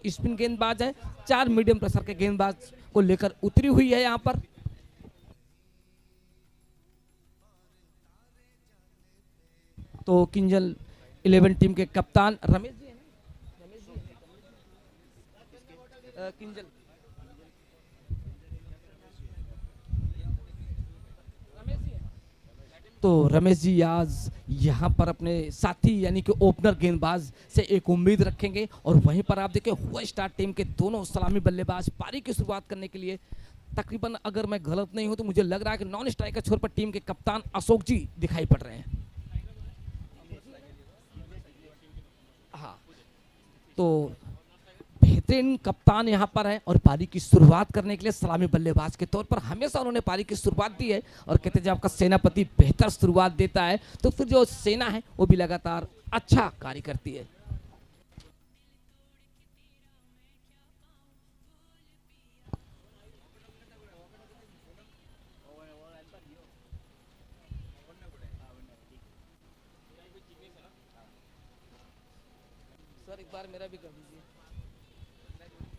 Spin गेंदबाज हैं, 4 medium pressure के गेंदबाज को लेकर उतरी हुई है यहाँ पर। तो किंजल 11 टीम के कप्तान रमेश जी हैं, किंजल तो रमेश जी आज यहाँ पर अपने साथी यानी कि ओपनर गेंदबाज से एक उम्मीद रखेंगे, और वहीं पर आप देखें हुआ स्टार टीम के दोनों सलामी बल्लेबाज पारी की शुरुआत करने के लिए तकरीबन, अगर मैं गलत नहीं हूं तो मुझे लग रहा है कि नॉन स्ट्राइकर छोर पर टीम के कप्तान अशोक जी दिखाई पड़ रहे हैं। हाँ, तो बेहतरीन कप्तान यहाँ पर है और पारी की शुरुआत करने के लिए सलामी बल्लेबाज के तौर पर हमेशा उन्होंने पारी की शुरुआत दी है। और कहते हैं जब आपका सेनापति बेहतर शुरुआत देता है तो फिर जो सेना है वो भी लगातार अच्छा कार्य करती है। सर एक बार मेरा भी कर दीजिए।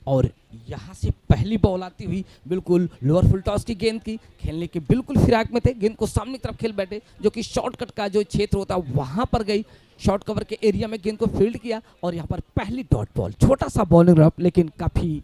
और यहाँ से पहली बॉल आती हुई बिल्कुल लोअर फुल टॉस की गेंद की, खेलने के बिल्कुल फिराक में थे, गेंद को सामने की तरफ खेल बैठे, जो कि शॉर्टकट का जो क्षेत्र होता है वहां पर गई, शॉर्ट कवर के एरिया में गेंद को फील्ड किया और यहाँ पर पहली डॉट बॉल, छोटा सा बॉलिंग रफ लेकिन काफी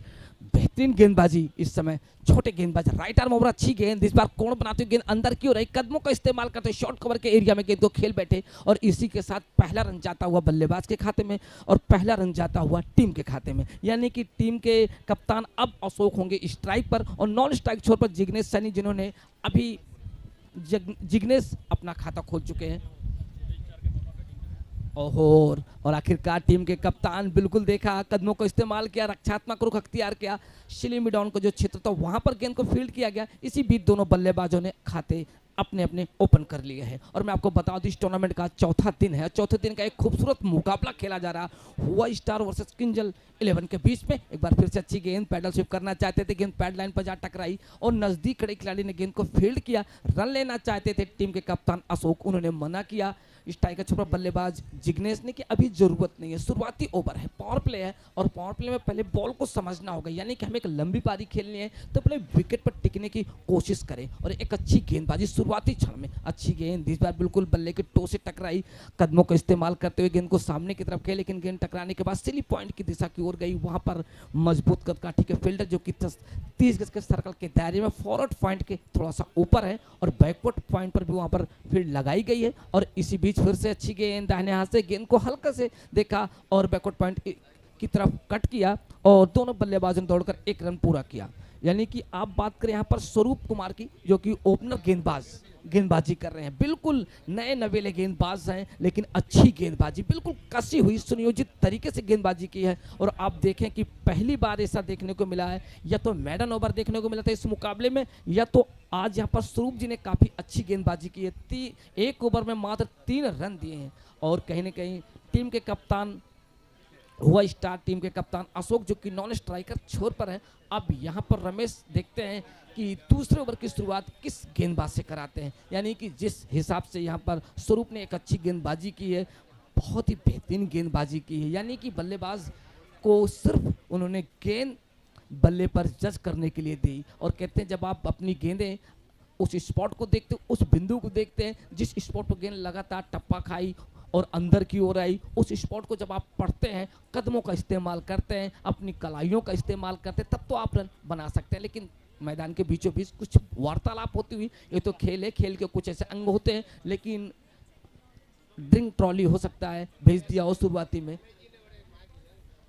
बेहतरीन गेंदबाजी। इस समय छोटे गेंदबाज राइट आर्म ओवर, अच्छी गेंद, इस बार कोण बनाते हुए गेंद अंदर की ओर आई, कदमों का इस्तेमाल करते हुए शॉर्ट कवर के एरिया में गेंद को खेल बैठे और इसी के साथ पहला रन जाता हुआ बल्लेबाज के खाते में और पहला रन जाता हुआ टीम के खाते में। यानी कि टीम के कप्तान अब अशोक होंगे स्ट्राइक पर और नॉन स्ट्राइक छोर पर जिग्नेश सैनी, जिन्होंने अभी जिग्नेश अपना खाता खोल चुके हैं। और आखिरकार टीम के कप्तान बिल्कुल देखा, कदमों को इस्तेमाल किया, रक्षात्मक रुख अख्तियार किया, शिली डाउन को जो क्षेत्र था वहां पर गेंद को फील्ड किया गया। इसी बीच दोनों बल्लेबाजों ने खाते अपने अपने ओपन कर लिए हैं। और मैं आपको बता दूं इस टूर्नामेंट का चौथा दिन है, चौथे दिन का एक खूबसूरत मुकाबला खेला जा रहा हुआ स्टार वर्सेस किंजल 11 के बीच में। एक बार फिर से अच्छी गेंद, पैडल स्विप करना चाहते थे, गेंद पैड लाइन पर जा टकराई और नजदीक खड़े खिलाड़ी ने गेंद को फील्ड किया, रन लेना चाहते थे टीम के कप्तान अशोक, उन्होंने मना किया। स्ट्राइकर छुपा बल्लेबाज जिग्नेश ने कि अभी जरूरत नहीं है, शुरुआती ओवर है, पावर प्ले है और पावर प्ले में पहले बॉल को समझना होगा, यानी कि हमें एक लंबी पारी खेलनी है तो पहले विकेट पर टिकने की कोशिश करें। और एक अच्छी गेंदबाजी शुरुआती क्षण में, अच्छी गेंद इस बार बिल्कुल बल्ले के टो से टकराई, कदमों का इस्तेमाल करते हुए गेंद को सामने की तरफ खेले, लेकिन गेंद टकराने के बाद सिली पॉइंट की दिशा की ओर गई। वहां पर मजबूत कदकाठी के फील्डर जो कि 30 गज के सर्कल के दायरे में फॉरवर्ड पॉइंट के थोड़ा सा ऊपर है और बैकवर्ड पॉइंट पर भी वहां पर फील्ड लगाई गई है। और इसी बीच फिर से अच्छी गेंद दाहिने हाथ से, गेंद को हल्का से देखा और बैकवर्ड पॉइंट की तरफ कट किया और दोनों बल्लेबाजों ने दौड़कर एक रन पूरा किया। यानी कि आप बात करें यहाँ पर स्वरूप कुमार की, जो कि ओपनर गेंदबाजी कर रहे हैं, बिल्कुल नए नवेले गेंदबाज हैं लेकिन अच्छी गेंदबाजी, बिल्कुल कसी हुई सुनियोजित तरीके से गेंदबाजी की है। और आप देखें कि पहली बार ऐसा देखने को मिला है, या तो मैडन ओवर देखने को मिला था इस मुकाबले में, या तो आज यहाँ पर स्वरूप जी ने काफी अच्छी गेंदबाजी की है। एक ओवर में मात्र 3 रन दिए हैं और कहीं ना कहीं टीम के कप्तान हुआ स्टार टीम के कप्तान अशोक, जो कि नॉन स्ट्राइकर छोर पर है। अब यहाँ पर रमेश देखते हैं कि दूसरे ओवर की शुरुआत किस गेंदबाज से कराते हैं, यानी कि जिस हिसाब से यहाँ पर स्वरूप ने एक अच्छी गेंदबाजी की है, बहुत ही बेहतरीन गेंदबाजी की है, यानी कि बल्लेबाज को सिर्फ उन्होंने गेंद बल्ले पर जज करने के लिए दी। और कहते हैं जब आप अपनी गेंदें उस स्पॉट को देखते हो, उस बिंदु को देखते हैं जिस स्पॉट पर गेंद लगातार टप्पा खाई और अंदर की ओर आई, उस स्पॉट को जब आप पढ़ते हैं, कदमों का इस्तेमाल करते हैं, अपनी कलाइयों का इस्तेमाल करते हैं, तब तो आप रन बना सकते हैं। लेकिन मैदान के बीचों बीच कुछ वार्तालाप होती हुई, ये तो खेल है, खेल के कुछ ऐसे अंग होते हैं, लेकिन ड्रिंक ट्रॉली हो सकता है भेज दिया हो शुरुआती में,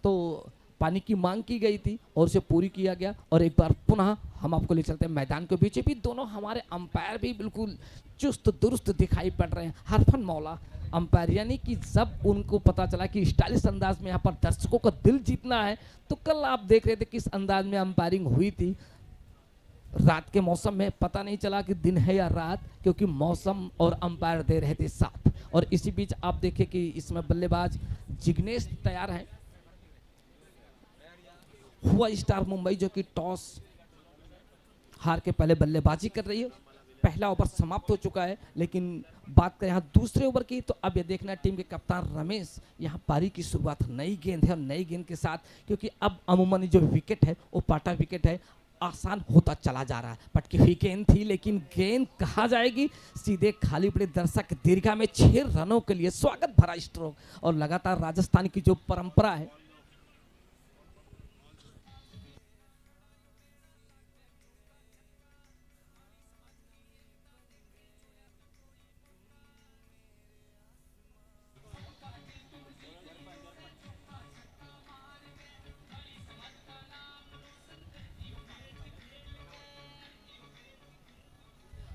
तो पानी की मांग की गई थी और उसे पूरी किया गया। और एक बार पुनः हम आपको ले चलते हैं मैदान के बीच भी, दोनों हमारे अंपायर भी बिल्कुल चुस्त दुरुस्त दिखाई पड़ रहे हैं। हरफन मौला अंपायर, यानी कि जब उनको पता चला कि स्टाइलिश अंदाज में यहाँ पर दर्शकों का दिल जीतना है, तो कल आप देख रहे थे किस अंदाज में अंपायरिंग हुई थी। रात के मौसम में पता नहीं चला कि दिन है या रात, क्योंकि मौसम और अंपायर दे रहे थे साथ। और इसी बीच आप देखें कि इसमें बल्लेबाज जिग्नेश तैयार है, हुआ स्टार मुंबई जो कि टॉस हार के पहले बल्लेबाजी कर रही है। पहला ओवर समाप्त हो चुका है, लेकिन बात करें यहाँ दूसरे ओवर की, तो अब ये देखना टीम के कप्तान रमेश यहाँ पारी की शुरुआत नई गेंद है और नई गेंद के साथ, क्योंकि अब अमूमन जो विकेट है वो पाटा विकेट है, आसान होता चला जा रहा है। पटकी हुई गेंद थी लेकिन गेंद कहाँ जाएगी, सीधे खाली पड़े दर्शक दीर्घा में 6 रनों के लिए स्वागत भरा स्ट्रोक। और लगातार राजस्थान की जो परंपरा है,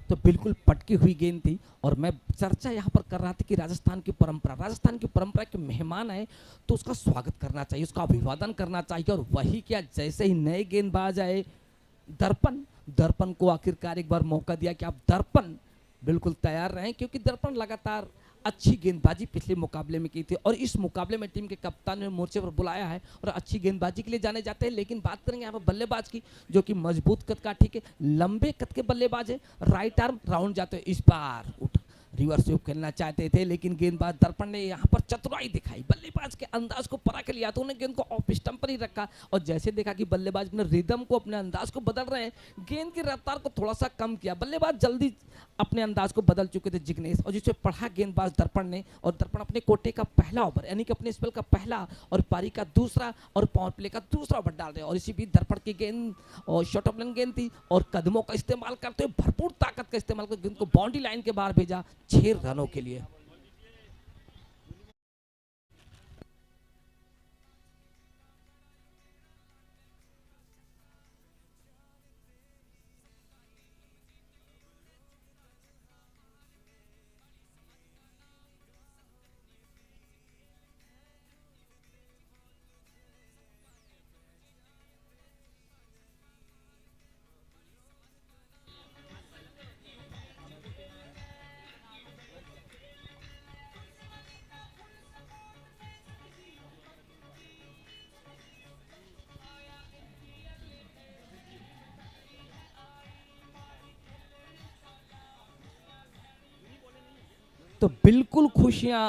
तो बिल्कुल पटकी हुई गेंद थी। और मैं चर्चा यहाँ पर कर रहा था कि राजस्थान की परंपरा के मेहमान आए तो उसका स्वागत करना चाहिए, उसका अभिवादन करना चाहिए। और वही क्या, जैसे ही नए गेंदबाज आए, दर्पण को आखिरकार एक बार मौका दिया कि आप दर्पण बिल्कुल तैयार रहें, क्योंकि दर्पण लगातार अच्छी गेंदबाजी पिछले मुकाबले में की थी और इस मुकाबले में टीम के कप्तान ने मोर्चे पर बुलाया है और अच्छी गेंदबाजी के लिए जाने जाते हैं। लेकिन बात करेंगे यहाँ पर बल्लेबाज की, जो कि मजबूत कद का, ठीक है, लंबे कद के बल्लेबाज है, राइट आर्म राउंड जाते हैं। इस बार रिवर्स स्वीप खेलना चाहते थे लेकिन गेंदबाज दर्पण ने यहाँ पर चतुराई दिखाई, बल्लेबाज के अंदाज को परा के लिया तो उन्हें गेंद को ऑफ स्टंप पर ही रखा। और जैसे देखा कि बल्लेबाज अपने रिदम को, अपने अंदाज को बदल रहे हैं, गेंद की रफ्तार को थोड़ा सा कम किया, बल्लेबाज जल्दी अपने अंदाज को बदल चुके थे जिग्नेश, और जिससे पढ़ा गेंदबाज दर्पण ने। और दर्पण अपने कोटे का पहला ओवर, यानी कि अपने स्पेल का पहला और पारी का दूसरा और पावर प्ले का दूसरा ओवर डाल रहे हैं। और इसी बीच दर्पण की गेंद और शॉर्ट ऑफ लेन गेंद थी और कदमों का इस्तेमाल करते हुए, भरपूर ताकत का इस्तेमाल कर गेंद को बाउंड्री लाइन के बाहर भेजा 6 रनों के लिए। तो बिल्कुल खुशियां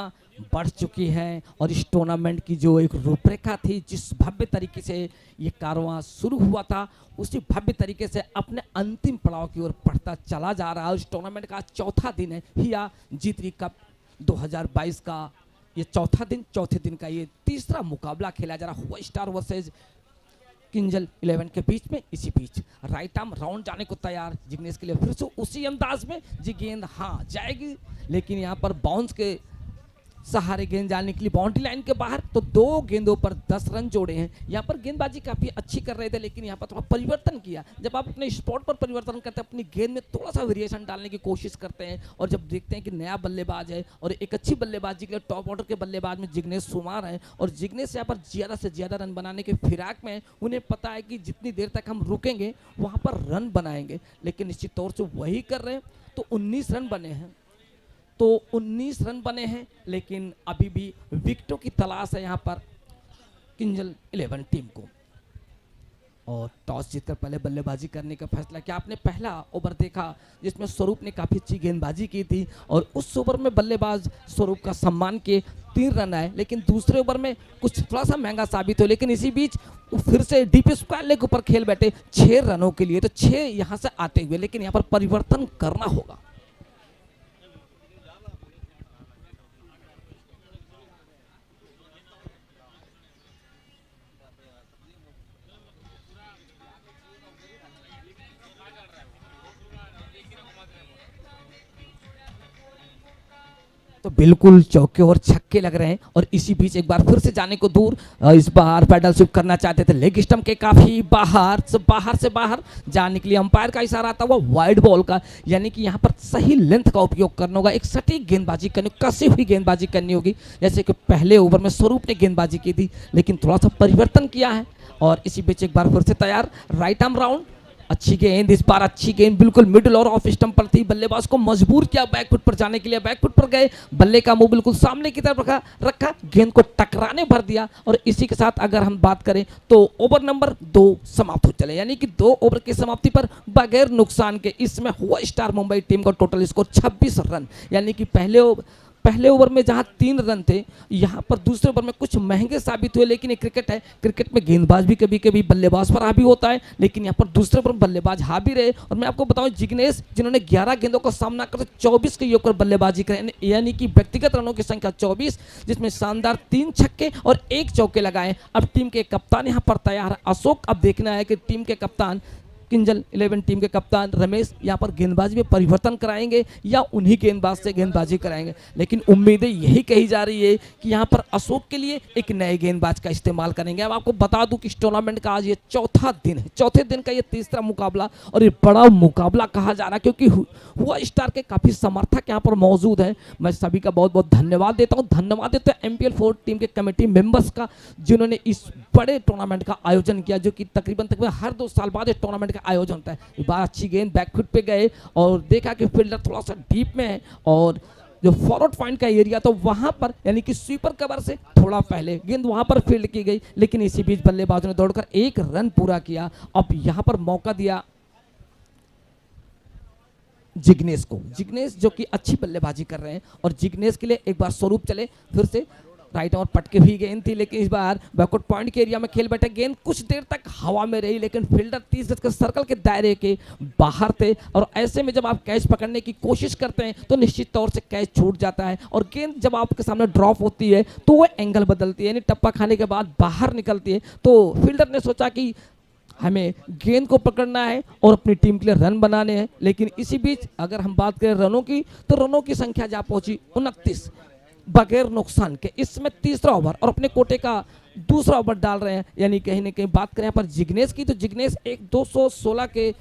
बढ़ चुकी हैं और इस टूर्नामेंट की जो एक रूपरेखा थी, जिस भव्य तरीके से ये कारवां शुरू हुआ था, उसी भव्य तरीके से अपने अंतिम पड़ाव की ओर बढ़ता चला जा रहा है। इस टूर्नामेंट का चौथा दिन है, हिया G3 कप 2022 का ये चौथे दिन का ये तीसरा मुकाबला खेला जा रहा है, हुआ स्टार वर्सेज किंजल 11 के बीच में। इसी बीच राइट आर्म राउंड जाने को तैयार जिग्नेश के लिए, फिर से उसी अंदाज में जी गेंद हाँ जाएगी, लेकिन यहाँ पर बाउंस के सहारे गेंद जाने के लिए बाउंड्री लाइन के बाहर। तो 2 गेंदों पर 10 रन जोड़े हैं। यहाँ पर गेंदबाजी काफी अच्छी कर रहे थे, लेकिन यहाँ पर थोड़ा परिवर्तन किया। जब आप अपने स्पॉट पर परिवर्तन करते हैं, अपनी गेंद में थोड़ा सा वेरिएशन डालने की कोशिश करते हैं, और जब देखते हैं कि नया बल्लेबाज है और एक अच्छी बल्लेबाजी के लिए टॉप ऑर्डर के बल्लेबाज में जिग्नेश सुमार है, और जिग्नेश यहाँ पर ज़्यादा से ज़्यादा रन बनाने के फिराक में, उन्हें पता है कि जितनी देर तक हम रुकेंगे वहाँ पर रन बनाएंगे, लेकिन निश्चित तौर से वही कर रहे हैं। तो 19 रन बने हैं, लेकिन अभी भी विकेटों की तलाश है यहाँ पर किंजल 11 टीम को। और टॉस जीतकर पहले बल्लेबाजी करने का फैसला किया। आपने पहला ओवर देखा जिसमें स्वरूप ने काफ़ी अच्छी गेंदबाजी की थी, और उस ओवर में बल्लेबाज स्वरूप का सम्मान किए, 3 रन आए, लेकिन दूसरे ओवर में कुछ थोड़ा सा महंगा साबित हो। लेकिन इसी बीच फिर से डीप स्क्वायर लेग ऊपर खेल बैठे 6 रनों के लिए। तो 6 यहाँ से आते हुए, लेकिन यहाँ पर परिवर्तन करना होगा। तो बिल्कुल चौके और छक्के लग रहे हैं, और इसी बीच एक बार फिर से जाने को दूर, इस बार पैडल स्विप करना चाहते थे, लेग स्टंप के काफी बाहर से बाहर जाने के लिए अंपायर का इशारा आता हुआ वाइड बॉल का, यानी कि यहाँ पर सही लेंथ का उपयोग करना होगा, एक सटीक गेंदबाजी करनी, कसी हुई गेंदबाजी करनी होगी। जैसे कि पहले ओवर में स्वरूप ने गेंदबाजी की थी, लेकिन थोड़ा सा परिवर्तन किया है। और इसी बीच एक बार फिर से तैयार, राइट आर्म राउंड अच्छी गेंद, इस बार अच्छी गेंद बिल्कुल मिडिल और ऑफ स्टंप पर थी। बल्लेबाज को मजबूर किया बैकफुट पर जाने के लिए, बैकफुट पर गए, बल्ले का मुंह बिल्कुल सामने की तरफ रखा, गेंद को टकराने भर दिया। और इसी के साथ अगर हम बात करें तो ओवर नंबर 2 समाप्त हो चले, यानी कि 2 ओवर की समाप्ति पर बगैर नुकसान के इसमें हुआ स्टार मुंबई टीम का टोटल स्कोर 26 रन, यानी कि पहले ओवर में जहां 3 रन थे, यहां पर दूसरे ओवर में कुछ महंगे साबित हुए। लेकिन ये क्रिकेट है, क्रिकेट में गेंदबाज भी कभी कभी बल्लेबाज पर हावी होता है, लेकिन यहां पर दूसरे ओवर में बल्लेबाज हावी रहे। और मैं आपको बताऊं, जिग्नेश जिन्होंने 11 गेंदों का सामना कर 24 के योग पर बल्लेबाजी करें, यानी कि व्यक्तिगत रनों की संख्या 24, जिसमें शानदार 3 छक्के और 1 चौके लगाए। अब टीम के कप्तान यहां पर तैयार है अशोक। अब देखना है कि टीम के कप्तान किंजल 11 टीम के कप्तान रमेश यहाँ पर गेंदबाजी में परिवर्तन कराएंगे या उन्हीं गेंदबाज से गेंदबाजी कराएंगे। लेकिन उम्मीदें यही कही जा रही है कि यहाँ पर अशोक के लिए एक नए गेंदबाज का इस्तेमाल करेंगे। अब आपको बता दूं कि इस टूर्नामेंट का आज ये चौथा दिन है, चौथे दिन का ये तीसरा मुकाबला, और ये बड़ा मुकाबला कहा जा रहा है क्योंकि हुआ स्टार के काफ़ी समर्थक यहाँ पर मौजूद हैं। मैं सभी का बहुत बहुत धन्यवाद देता हूँ। धन्यवाद देते हैं MPL 4 टीम के कमेटी मेंबर्स का, जिन्होंने इस बड़े टूर्नामेंट का आयोजन किया, जो कि तकरीबन हर 2 साल बाद इस टूर्नामेंट का आयोजन होता है। इस बार अच्छी गेंद बैकफुट पे गए और देखा कि फील्डर थोड़ा सा डीप में है, और जो फॉरवर्ड पॉइंट का एरिया तो वहां पर, यानी कि स्वीपर कवर से थोड़ा पहले गेंद वहां पर फील्ड की गई। लेकिन इसी बीच बल्लेबाजों ने दौड़कर 1 रन पूरा किया। अब यहां पर मौका दिया जिग्नेश को, जिग्नेश जो कि अच्छी बल्लेबाजी कर रहे हैं, और जिग्नेश के लिए एक बार स्वरूप चले फिर से राइट और पटके हुई गेंद थी। लेकिन इस बार बैकवर्ड पॉइंट के एरिया में खेल बैठे, गेंद कुछ देर तक हवा में रही, लेकिन फील्डर 30 गज के सर्कल के दायरे के बाहर थे। और ऐसे में जब आप कैच पकड़ने की कोशिश करते हैं तो निश्चित तौर से कैच छूट जाता है, और गेंद जब आपके सामने ड्रॉप होती है तो वो एंगल बदलती है, यानी टप्पा खाने के बाद बाहर निकलती है। तो फील्डर ने सोचा कि हमें गेंद को पकड़ना है और अपनी टीम के लिए रन बनाने हैं। लेकिन इसी बीच अगर हम बात करें रनों की, तो रनों की संख्या जा पहुंची 29 बगैर नुकसान के। इसमें तीसरा ओवर और अपने कोटे का दूसरा ओवर डाल रहे हैं, यानी कहीं ना कहीं बात करें पर जिग्नेश की, तो जिग्नेश एक 216 के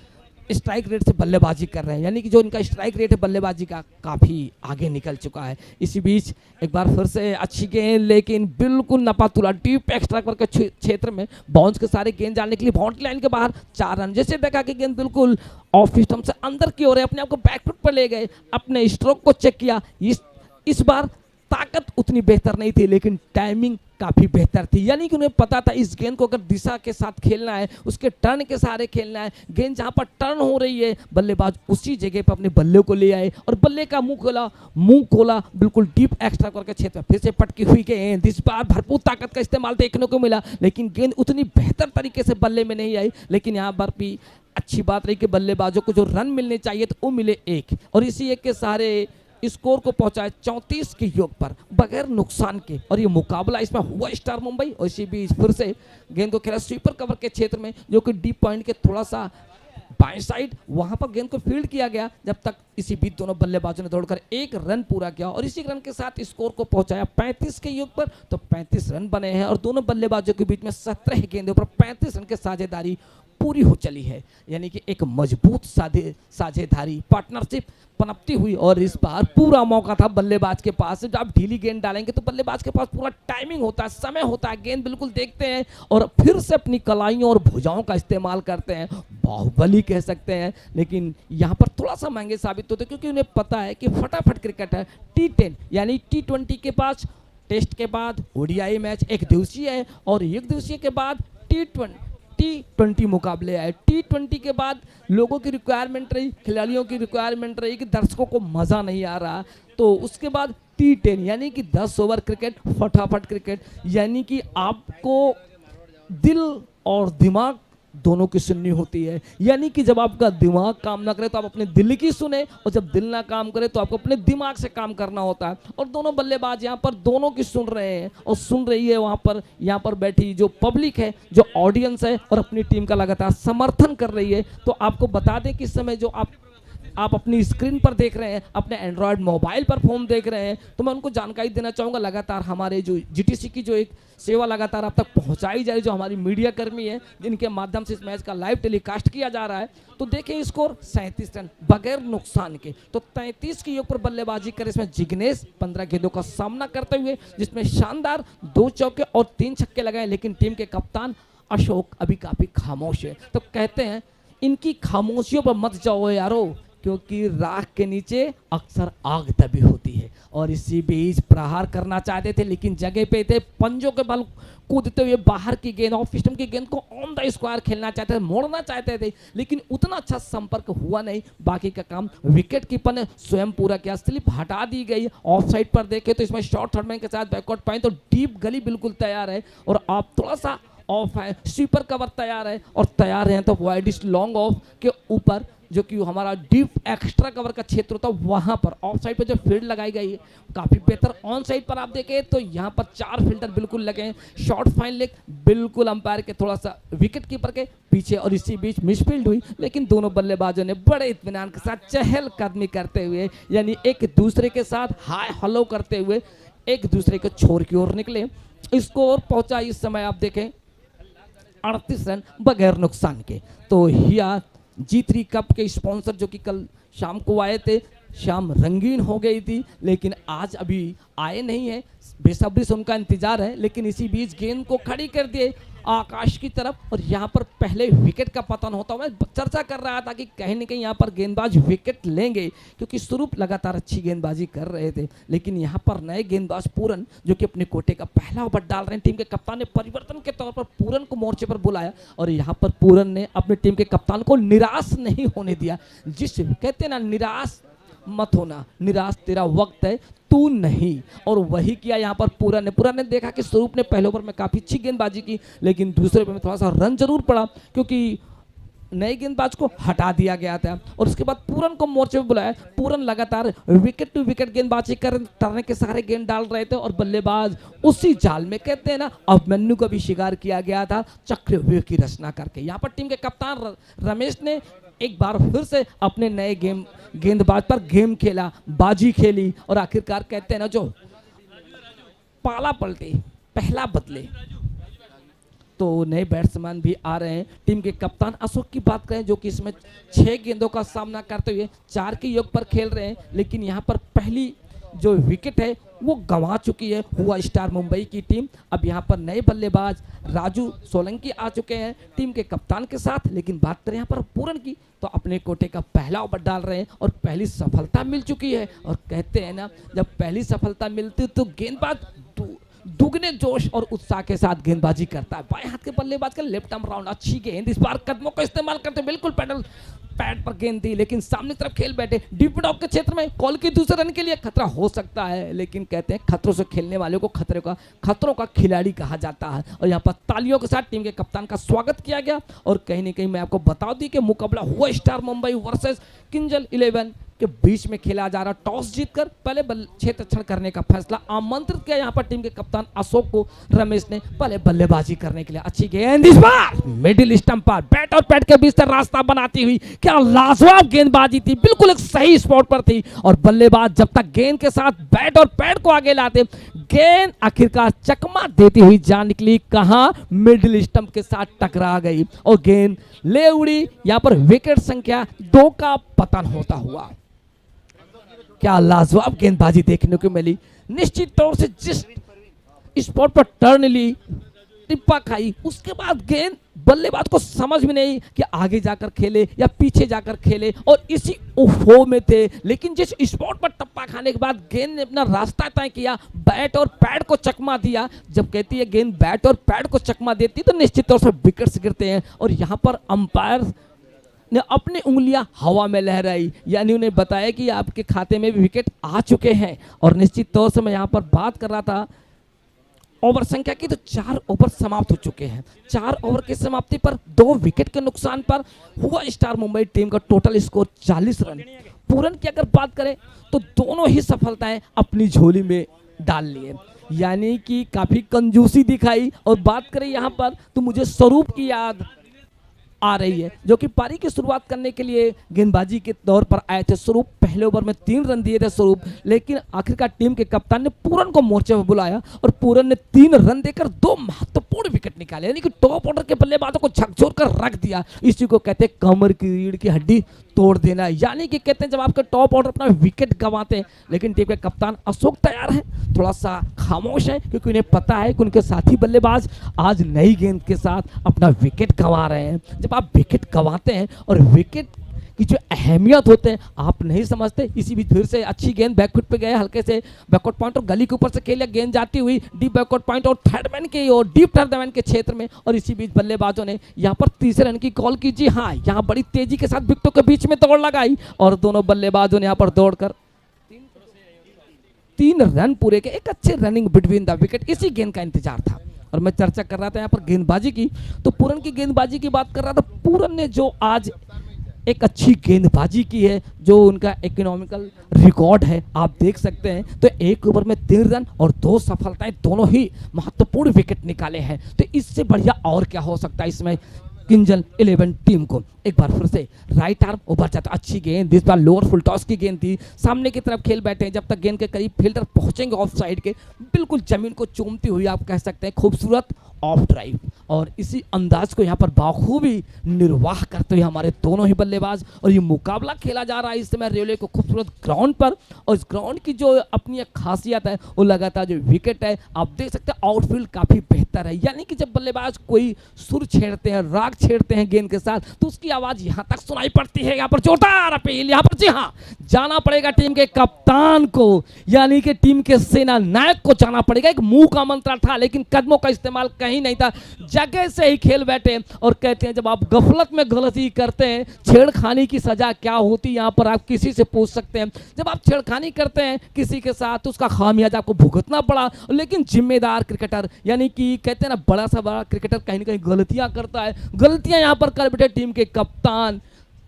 स्ट्राइक रेट से बल्लेबाजी कर रहे हैं, यानी कि जो इनका स्ट्राइक रेट है बल्लेबाजी का काफ़ी आगे निकल चुका है। इसी बीच एक बार फिर से अच्छी गेंद, लेकिन बिल्कुल नपातुला डीप एक्स्ट्रा वर्क के क्षेत्र में बाउंस के सारे गेंद जाने के लिए बाउंड्री लाइन के बाहर 4 रन। जैसे देखा कि गेंद बिल्कुल ऑफ स्टंप से अंदर की ओर है, अपने आप को बैकफुट पर ले गए, अपने स्ट्रोक को चेक किया। इस बार ताकत उतनी बेहतर नहीं थी, लेकिन टाइमिंग काफ़ी बेहतर थी, यानी कि उन्हें पता था इस गेंद को अगर दिशा के साथ खेलना है, उसके टर्न के सहारे खेलना है। गेंद जहां पर टर्न हो रही है, बल्लेबाज उसी जगह पर अपने बल्ले को ले आए और बल्ले का मुंह खोला बिल्कुल डीप एक्स्ट्रा करके क्षेत्र में। फिर से पटकी हुई गेंद, इस बार भरपूर ताकत का इस्तेमाल देखने को मिला, लेकिन गेंद उतनी बेहतर तरीके से बल्ले में नहीं आई। लेकिन यहाँ पर भी अच्छी बात रही कि बल्लेबाजों को जो रन मिलने चाहिए तो वो मिले 1, और इसी 1 के सहारे स्कोर को पहुंचाए 34 के योग पर बगैर नुकसान के। और ये मुकाबला इसमें हुआ स्टार मुंबई, और इसी बीच फिर से गेंद को खेला स्वीपर कवर के क्षेत्र में, जो कि डीप पॉइंट के थोड़ा सा बाएं साइड, वहां पर गेंद को फील्ड किया गया। जब तक इसी बीच दोनों बल्लेबाजों ने दौड़कर 1 रन पूरा किया, और इसी रन के साथ स्कोर को पहुंचाया 35 के योग पर। तो 35 रन बने हैं, और दोनों बल्लेबाजों के बीच में 17 गेंदों पर 35 रन की साझेदारी पूरी हो चली है, यानी कि एक मजबूत साझेदारी पार्टनरशिप पनपती हुई। और इस बार पूरा मौका था बल्लेबाज के पास। जब आप ढीली गेंद डालेंगे तो बल्लेबाज के पास पूरा टाइमिंग होता है, समय होता है, गेंद बिल्कुल देखते हैं और फिर से अपनी कलाइयों और भुजाओं का इस्तेमाल करते हैं, बाहुबली कह सकते हैं। लेकिन यहाँ पर थोड़ा सा महंगे साबित होते, क्योंकि उन्हें पता है कि फटाफट क्रिकेट है। T10 यानी T20 के पास टेस्ट के बाद ODI मैच 1 दिवसीय है, और 1 दिवसीय के बाद T20 मुकाबले आए। T20 के बाद लोगों की रिक्वायरमेंट रही, खिलाड़ियों की रिक्वायरमेंट रही कि दर्शकों को मज़ा नहीं आ रहा, तो उसके बाद T10 यानी कि 10 ओवर क्रिकेट, फटाफट क्रिकेट, यानी कि आपको दिल और दिमाग दोनों की सुननी होती है। यानी कि जब आपका दिमाग काम ना करे तो आप अपने दिल की सुने, और जब दिल ना काम करे तो आपको अपने दिमाग से काम करना होता है। और दोनों बल्लेबाज यहाँ पर दोनों की सुन रहे हैं, और सुन रही है वहाँ पर यहाँ पर बैठी जो पब्लिक है, जो ऑडियंस है, और अपनी टीम का लगातार समर्थन कर रही है। तो आपको बता दें कि इस समय जो आप अपनी स्क्रीन पर देख रहे हैं, अपने एंड्रॉयड मोबाइल पर फोन देख रहे हैं, तो मैं उनको जानकारी देना चाहूँगा, लगातार हमारे जो GTC की जो एक सेवा लगातार आप तक पहुंचाई जा रही, जो हमारी मीडिया कर्मी है जिनके माध्यम से इस मैच का लाइव टेलीकास्ट किया जा रहा है। तो देखिए स्कोर 37 रन बगैर नुकसान के। तो 33 के योग पर बल्लेबाजी कर इसमें जिग्नेश 15 गेंदों का सामना करते हुए, जिसमें शानदार 2 चौके और 3 छक्के लगाए। लेकिन टीम के कप्तान अशोक अभी काफ़ी खामोश है। तो कहते हैं इनकी खामोशियों पर मत जाओ यारो, क्योंकि राख के नीचे अक्सर आग दबी होती है। और इसी बीच प्रहार करना चाहते थे लेकिन जगह पे थे, पंजों के बल कूदते हुए बाहर की गेंद ऑफ स्टंप की गेंद को ऑन द स्क्वायर खेलना चाहते थे, मोड़ना चाहते थे, लेकिन उतना अच्छा संपर्क हुआ नहीं। बाकी का काम विकेट कीपर ने स्वयं पूरा किया। स्लिप हटा दी गई। ऑफ साइड पर देखे तो इसमें शॉर्ट थर्ड मैन के साथ बैकवर्ड पॉइंट, तो डीप गली बिल्कुल तैयार है और आप थोड़ा सा ऑफ है, स्वीपर कवर तैयार है और तैयार हैं तो वाइडिस्ट लॉन्ग ऑफ के ऊपर जो कि हमारा डीप एक्स्ट्रा कवर का क्षेत्र होता है वहां पर ऑफ साइड पर जो फील्ड लगाई गई है काफी बेहतर। ऑन साइड पर आप देखें तो यहाँ पर 4 फिल्टर बिल्कुल लगे हैं। शॉर्ट फाइन लेग बिल्कुल अंपायर के थोड़ा सा विकेट कीपर के पीछे और इसी बीच मिसफील्ड हुई, लेकिन दोनों बल्लेबाजों ने बड़े इत्मीनान के साथ चहलकदमी करते हुए यानी एक दूसरे के साथ हाय हेलो करते हुए एक दूसरे के छोर की ओर निकले। स्कोर पहुंचा इस समय आप देखें 38 रन बगैर नुकसान के। तो हिया G3 कप के स्पॉन्सर जो कि कल शाम को आए थे, शाम रंगीन हो गई थी लेकिन आज अभी आए नहीं है, बेसब्री से उनका इंतजार है। लेकिन इसी बीच गेंद को खड़ी कर दिए आकाश की तरफ और यहाँ पर पहले विकेट का पतन होता हुआ मैं चर्चा कर रहा था कि कहीं न कहीं यहाँ पर गेंदबाज विकेट लेंगे क्योंकि स्वरूप लगातार अच्छी गेंदबाजी कर रहे थे। लेकिन यहाँ पर नए गेंदबाज पूरन जो कि अपने कोटे का पहला ओवर डाल रहे हैं, टीम के कप्तान ने परिवर्तन के तौर पर पूरन को मोर्चे पर बुलाया और यहाँ पर पूरन ने अपनी टीम के कप्तान को निराश नहीं होने दिया। जिस कहते हैं ना निराश मत होना, निराश तेरा वक्त है तू नहीं, और वही किया यहाँ पर पूरन ने देखा कि स्वरूप ने पहले ओवर में काफी अच्छी गेंदबाजी की लेकिन दूसरे ओवर में थोड़ा सा रन जरूर पड़ा क्योंकि नए गेंदबाज को हटा दिया गया था और उसके बाद पूरन को मोर्चे पे बुलाया। पूरन लगातार विकेट टू विकेट गेंदबाजी करने के सारे गेंद डाल रहे थे और बल्लेबाज उसी जाल में कहते हैं ना अभिमन्यु का भी शिकार किया गया था चक्रव्यूह की रचना करके। यहाँ पर टीम के कप्तान रमेश ने एक बार फिर से अपने नए गेंदबाज पर गेम खेला, बाजी खेली और आखिरकार कहते हैं ना जो पाला पलटे पहला बदले। तो नए बैट्समैन भी आ रहे हैं। टीम के कप्तान अशोक की बात करें जो कि इसमें 6 गेंदों का सामना करते हुए 4 के योग पर खेल रहे हैं, लेकिन यहाँ पर पहली जो विकेट है वो गंवा चुकी है हुआ स्टार मुंबई की टीम। अब यहाँ पर नए बल्लेबाज राजू सोलंकी आ चुके हैं टीम के कप्तान के साथ। लेकिन बात करें यहाँ पर पूरन की तो अपने कोटे का पहला ओवर डाल रहे हैं और पहली सफलता मिल चुकी है। और कहते हैं ना जब पहली सफलता मिलती तो गेंदबाज दुगने जोश और उत्साह के साथ गेंदबाजी करता है। बाएं हाथ के बल्लेबाज का लेफ्ट आर्म राउंड अच्छी गेंद, इस बार कदमों का इस्तेमाल करते बिल्कुल पैड पर गेंद थी लेकिन सामने तरफ खेल बैठे। डीप डॉग के क्षेत्र में कॉल की दूसरे रन के लिए खतरा हो सकता है, लेकिन कहते हैं खतरों से खेलने वाले को खतरों का खिलाड़ी कहा जाता है। और यहाँ पर तालियों के साथ टीम के कप्तान का स्वागत किया गया और कहीं ना कहीं मैं आपको बता दी कि मुकाबला हुआ स्टार मुंबई वर्सेस किंजल 11 के बीच में खेला जा रहा। टॉस जीतकर पहले क्षेत्ररक्षण करने का फैसला आमंत्रित किया यहाँ पर टीम के कप्तान अशोक को रमेश ने पहले बल्लेबाजी करने के लिए। अच्छी गेंद इस बार मिडिल स्टंप पर बैट और पैड के बीच से रास्ता बनाती हुई क्या लाजवाब गेंदबाजी थी, बिल्कुल एक सही स्पॉट पर थी और बल्लेबाज जब तक गेंद के साथ बैट और पैड को आगे लाते गेंद आखिरकार चकमा देती हुई जा निकली, कहां मिडिल स्टंप के साथ टकरा गई और गेंद ले उड़ी। यहाँ पर विकेट संख्या 2 का पतन होता हुआ क्या लाजवाब गेंदबाजी देखने को मिली। निश्चित तौर से जिस स्पॉट पर टर्न ली टिप्पा खाई उसके बाद गेंद बल्लेबाज को समझ में नहीं कि आगे जाकर खेले या पीछे जाकर खेले और इसी उफो में थे। लेकिन जिस स्पॉट पर टप्पा खाने के बाद गेंद ने अपना रास्ता तय किया, बैट और पैड को चकमा दिया। जब कहती है गेंद बैट और पैड को चकमा देती तो निश्चित तौर से विकेट्स गिरते हैं और यहाँ पर अंपायर ने अपनी उंगलियां हवा में लहराई, यानी उन्हें बताया कि आपके खाते में भी विकेट आ चुके हैं। और निश्चित तौर से मैं यहाँ पर बात कर रहा था ओवर संख्या की, तो 4 ओवर समाप्त हो चुके हैं। 4 ओवर की समाप्ति पर 2 विकेट के नुकसान पर हुआ स्टार मुंबई टीम का टोटल स्कोर 40 रन। पूरन की अगर बात करें तो दोनों ही सफलताएं अपनी झोली में डाल लिए, यानी कि काफी कंजूसी दिखाई। और बात करें यहाँ पर तो मुझे स्वरूप की याद आ रही है जो कि पारी की शुरुआत करने के लिए गेंदबाजी के तौर पर आए थे। स्वरूप पहले ओवर में 3 रन दिए थे स्वरूप, लेकिन आखिरकार टीम के कप्तान ने पूरन को मोर्चे पर बुलाया और पूरन ने 3 रन देकर 2 महत्वपूर्ण विकेट निकाले, यानी कि टॉप ऑर्डर के बल्लेबाजों को झकझोर कर रख दिया। इसी को कहते हैं कमर की रीढ़ की हड्डी तोड़ देना। यानी कि कहते हैं जब आपके टॉप ऑर्डर अपना विकेट गंवाते हैं, लेकिन टीम के कप्तान अशोक तैयार है, थोड़ा सा खामोश है, क्योंकि उन्हें पता है कि उनके साथी बल्लेबाज आज नई गेंद के साथ अपना विकेट गंवा रहे हैं। जब आप विकेट गंवाते हैं और विकेट की जो अहमियत होते हैं आप नहीं समझते। इसी बीच फिर से अच्छी गेंद बैकफुट पे गए, हल्के से बैकवर्ड पॉइंट और गली के ऊपर से खेला, गेंद जाती हुई डीप बैकवर्ड पॉइंट और थर्डमैन के और डीप थर्डमैन के क्षेत्र में। और इसी बीच बल्लेबाजों ने यहाँ पर तीसरे रन की कॉल की। जी हाँ, यहाँ बड़ी तेजी के साथ विकेटों के बीच में दौड़ लगाई और दोनों बल्लेबाजों ने यहाँ पर दौड़कर 3 रन पूरे के। एक अच्छे रनिंग बिटवीन द विकेट, इसी गेंद का इंतजार था। और मैं चर्चा कर रहा था यहाँ पर गेंदबाजी की, तो पूरन की गेंदबाजी की बात कर रहा था। पूरन ने जो आज एक अच्छी गेंदबाजी की है, जो उनका इकोनॉमिकल रिकॉर्ड है आप देख सकते हैं, तो 1 ओवर में 3 रन और 2 सफलताएं, दोनों ही महत्वपूर्ण विकेट निकाले हैं। तो इससे बढ़िया और क्या हो सकता है इसमें किंजल 11 टीम को। एक बार फिर से राइट आर्म उभर जाता, अच्छी गेंद, इस बार लोअर फुल टॉस की गेंद थी, सामने की तरफ खेल बैठे हैं। जब तक गेंद के करीब फील्डर पहुंचेंगे ऑफ साइड के, बिल्कुल जमीन को चूमती हुई आप कह सकते हैं खूबसूरत ऑफ ड्राइव। और इसी अंदाज को यहाँ पर बाखूबी निर्वाह करते हुए हमारे दोनों ही बल्लेबाज। और ये मुकाबला खेला जा रहा है इस समय रेलवे को खूबसूरत ग्राउंड पर, और इस ग्राउंड की जो अपनी एक खासियत है वो लगातार जो विकेट है आप देख सकते हैं आउटफील्ड काफी बेहतर है। यानी कि जब बल्लेबाज कोई सुर छेड़ते हैं, राग छेड़ते हैं गेंद के साथ, तो उसकी आवाज यहाँ तक सुनाई पड़ती है। यहाँ पर जोरदार अपील, यहाँ पर जी हाँ जाना पड़ेगा टीम के कप्तान को, यानी कि टीम के सेना नायक को जाना पड़ेगा। एक मुंह का मंत्र था लेकिन कदमों का इस्तेमाल कहीं नहीं था, जगह से ही खेल बैठे। और कहते हैं जब आप गफलत में गलती करते हैं, छेड़खानी की सजा क्या होती है यहाँ पर आप किसी से पूछ सकते हैं। जब आप छेड़खानी करते हैं किसी के साथ तो उसका खामियाजा आपको भुगतना पड़ा, लेकिन जिम्मेदार क्रिकेटर, यानी कि कहते हैं ना बड़ा सा बड़ा क्रिकेटर कहीं ना कहीं गलतियां करता है। गलतियां यहाँ पर कर बैठे टीम के कप्तान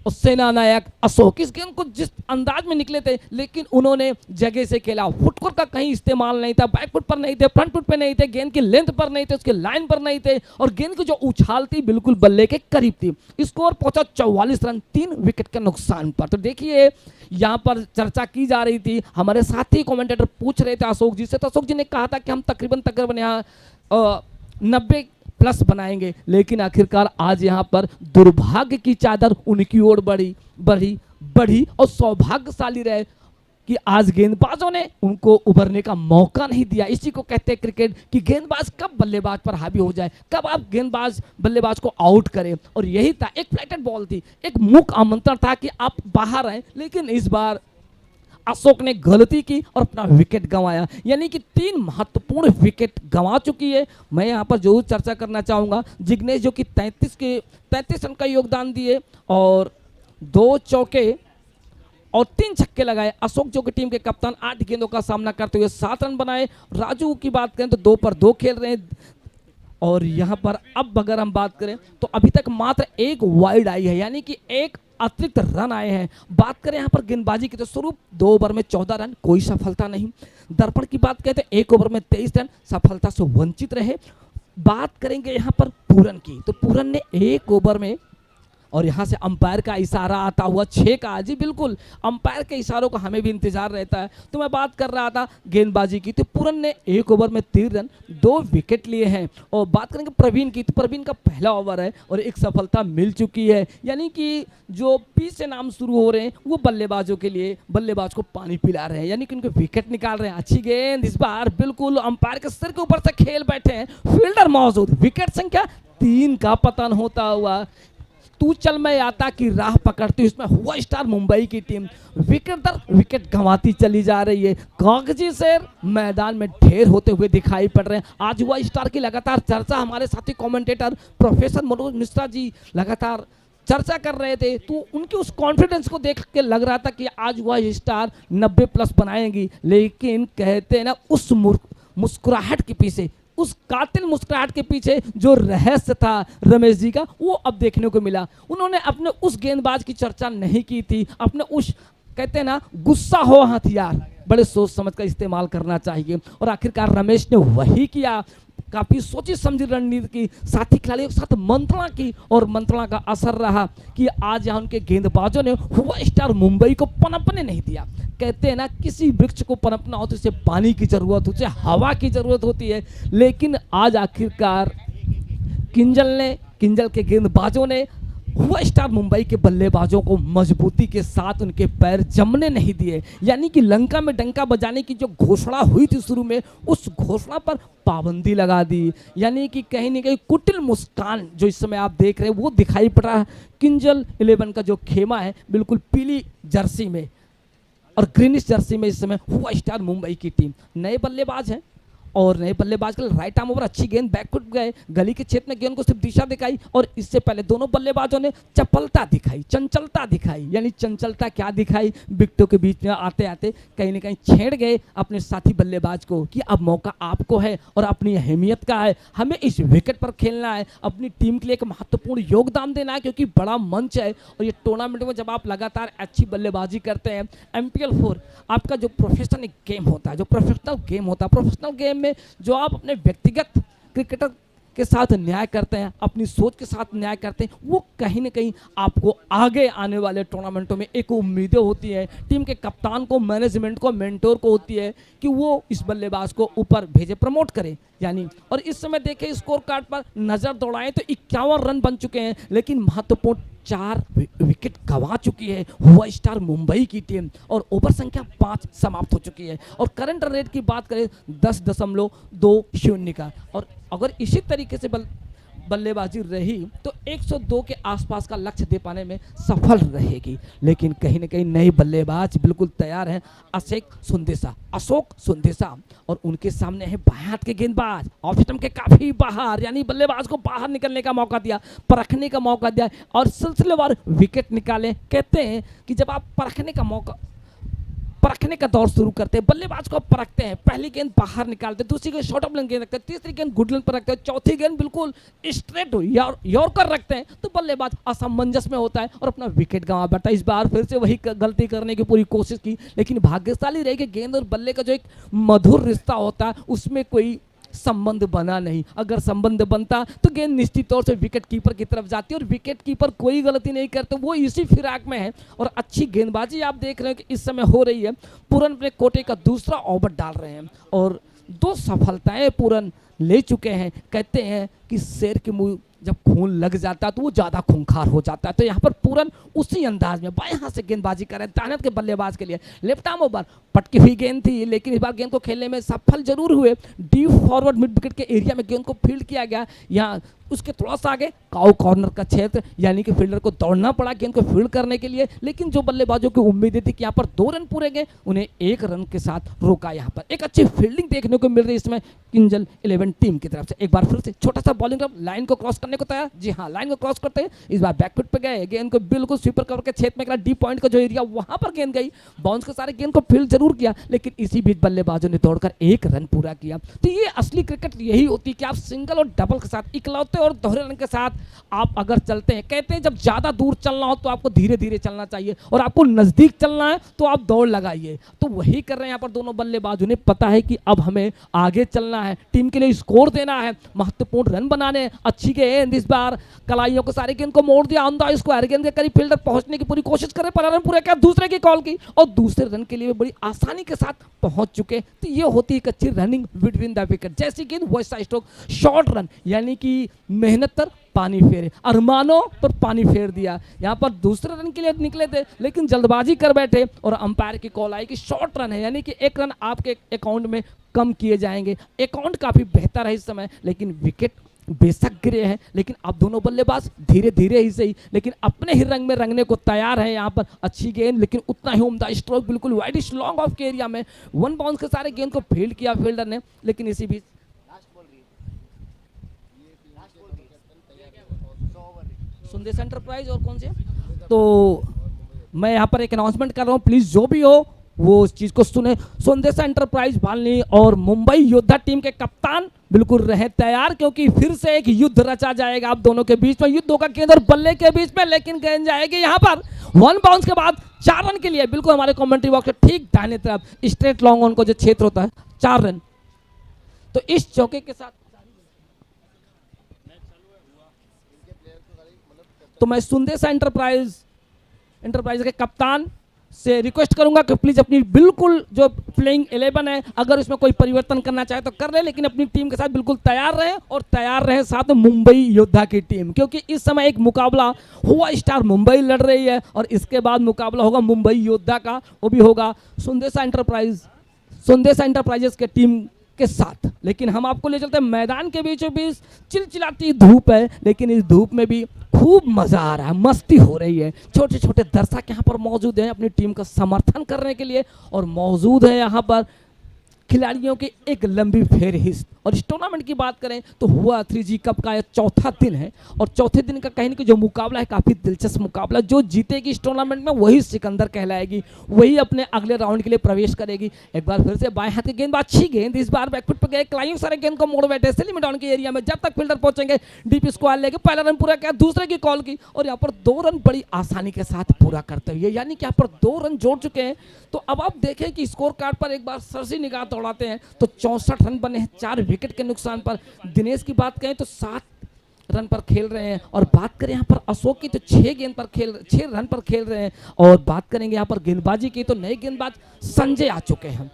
और सेना नायक अशोक। इस गेंद को जिस अंदाज में निकले थे, लेकिन उन्होंने जगह से खेला, फुटकोर का कहीं इस्तेमाल नहीं था, बैक फुट पर नहीं थे, फ्रंट फुट पे नहीं थे, गेंद की लेंथ पर नहीं थे, उसके लाइन पर नहीं थे, और गेंद की जो उछाल थी बिल्कुल बल्ले के करीब थी। स्कोर पहुंचा 44 रन 3 विकेट के नुकसान पर। तो देखिए यहाँ पर चर्चा की जा रही थी, हमारे साथी कमेंटेटर पूछ रहे थे अशोक जी से, तो अशोक जी ने कहा था कि हम तकरीबन यहाँ 90 प्लस बनाएंगे, लेकिन आखिरकार आज यहाँ पर दुर्भाग्य की चादर उनकी ओर बढ़ी और सौभाग्यशाली रहे कि आज गेंदबाजों ने उनको उभरने का मौका नहीं दिया। इसी को कहते हैं क्रिकेट कि गेंदबाज कब बल्लेबाज पर हावी हो जाए, कब आप गेंदबाज बल्लेबाज को आउट करें। और यही था, एक फ्लैटेड बॉल थी, एक मुख आमंत्रण था कि आप बाहर आए, लेकिन इस बार अशोक ने गलती की और अपना विकेट गंवाया। यानी कि 3 महत्वपूर्ण विकेट गंवा चुकी है। मैं यहाँ पर जरूर चर्चा करना चाहूँगा जिग्नेश, जो कि 33 रन का योगदान दिए और 2 चौके और 3 छक्के लगाए। अशोक जो कि टीम के कप्तान 8 गेंदों का सामना करते हुए 7 रन बनाए। राजू की बात करें तो 2 पर 2 खेल रहे हैं। और यहाँ पर अब अगर हम बात करें तो अभी तक मात्र 1 वाइड आई है, यानी कि 1 अतिरिक्त रन आए हैं। बात करें यहाँ पर गेंदबाजी की तो स्वरूप 2 ओवर में 14 रन, कोई सफलता नहीं। दर्पण की बात करें तो 1 ओवर में 23 रन, सफलता से वंचित रहे। बात करेंगे यहाँ पर पूरन की, तो पूरन ने 1 ओवर में, और यहाँ से अंपायर का इशारा आता हुआ 6 का, जी बिल्कुल अंपायर के इशारों का हमें भी इंतजार रहता है। तो मैं बात कर रहा था गेंदबाजी की, तो पूरन ने 1 ओवर में 3 रन 2 विकेट लिए हैं। और बात करेंगे प्रवीण की, तो प्रवीण का पहला ओवर है और एक सफलता मिल चुकी है। यानी कि जो पी से नाम शुरू हो रहे हैं वो बल्लेबाजों के लिए बल्लेबाज को पानी पिला रहे हैं, यानी कि उनके विकेट निकाल रहे हैं। अच्छी गेंद इस बार बिल्कुल अंपायर के सिर के ऊपर से खेल बैठे हैं, फील्डर मौजूद, विकेट संख्या 3 का पतन होता हुआ। तू चल मैं आता की राह पकड़ती, इसमें हुआ स्टार मुंबई की टीम विकेट दर विकेट गंवाती चली जा रही है। कागजी शेर मैदान में ढेर होते हुए दिखाई पड़ रहे हैं। आज हुआ स्टार की लगातार चर्चा हमारे साथी कमेंटेटर प्रोफेसर मनोज मिश्रा जी लगातार चर्चा कर रहे थे, तो उनके उस कॉन्फिडेंस को देख के लग रहा था कि आज हुआ स्टार 90 प्लस बनाएंगी। लेकिन कहते हैं ना, उस मुस्कुराहट के पीछे, उस कातिल मुस्कुराहट के पीछे जो रहस्य था रमेश जी का, वो अब देखने को मिला। उन्होंने अपने उस गेंदबाज की चर्चा नहीं की थी, अपने उस कहते हैं ना गुस्सा हो हथियार बड़े सोच समझ कर इस्तेमाल करना चाहिए, और आखिरकार रमेश ने वही किया। काफी सोची समझी रणनीति की, साथी खिलाड़ियों के साथ मंत्रणा की, और मंत्रणा का असर रहा कि आज यहाँ उनके गेंदबाजों ने हुआ स्टार मुंबई को पनपने नहीं दिया। कहते हैं ना, किसी वृक्ष को पनपना हो तो उसे पानी की जरूरत होती है, हवा की जरूरत होती है। लेकिन आज आखिरकार किंजल के गेंदबाजों ने हुआ स्टार मुंबई के बल्लेबाजों को मजबूती के साथ उनके पैर जमने नहीं दिए, यानी कि लंका में डंका बजाने की जो घोषणा हुई थी शुरू में, उस घोषणा पर पाबंदी लगा दी। यानी कि कहीं ना कहीं कुटिल मुस्कान जो इस समय आप देख रहे हैं वो दिखाई पड़ रहा है। किंजल 11 का जो खेमा है बिल्कुल पीली जर्सी में और ग्रीनिश जर्सी में इस समय हुआ स्टार मुंबई की टीम। नए बल्लेबाज हैं और नए बल्लेबाज के लिए राइट आर्म ओवर अच्छी गेंद बैकफुट गए, गली के क्षेत्र में गेंद को सिर्फ दिशा दिखाई और इससे पहले दोनों बल्लेबाजों ने चपलता दिखाई, चंचलता दिखाई। यानी चंचलता क्या दिखाई, विकेटों के बीच में आते आते कहीं ना कहीं छेड़ गए अपने साथी बल्लेबाज को कि अब मौका आपको है और अपनी अहमियत का है, हमें इस विकेट पर खेलना है, अपनी टीम के लिए एक महत्वपूर्ण योगदान देना है, क्योंकि बड़ा मंच है और ये टूर्नामेंट में जब आप लगातार अच्छी बल्लेबाजी करते हैं, MPL 4 आपका जो प्रोफेशनल गेम होता है, जो प्रोफेशनल गेम होता है, प्रोफेशनल गेम में जो आप अपने व्यक्तिगत क्रिकेटर के साथ न्याय करते हैं, अपनी सोच के साथ न्याय करते हैं, वो कहीं ना कहीं आपको आगे आने वाले टूर्नामेंटों में एक उम्मीदें होती है। टीम के कप्तान को, मैनेजमेंट को, मेंटोर को होती है कि वो इस बल्लेबाज को ऊपर भेजे, प्रमोट करे। यानी और इस समय देखें स्कोर कार्ड पर नजर दौड़ाएं तो 51 रन बन चुके हैं, लेकिन महत्वपूर्ण 4 विकेट गंवा चुकी है हुआ स्टार मुंबई की टीम और ओवर संख्या 5 समाप्त हो चुकी है। और करंट रन रेट की बात करें 10.20 का, और अगर इसी तरीके से बल्लेबाजी रही तो 102 के आसपास का लक्ष्य दे पाने में सफल रहेगी। लेकिन कहीं ना कहीं नए बल्लेबाज बिल्कुल तैयार हैं, अशोक सुंदेसा और उनके सामने है बाएं हाथ के गेंदबाज ऑफ स्टंप के काफी बाहर, यानी बल्लेबाज को बाहर निकलने का मौका दिया, परखने का मौका दिया और सिलसिलेवार विकेट निकाले। कहते हैं कि जब आप परखने का दौर शुरू करते हैं, बल्लेबाज को परखते हैं, पहली गेंद बाहर निकालते हैं, दूसरी गेंद शॉर्ट ऑफ लेंथ गेंद रखते हैं, तीसरी गेंद गुड लेंथ पर रखते हैं, चौथी गेंद बिल्कुल स्ट्रेट यॉर्कर रखते हैं, तो बल्लेबाज असमंजस में होता है और अपना विकेट गंवा बैठता है। इस बार फिर से वही गलती करने की पूरी कोशिश की, लेकिन भाग्यशाली रही कि गेंद और बल्ले का जो एक मधुर रिश्ता होता है उसमें कोई संबंध बना नहीं। अगर संबंध बनता तो गेंद निश्चित तौर से विकेट कीपर की तरफ जाती और विकेट कीपर कोई गलती नहीं करते, वो इसी फिराक में है। और अच्छी गेंदबाजी आप देख रहे हैं कि इस समय हो रही है। पूरन अपने कोटे का दूसरा ओवर डाल रहे हैं और 2 सफलताएं पूरन ले चुके हैं। कहते हैं कि शेर के मुंह जब खून लग जाता है तो वो ज़्यादा खूंखार हो जाता है। तो यहाँ पर पूरन उसी अंदाज में बाएं हाथ से गेंदबाजी कर रहे हैं दानत के बल्लेबाज के लिए। लेफ्ट आर्म ओवर पटकी हुई गेंद थी, लेकिन इस बार गेंद को खेलने में सफल जरूर हुए। डीप फॉरवर्ड मिड विकेट के एरिया में गेंद को फील्ड किया गया, यहाँ उसके थोड़ा सा आगे काउ कॉर्नर का क्षेत्र, यानी कि फील्डर को दौड़ना पड़ा गेंद को फील्ड करने के लिए। लेकिन जो बल्लेबाजों की उम्मीदें थी कि यहाँ पर 2 रन पूरे गए, उन्हें 1 रन के साथ रोका। यहाँ पर एक अच्छी फील्डिंग देखने को मिल रही है इसमें किंजल 11 टीम की तरफ से। एक बार फिर से छोटा सा बॉलिंग लाइन को क्रॉस करने को तैयार, जी हाँ लाइन को क्रॉस करते हैं, इस बार बैकफुट पे गए, गेंद को बिल्कुल स्वीपर कवर के क्षेत्र में डीप पॉइंट का जो एरिया वहां पर गेंद गई, बाउंस के सारे गेंद को फील्ड जरूर किया, लेकिन इसी बीच बल्लेबाजों ने दौड़कर 1 रन पूरा किया। तो ये असली क्रिकेट यही होती है कि आप सिंगल और डबल के साथ, इकलौते और दोहरे रन के साथ आप अगर चलते हैं। कहते हैं जब ज्यादा दूर चलना हो तो आपको धीरे धीरे चलना चाहिए और आपको नजदीक चलना है तो आप दौड़ लगाइए। तो वही कर रहे हैं यहाँ पर दोनों बल्लेबाज। उन्हें पता है कि अब हमें आगे चलना है, टीम के लिए स्कोर देना है, महत्वपूर्ण रन बनाने। अच्छी गेंद इस बार कलाइयों को सारी गेंद को मोड़ दिया, अंधा स्क्वायर गेंद के करीब फील्डर पहुंचने की पूरी कोशिश करे, पहला रन पूरा किया, दूसरे की कॉल की और दूसरे रन के लिए बड़ी आसानी के साथ पहुंच चुके। तो ये होती है एक अच्छी रनिंग बिटवीन द विकेट। जैसी गेंद वैसा स्ट्रोक, शॉर्ट रन, यानी कि मेहनत पर पानी फेरे, अरमानों पर पानी फेर दिया। यहाँ पर दूसरे रन के लिए निकले थे लेकिन जल्दबाजी कर बैठे और अंपायर की कॉल आई कि शॉर्ट रन है, यानी कि 1 रन आपके अकाउंट में कम किए जाएंगे। अकाउंट काफी बेहतर है इस समय, लेकिन विकेट बेशक गिरे हैं, लेकिन अब दोनों बल्लेबाज धीरे धीरे ही सही लेकिन अपने ही रंग में रंगने को तैयार है। यहाँ पर अच्छी गेंद, लेकिन उतना ही उम्दा स्ट्रोक बिल्कुल वाइडिश लॉन्ग ऑफ के एरिया में 1 बाउंस के सारे गेंद को फील्ड किया फील्डर ने। लेकिन इसी बीच संदेश एंटरप्राइज और कौन से, तो मैं यहाँ पर एक अनाउंसमेंट कर रहा हूँ, प्लीज जो भी हो वो उस चीज को सुने। संदेश एंटरप्राइज भालनी और मुंबई योद्धा टीम के कप्तान बिल्कुल रहे तैयार, क्योंकि फिर से एक युद्ध रचा जाएगा आप दोनों के बीच में। युद्ध होगा गेंद और बल्ले के बीच में, लेकिन गेंद जाएगी यहाँ पर 1 बाउंस के बाद 4 रन के लिए, बिल्कुल हमारे कमेंट्री बॉक्स के ठीक दाहिने तरफ स्ट्रेट लॉन्ग ऑन को जो क्षेत्र होता है 4 रन। तो इस चौके के साथ तो मैं संदेश एंटरप्राइज के कप्तान से रिक्वेस्ट करूंगा कि प्लीज अपनी बिल्कुल जो प्लेइंग 11 है अगर उसमें कोई परिवर्तन करना चाहे तो कर ले, लेकिन अपनी टीम के साथ बिल्कुल तैयार रहे और तैयार रहे साथ में मुंबई योद्धा की टीम, क्योंकि इस समय एक मुकाबला हुआ स्टार मुंबई लड़ रही है और इसके बाद मुकाबला होगा मुंबई योद्धा का, वो भी होगा संदेशा एंटरप्राइजेस के टीम के साथ। लेकिन हम आपको ले चलते हैं मैदान के बीचों बीच, चिलचिलाती धूप है लेकिन इस धूप में भी खूब मजा आ रहा है, मस्ती हो रही है। छोटे छोटे दर्शक यहाँ पर मौजूद हैं अपनी टीम का समर्थन करने के लिए और मौजूद है यहाँ पर खिलाड़ियों की एक लंबी फेरहिस्त। और इस टूर्नामेंट की बात करें तो हुआ 3G कप का यह चौथा दिन है और चौथे दिन का कहीं कि जो मुकाबला है काफ़ी दिलचस्प मुकाबला, जो जीतेगी इस टूर्नामेंट में वही सिकंदर कहलाएगी, वही अपने अगले राउंड के लिए प्रवेश करेगी। एक बार फिर से बाएं हाथ की गेंद, अच्छी गेंद, इस बार बैकफुट पर गए, क्लाइंग सारे गेंद को मोड़ बैठे सेलिम डाउन के एरिया में, जब तक फील्डर पहुंचेंगे डीप स्क्वायर लेके पहला रन पूरा किया, दूसरे की कॉल की और यहाँ पर 2 रन बड़ी आसानी के साथ पूरा करते हुए, यानी कि यहाँ पर 2 रन जोड़ चुके हैं। तो अब आप देखें कि स्कोर कार्ड पर एक बार सरसी निगाह दौड़ाते हैं तो 64 रन बने हैं 4 विकेट के नुकसान पर। दिनेश की बात करें तो 7 रन पर खेल रहे हैं और बात करें यहाँ पर अशोक की तो 6 रन पर खेल रहे हैं। और बात करेंगे यहाँ पर गेंदबाजी की तो नए गेंदबाज संजय आ चुके हैं।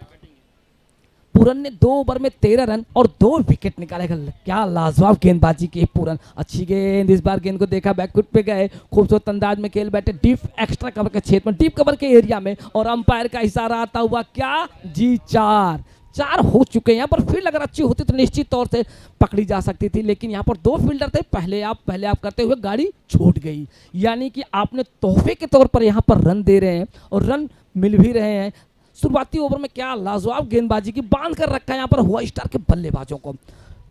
पूरन ने 2 ओवर में 13 रन और 2 विकेट निकाले। क्या लाजवाब गेंदबाजी की पूरन, अच्छी गेंद, इस बार गेंद को देखा बैकफुट पे गए, खूबसूरत अंदाज में खेल बैठे डीप एक्स्ट्रा कवर के क्षेत्र में, डीप कवर के एरिया में और अंपायर का इशारा आता हुआ क्या जी 4 हो चुके हैं। यहाँ पर फील्ड अगर अच्छी होती तो निश्चित तौर से पकड़ी जा सकती थी, लेकिन यहाँ पर 2 फील्डर थे, पहले आप करते हुए गाड़ी छूट गई, यानी कि आपने तोहफे के तौर पर यहाँ पर रन दे रहे हैं और रन मिल भी रहे हैं। शुरुआती ओवर में क्या लाजवाब गेंदबाजी की, बांध कर रखा है यहाँ पर हुआ स्टार के बल्लेबाजों को।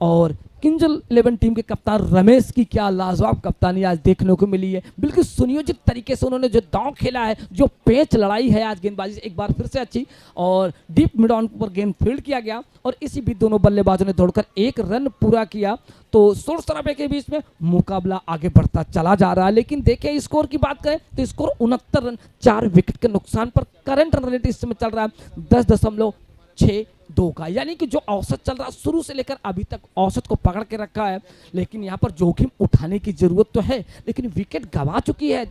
और किंजल 11 टीम के कप्तान रमेश की क्या लाजवाब कप्तानी आज देखने को मिली है। बिल्कुल सुनियोजित तरीके से उन्होंने जो दांव खेला है, जो पेंच लड़ाई है आज गेंदबाजी से एक बार फिर से अच्छी और डीप मिड ऑन पर गेंद फील्ड किया गया और इसी बीच दोनों बल्लेबाजों ने दौड़कर 1 रन पूरा किया। तो शोर शराबे के बीच में मुकाबला आगे बढ़ता चला जा रहा है। लेकिन देखें स्कोर की बात करें तो स्कोर 69 रन 4 विकेट के नुकसान पर करंट रन रेट इस समय चल रहा है 10.62 का, यानी कि जो औसत चल रहा है शुरू से लेकर अभी तक औसत को पकड़ के रखा है। लेकिन यहाँ पर जोखिम उठाने की जरूरत तो है, लेकिन विकेट गंवा चुकी है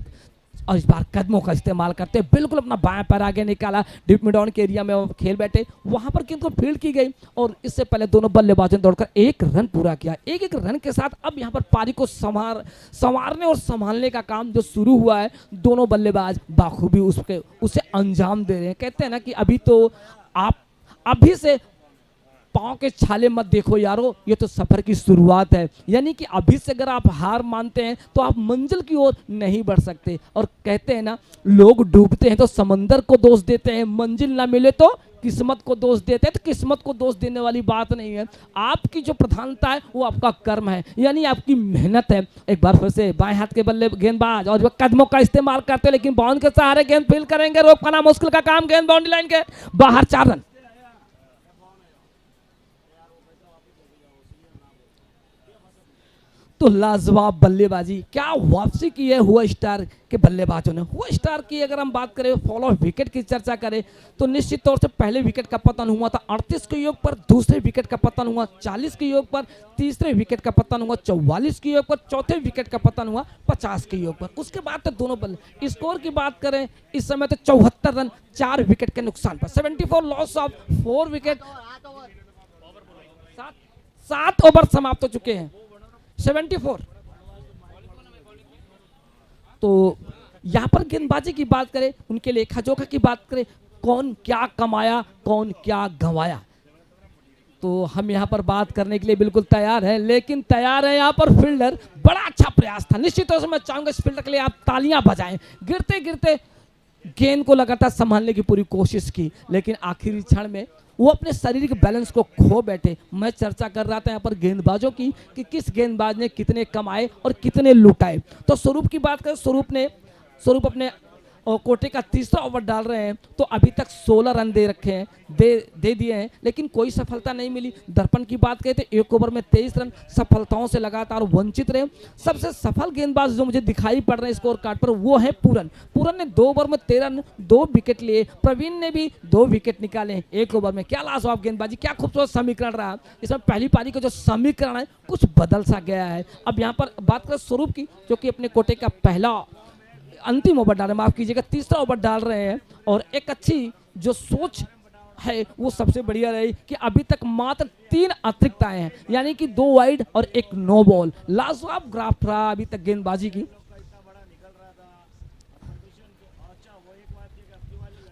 और इस बार कदमों का इस्तेमाल करते बिल्कुल अपना बाएं पैर आगे निकाला, डीप मिड ऑन के एरिया में खेल बैठे, वहां पर गेंद को फील्ड की गई और इससे पहले दोनों बल्लेबाजों ने दौड़कर 1 रन पूरा किया। एक रन के साथ अब यहाँ पर पारी को संवारने और संभालने का काम जो शुरू हुआ है, दोनों बल्लेबाज बाखूबी उसे अंजाम दे रहे हैं। कहते हैं ना कि अभी तो आप अभी से पाँव के छाले मत देखो यारो, ये तो सफर की शुरुआत है, यानी कि अभी से अगर आप हार मानते हैं तो आप मंजिल की ओर नहीं बढ़ सकते। और कहते हैं ना, लोग डूबते हैं तो समंदर को दोष देते हैं, मंजिल ना मिले तो किस्मत को दोष देते हैं। तो किस्मत को दोष देने वाली बात नहीं है, आपकी जो प्रधानता है वो आपका कर्म है, यानी आपकी मेहनत है। एक बार फिर से बाएं हाथ के बल्ले गेंदबाज और कदमों का इस्तेमाल करते हैं, लेकिन बाउंड के सहारे गेंद फील्ड करेंगे, रोक पाना मुश्किल का काम, गेंद बाउंड्री लाइन के बाहर, 4 रन। तो लाजवाब बल्लेबाजी, क्या वापसी की है हुआ स्टार के बल्लेबाजों ने। हुआ स्टार की अगर हम बात करें, फॉलो विकेट की चर्चा करें तो निश्चित तौर से पहले विकेट का पतन हुआ था 38 के योग पर, दूसरे विकेट का पतन हुआ 40 के योग पर, तीसरे विकेट का पतन हुआ 44 के योग पर, चौथे विकेट का पतन हुआ 50 के योग पर। उसके बाद तो दोनों बल्ले स्कोर की बात करें इस समय तो 74 रन 4 विकेट के नुकसान पर, 74 लॉस ऑफ 4 विकेट, 7 ओवर समाप्त हो चुके हैं, 74। तो यहां पर गेंदबाजी की बात करें, उनके लेखा जोखा की बात करें, कौन क्या कमाया कौन क्या गंवाया, तो हम यहां पर बात करने के लिए बिल्कुल तैयार हैं। लेकिन तैयार है यहां पर फील्डर, बड़ा अच्छा प्रयास था, निश्चित तौर से मैं चाहूंगा इस फील्डर के लिए आप तालियां बजाएं। गिरते गिरते गेंद को लगातार संभालने की पूरी कोशिश की, लेकिन आखिरी क्षण में वो अपने शारीरिक बैलेंस को खो बैठे। मैं चर्चा कर रहा था यहाँ पर गेंदबाजों की कि किस गेंदबाज ने कितने कमाए और कितने लुटाए। तो स्वरूप की बात करें, स्वरूप अपने कोटे का तीसरा ओवर डाल रहे हैं, तो अभी तक 16 रन दे रखे हैं, दे दिए हैं, लेकिन कोई सफलता नहीं मिली। दर्पण की बात करें तो 1 ओवर में 23 रन, सफलताओं से लगातार वंचित रहे। सबसे सफल गेंदबाज जो मुझे दिखाई पड़ रहे हैं स्कोर कार्ड पर वो है पूरन ने 2 ओवर में 13 रन 2 विकेट लिए। प्रवीण ने भी 2 विकेट निकाले 1 ओवर में। क्या लाजवाब गेंदबाजी, क्या खूबसूरत समीकरण रहा। इसमें पहली पारी का जो समीकरण है कुछ बदल सा गया है। अब यहाँ पर बात करें स्वरूप की, जो कि अपने कोटे का पहला अंतिम ओवर डाल रहे हैं, माफ कीजिएगा तीसरा ओवर डाल रहे हैं, और एक अच्छी जो सोच है वो सबसे बढ़िया रही कि अभी तक मात्र 3 अतिरिक्त आए हैं, यानी कि 2 वाइड और 1 नो बॉल। लाजवाब ग्राफ रहा अभी तक गेंदबाजी की।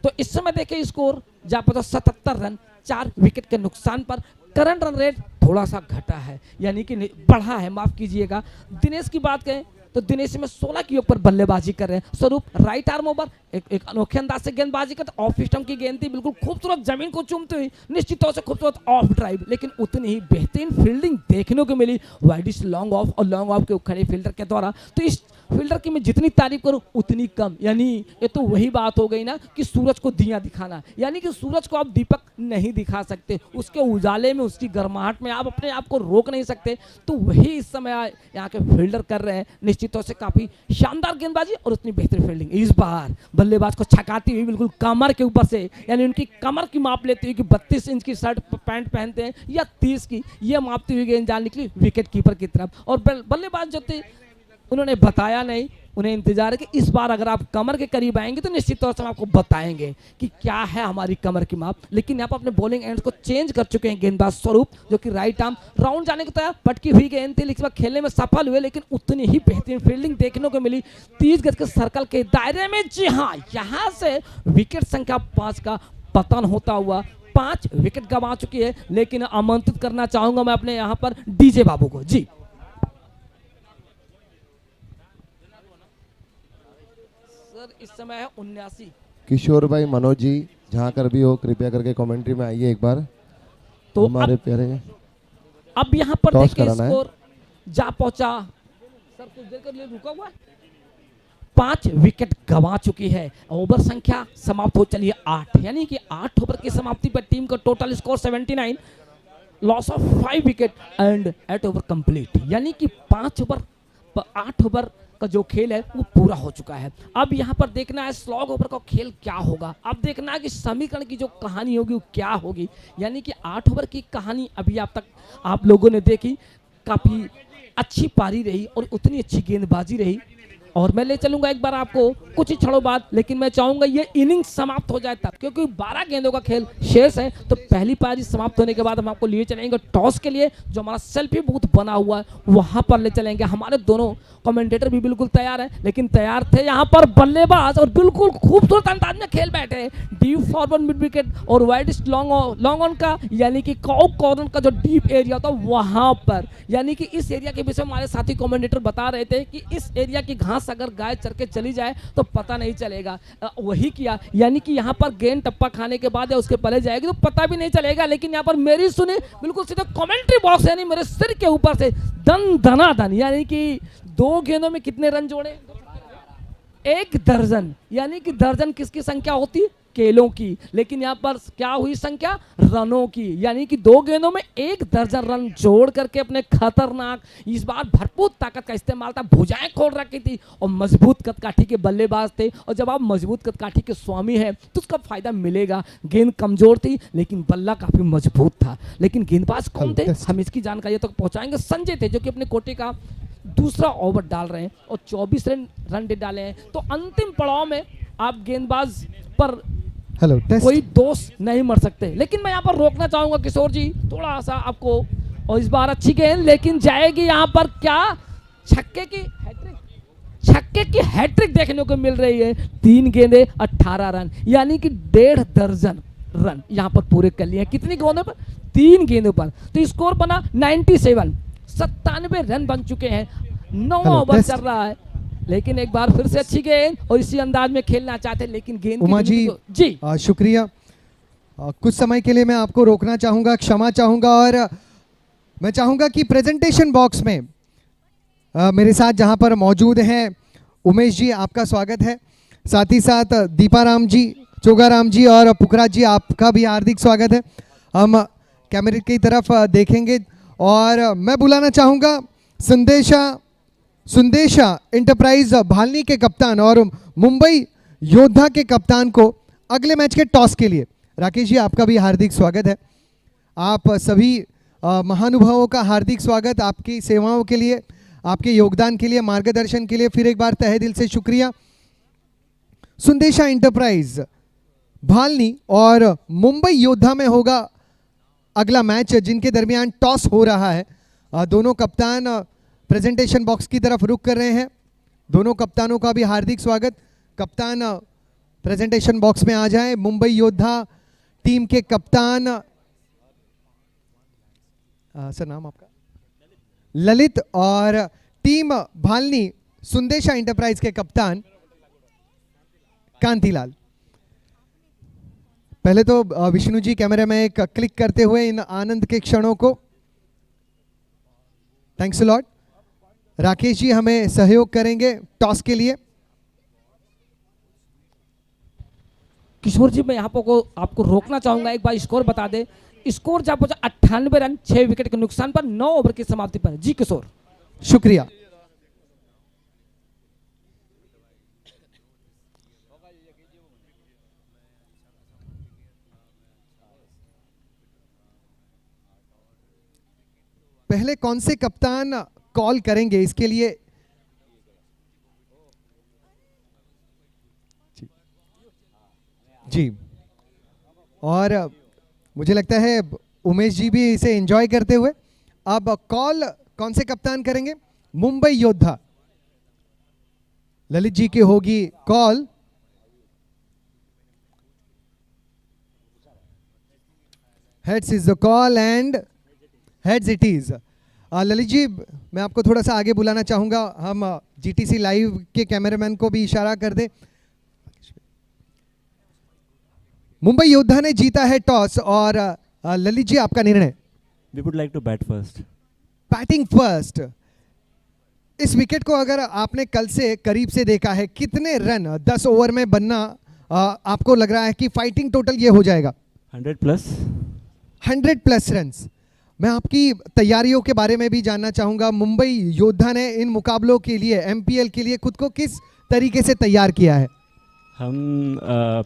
तो इस समय देखें स्कोर जा पता 77 रन 4 विकेट के नुकसान पर। करंट रन रेट थोड़ा सा घटा है, यानी कि बढ़ा है, माफ कीजिएगा। दिनेश की बात करें तो दिनेश में 16 की ऊपर बल्लेबाजी कर रहे हैं। स्वरूप राइट आर्म ओवर एक अनोखे अंदाज से गेंदबाजी करते, ऑफ स्टंप की गेंद थी, बिल्कुल खूबसूरत जमीन को चूमते हुए, निश्चित तौर से खूबसूरत ऑफ ड्राइव, लेकिन उतनी ही बेहतरीन फील्डिंग देखने को मिली वाइडिश लॉन्ग ऑफ और लॉन्ग ऑफ के खड़े फील्डर के द्वारा। तो इस फील्डर की मैं जितनी तारीफ करूं उतनी कम, यानी ये तो वही बात हो गई ना कि सूरज को दिया दिखाना, यानी कि सूरज को आप दीपक नहीं दिखा सकते, उसके उजाले में उसकी गर्माहट में आप अपने आप को रोक नहीं सकते। तो वही इस समय यहाँ के फील्डर कर रहे हैं, निश्चित तौर से काफी शानदार गेंदबाजी और उतनी बेहतरीन फील्डिंग। इस बार बल्लेबाज को छकाती हुई बिल्कुल कमर के ऊपर से, यानी उनकी कमर की माप लेती हुई कि 32 इंच की शर्ट पैंट पहनते हैं या 30 की, ये मापती हुई गेंद जान निकली विकेट कीपर की तरफ। और बल्लेबाज जो थे उन्होंने बताया नहीं, उन्हें इंतजार है कि इस बार अगर आप कमर के करीब आएंगे तो निश्चित तौर से हम आपको बताएंगे कि क्या है हमारी कमर की माप। लेकिन यहाँ पर अपने बॉलिंग एंड को चेंज कर चुके हैं गेंदबाज स्वरूप, जो कि राइट आर्म राउंड जाने को तैयार, पटकी हुई गेंद थी, लेकिन खेलने में सफल हुए, लेकिन उतनी ही बेहतरीन फील्डिंग देखने को मिली 30 गज के सर्कल के दायरे में। जी हाँ, यहाँ से विकेट संख्या 5 का पतन होता हुआ 5 विकेट गंवा चुकी है। लेकिन आमंत्रित करना चाहूंगा मैं अपने यहाँ पर डीजे बाबू को। जी इस समय है 79। किशोर भाई, मनोज जी, जहां कर भी हो कृपया करके कमेंट्री में आइए एक बार। तो हमारे प्यारे अब यहाँ पर देखिए स्कोर जा पहुंचा, सर कुछ देर के लिए रुका हुआ है, 5 विकेट गंवा चुकी है। ओवर संख्या समाप्त हो चली है 8, यानी कि 8 ओवर की समाप्ति पर टीम का total score 79, loss of 5 wicket and 8 over complete, यानी कि 5 ओवर 8 ओवर का जो खेल है वो पूरा हो चुका है। अब यहाँ पर देखना है स्लॉग ओवर का खेल क्या होगा। अब देखना है कि समीकरण की जो कहानी होगी वो क्या होगी, यानी कि 8 ओवर की कहानी अभी आप तक आप लोगों ने देखी, काफी अच्छी पारी रही और उतनी अच्छी गेंदबाजी रही। और मैं ले चलूंगा एक बार आपको कुछ ही क्षणों बाद, लेकिन मैं चाहूंगा ये इनिंग समाप्त हो जाए तब, क्योंकि 12 गेंदों का खेल शेष है। तो पहली पारी समाप्त होने के बाद हम आपको लिए चलेंगे टॉस के लिए, जो हमारा सेल्फी बूथ बना हुआ है वहां पर ले चलेंगे। हमारे दोनों कमेंटेटर भी बिल्कुल तैयार है, लेकिन तैयार थे यहाँ पर बल्लेबाज और बिल्कुल खूबसूरत अंदाज में खेल बैठे, डीप फॉरवर्ड मिड विकेट और वाइडेस्ट लॉन्ग ऑन का, यानी कि कॉर्नर का जो डीप एरिया था वहां पर, यानी कि इस एरिया के विषय में हमारे साथी कमेंटेटर बता रहे थे कि इस एरिया की घास अगर गाय चर के चली जाए तो पता नहीं चलेगा। वही किया, यानी कि यहाँ पर गेंद टप्पा खाने के बाद या उसके पहले जाएगी तो पता भी नहीं चलेगा। लेकिन यहाँ पर मेरी सुने बिल्कुल सीधे कमेंट्री बॉक्स, यानी मेरे सिर के ऊपर से दन धनाधन, यानी कि 2 गेंदों में कितने रन जोड़े, 1 दर्जन, यानी कि दर्जन किसकी संख्या होती, केलों की, लेकिन यहाँ पर क्या हुई संख्या, रनों की, यानी कि 2 गेंदों में 1 दर्जन रन जोड़ करके अपने खतरनाक, इस बार भरपूर ताकत का इस्तेमाल था, भुजाएं खोल रखी थी और मजबूत कदकाठी के बल्लेबाज थे। और जब आप मजबूत कदकाठी के स्वामी हैं तो उसका फायदा मिलेगा। गेंद कमजोर थी लेकिन बल्ला काफी मजबूत था। लेकिन गेंदबाज कौन थे हम इसकी जानकारी तक पहुंचाएंगे। संजय थे, जो कि अपने कोटे का दूसरा ओवर डाल रहे हैं और 24 रन डाले हैं। तो अंतिम पड़ाव में आप गेंदबाज पर कोई दोष नहीं मर सकते। लेकिन मैं यहाँ पर रोकना चाहूंगा किशोर जी थोड़ा सा आपको, और इस बार अच्छी गेंद लेकिन जाएगी यहाँ पर क्या, छक्के की हैट्रिक देखने को मिल रही है। 3 गेंदे 18 रन, यानी कि 1.5 दर्जन रन यहाँ पर पूरे कर लिए। कितनी गेंदों पर, 3 गेंदों पर। तो स्कोर बना 97, 97 रन बन चुके हैं। 9 ओवर चल रहा है, लेकिन एक बार फिर से अच्छी गेंद और इसी अंदाज में खेलना चाहते हैं, लेकिन गेंद उमा जी शुक्रिया। कुछ समय के लिए मैं आपको रोकना चाहूंगा, क्षमा चाहूंगा, और मैं चाहूंगा कि प्रेजेंटेशन बॉक्स में मेरे साथ जहां पर मौजूद हैं उमेश जी, आपका स्वागत है। साथ ही साथ दीपाराम जी, चोगाराम जी और पुखराज जी, आपका भी हार्दिक स्वागत है। हम कैमरे की तरफ देखेंगे और मैं बुलाना चाहूंगा संदेशा एंटरप्राइज भालनी के कप्तान और मुंबई योद्धा के कप्तान को अगले मैच के टॉस के लिए। राकेश जी, आपका भी हार्दिक स्वागत है। आप सभी महानुभावों का हार्दिक स्वागत, आपकी सेवाओं के लिए, आपके योगदान के लिए, मार्गदर्शन के लिए फिर एक बार तहे दिल से शुक्रिया। संदेशा एंटरप्राइज भालनी और मुंबई योद्धा में होगा अगला मैच, जिनके दरमियान टॉस हो रहा है। दोनों कप्तान प्रेजेंटेशन बॉक्स की तरफ रुख कर रहे हैं। दोनों कप्तानों का भी हार्दिक स्वागत। कप्तान प्रेजेंटेशन बॉक्स में आ जाएं। मुंबई योद्धा टीम के कप्तान, सर नाम आपका? ललित। और टीम भालनी सुंदेशा एंटरप्राइज के कप्तान कांतिलाल। पहले तो विष्णु जी कैमरे में एक क्लिक करते हुए इन आनंद के क्षणों को, thanks a lot. Rakesh ji हमें सहयोग करेंगे टॉस के लिए। किशोर जी मैं यहाँ पर आपको रोकना चाहूंगा, एक बार स्कोर बता दे। स्कोर जब पहुंचा 98 रन 6 विकेट के नुकसान पर 9 ओवर की समाप्ति पर। जी किशोर। शुक्रिया। पहले कौन से कप्तान कॉल करेंगे इसके लिए? जी, और मुझे लगता है उमेश जी भी इसे एंजॉय करते हुए। अब कॉल कौन से कप्तान करेंगे? मुंबई योद्धा ललित जी की होगी call. Heads is the call and heads it is. Lalit ji मैं आपको थोड़ा सा आगे बुलाना चाहूंगा। हम जीटीसी लाइव के कैमरामैन को भी इशारा कर दे। मुंबई योद्धा ने जीता है टॉस और ललित जी आपका निर्णय? We would like to bat first. Batting first. इस विकेट को अगर आपने कल से करीब से देखा है, कितने रन 10 ओवर में बनना आपको लग रहा है कि फाइटिंग टोटल ये हो जाएगा? 100 plus. 100 plus runs. मैं आपकी तैयारियों के बारे में भी जानना चाहूंगा। मुंबई योद्धा ने इन मुकाबलों के लिए, एमपीएल के लिए खुद को किस तरीके से तैयार किया है? हम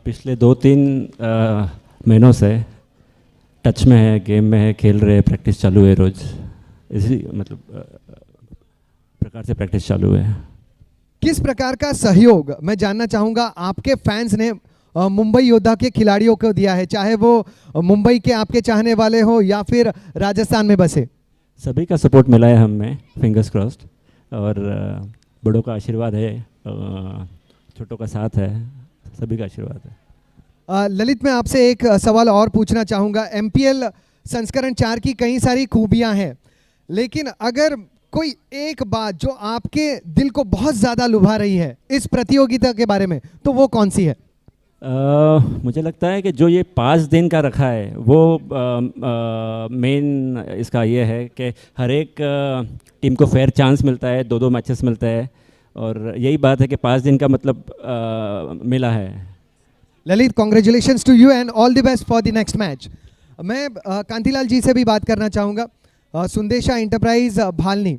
पिछले 2-3 महीनों से टच में है, गेम में है, खेल रहे हैं, प्रैक्टिस चालू है रोज। इसी मतलब प्रकार से प्रैक्टिस चालू है। किस प्रकार का सहयोग मैं जानना चाहूंगा आपके फैंस ने मुंबई योद्धा के खिलाड़ियों को दिया है, चाहे वो मुंबई के आपके चाहने वाले हो या फिर राजस्थान में बसे? सभी का सपोर्ट मिला है हमें, फिंगर्स क्रॉस्ड। और बड़ों का आशीर्वाद है, छोटों का साथ है, सभी का आशीर्वाद है। ललित मैं आपसे एक सवाल और पूछना चाहूँगा। एमपीएल संस्करण 4 की कई सारी खूबियाँ हैं, लेकिन अगर कोई एक बात जो आपके दिल को बहुत ज़्यादा लुभा रही है इस प्रतियोगिता के बारे में, तो वो कौन सी है? मुझे लगता है कि जो ये 5 दिन का रखा है वो मेन इसका ये है कि हर एक टीम को फेयर चांस मिलता है, 2-2 मैचेस मिलता है, और यही बात है कि 5 दिन का मतलब मिला है। Lalit, congratulations to you and all the best for the next match. मैं कांतिलाल जी से भी बात करना चाहूँगा। सुंदेशा एंटरप्राइज भालनी,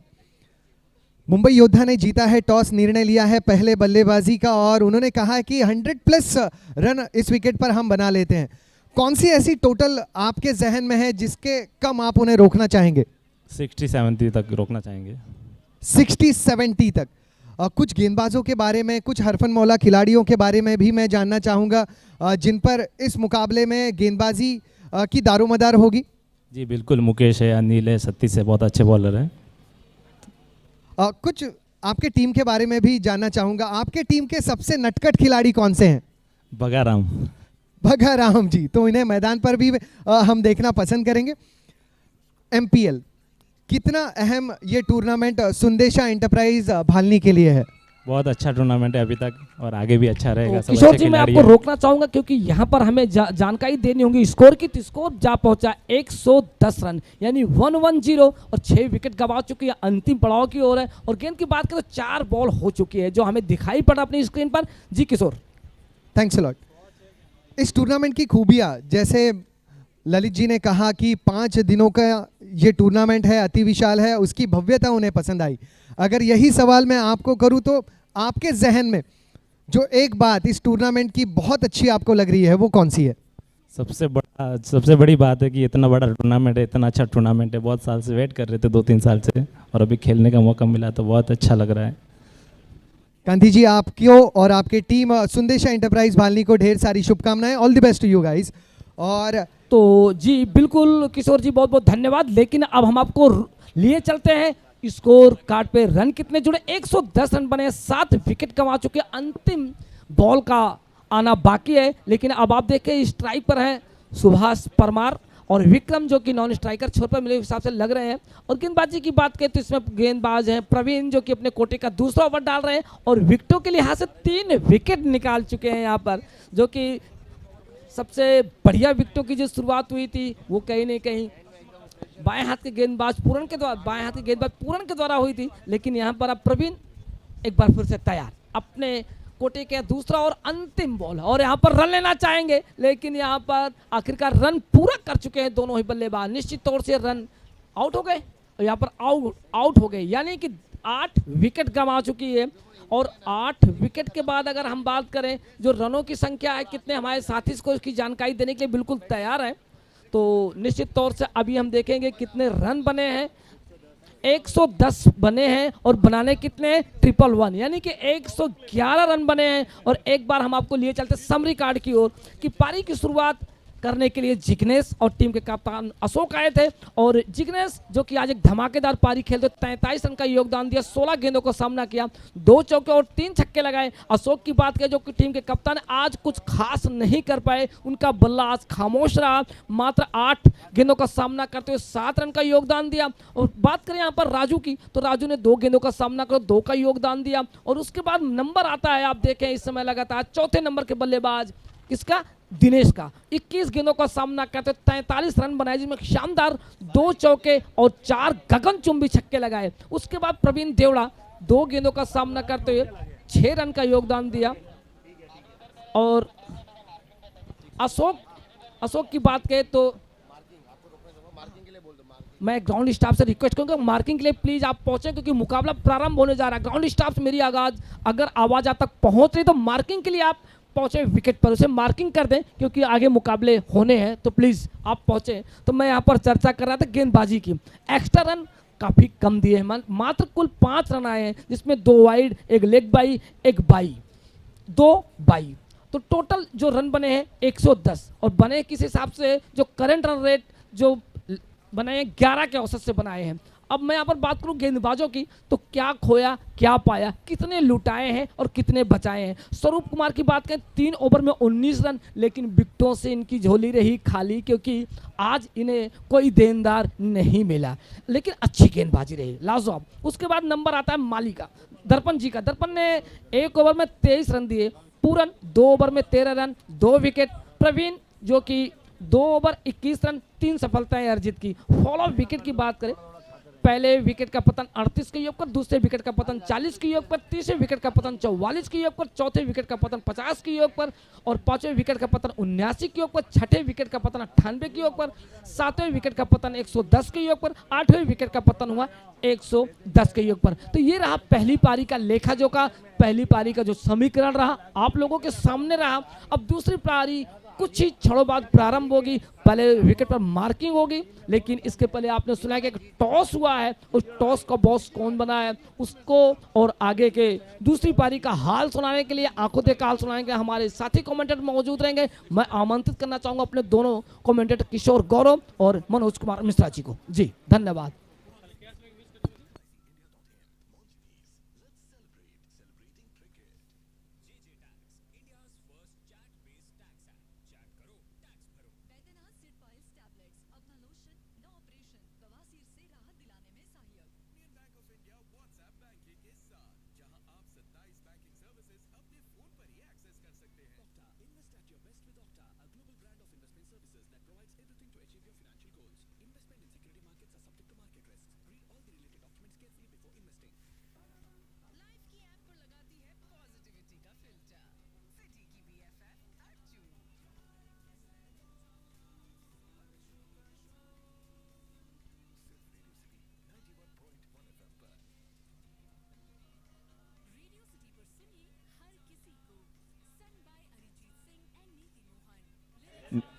मुंबई योद्धा ने जीता है टॉस, निर्णय लिया है पहले बल्लेबाजी का और उन्होंने कहा है कि 100 प्लस रन इस विकेट पर हम बना लेते हैं। कौन सी ऐसी टोटल आपके जहन में है जिसके कम आप उन्हें रोकना चाहेंगे? 60-70 तक रोकना चाहेंगे। 60-70 तक। कुछ गेंदबाजों के बारे में, कुछ हरफन मौला खिलाड़ियों के बारे में भी मैं जानना चाहूँगा जिन पर इस मुकाबले में गेंदबाजी की दारोमदार होगी। जी बिल्कुल, मुकेश है, अनिल है, सतीश है, बहुत अच्छे बॉलर हैं। कुछ आपके टीम के बारे में भी जानना चाहूँगा। आपके टीम के सबसे नटखट खिलाड़ी कौन से हैं? बगाराम। बगाराम जी, तो इन्हें मैदान पर भी हम देखना पसंद करेंगे। एमपीएल, कितना अहम ये टूर्नामेंट सुंदेशा एंटरप्राइज भालनी के लिए है? बहुत अच्छा टूर्नामेंट है अभी तक और आगे भी अच्छा रहेगा। सब किशोर अच्छे जी मैं खिलाड़ी आपको हैं। रोकना चाहूंगा क्योंकि यहाँ पर हमें जानकारी देनी होगी स्कोर की। तो स्कोर जा पहुंचा 110 रन यानी 110 और 6 विकेट गंवा चुकी है, अंतिम पड़ाव की ओर है। और गेंद की बात करें तो 4 बॉल हो चुकी है जो हमें दिखाई पड़ा अपनी स्क्रीन पर। जी किशोर। Thanks a lot. इस टूर्नामेंट की खूबियाँ, जैसे ललित जी ने कहा कि 5 दिनों का ये टूर्नामेंट है, अति विशाल है, उसकी भव्यता उन्हें पसंद आई। अगर यही सवाल मैं आपको करूं तो आपके जहन में जो एक बात इस टूर्नामेंट की बहुत अच्छी आपको लग रही है वो कौन सी है? सबसे बड़ी बात है कि इतना बड़ा टूर्नामेंट है, इतना अच्छा टूर्नामेंट है। बहुत साल से वेट कर रहे थे, 2-3 साल से, और अभी खेलने का मौका मिला तो बहुत अच्छा लग रहा है। कांति जी, आपको और आपके टीम सुंदेशा एंटरप्राइज भालनी को ढेर सारी शुभकामनाएं। All the best to you guys. और तो जी बिल्कुल किशोर जी, बहुत बहुत धन्यवाद। लेकिन अब हम आपको लिए चलते हैं स्कोर कार्ड पे। रन कितने जुड़े? 110 रन बने, 7 विकेट गंवा चुके। अंतिम बॉल का आना बाकी है, लेकिन अब आप देखें स्ट्राइक पर हैं सुभाष परमार और विक्रम जो कि नॉन स्ट्राइकर छोर पर मिले हिसाब से लग रहे हैं। और गेंदबाजी की बात करें तो इसमें गेंदबाज हैं प्रवीण जो कि अपने कोटे का दूसरा ओवर डाल रहे हैं और विकेटों के लिहाज से 3 विकेट निकाल चुके हैं यहाँ पर, जो कि सबसे बढ़िया विकेटों की जो शुरुआत हुई थी वो कहीं नहीं कहीं बाएं हाथ के गेंदबाज पूरन के द्वारा हुई थी। लेकिन यहाँ पर अब प्रवीण एक बार फिर से तैयार, अपने कोटे के दूसरा और अंतिम बॉल, और यहाँ पर रन लेना चाहेंगे, लेकिन यहाँ पर आखिरकार रन पूरा कर चुके हैं दोनों ही बल्लेबाज। निश्चित तौर से रन आउट हो गए और यहाँ पर आउट हो गए, यानी कि 8 विकेट गंवा चुकी है। और 8 विकेट के बाद अगर हम बात करें जो रनों की संख्या है कितने, हमारे साथी को इसकी जानकारी देने के लिए बिल्कुल तैयार है। तो निश्चित तौर से अभी हम देखेंगे कितने रन बने हैं। 110 बने हैं और बनाने कितने? 111, यानी कि 111 रन बने हैं। और एक बार हम आपको लिए चलते समरी कार्ड की ओर कि पारी की शुरुआत करने के लिए जिग्नेश और टीम के कप्तान अशोक आए थे। और जिग्नेश जो कि आज एक धमाकेदार पारी खेलते 43 रन का योगदान दिया, 16 गेंदों का सामना किया, 2 चौके और 3 छक्के लगाए। अशोक की बात करें जो कि टीम के कप्तान आज कुछ खास नहीं कर पाए, उनका बल्ला आज खामोश रहा, मात्र 8 गेंदों का सामना करते हुए 7 रन का योगदान दिया। और बात करें यहाँ पर राजू की तो राजू ने 2 गेंदों का सामना कर 2 का योगदान दिया। और उसके बाद नंबर आता है, आप देखें इस समय लगातार चौथे नंबर के बल्लेबाज किसका? दिनेश का। 21 गेंदों का सामना करते 43 रन बनाए, जिसमें शानदार 2 चौके और 4 गगनचुंबी छक्के लगाए। उसके बाद प्रवीण देवड़ा 2 गेंदों का सामना करते हुए 6 रन का योगदान दिया। और अशोक की बात करें तो मैं ग्राउंड स्टाफ से रिक्वेस्ट करूंगा मार्किंग के लिए प्लीज आप पहुंचे, क्योंकि मुकाबला प्रारंभ होने जा रहा है। ग्राउंड स्टाफ से मेरी अगर आवाज आप तक पहुंच रही तो मार्किंग के लिए आप पहुंचे विकेट पर, उसे मार्किंग कर दें, क्योंकि आगे मुकाबले होने हैं। तो प्लीज आप पहुंचे। तो मैं यहाँ पर चर्चा कर रहा था गेंदबाजी की। एक्स्ट्रा रन काफी कम दिए हैं, मात्र कुल 5 रन आए हैं, जिसमें 2 wide, 1 leg bye, 1 by, 2 by. तो टोटल जो रन बने हैं 110, और बने किस हिसाब से? जो करंट रन रेट जो बनाए हैं 11 के औसत से बनाए हैं। अब मैं यहाँ पर बात करूं गेंदबाजों की तो क्या खोया क्या पाया, कितने लुटाए हैं और कितने बचाए हैं। स्वरूप कुमार की बात करें 3 ओवर में 19 रन, लेकिन विकेटों से इनकी झोली रही खाली, क्योंकि आज इन्हें कोई देनदार नहीं मिला, लेकिन अच्छी गेंदबाजी रही, लाजवाब। उसके बाद नंबर आता है माली का, दर्पण जी का। दर्पण ने 1 ओवर में 23 रन दिए, पूरन 2 ओवर में 13 रन, 2 विकेट। प्रवीण जो कि 2 ओवर 21 रन, 3 सफलताएं अर्जित की। फॉलो विकेट की बात करें, पहले विकेट का पतन 38 के योग पर, दूसरे विकेट का पतन 40 के योग पर, तीसरे विकेट का पतन 44 के योग पर, चौथे विकेट का पतन 50 के योग पर, और 5वें विकेट का पतन 79 के योग पर, 6ठे विकेट का पतन 98 के योग पर, 7वें विकेट का पतन 110 के योग पर, 8वें विकेट का पतन हुआ 110 के योग पर। तो ये रहा पहली पारी का लेखा जोखा, पहली पारी का जो समीकरण रहा आप लोगों के सामने रहा। अब दूसरी पारी कुछ ही क्षणों बाद प्रारंभ होगी। पहले विकेट पर मार्किंग होगी, लेकिन इसके पहले आपने सुना कि एक टॉस हुआ है, उस टॉस का बॉस कौन बना है उसको और आगे के दूसरी पारी का हाल सुनाने के लिए, आंखों देखा हाल सुनाने के लिए हमारे साथी कमेंटेटर मौजूद रहेंगे। मैं आमंत्रित करना चाहूंगा अपने दोनों कमेंटेटर किशोर गौरव और मनोज कुमार मिश्रा जी को। जी धन्यवाद।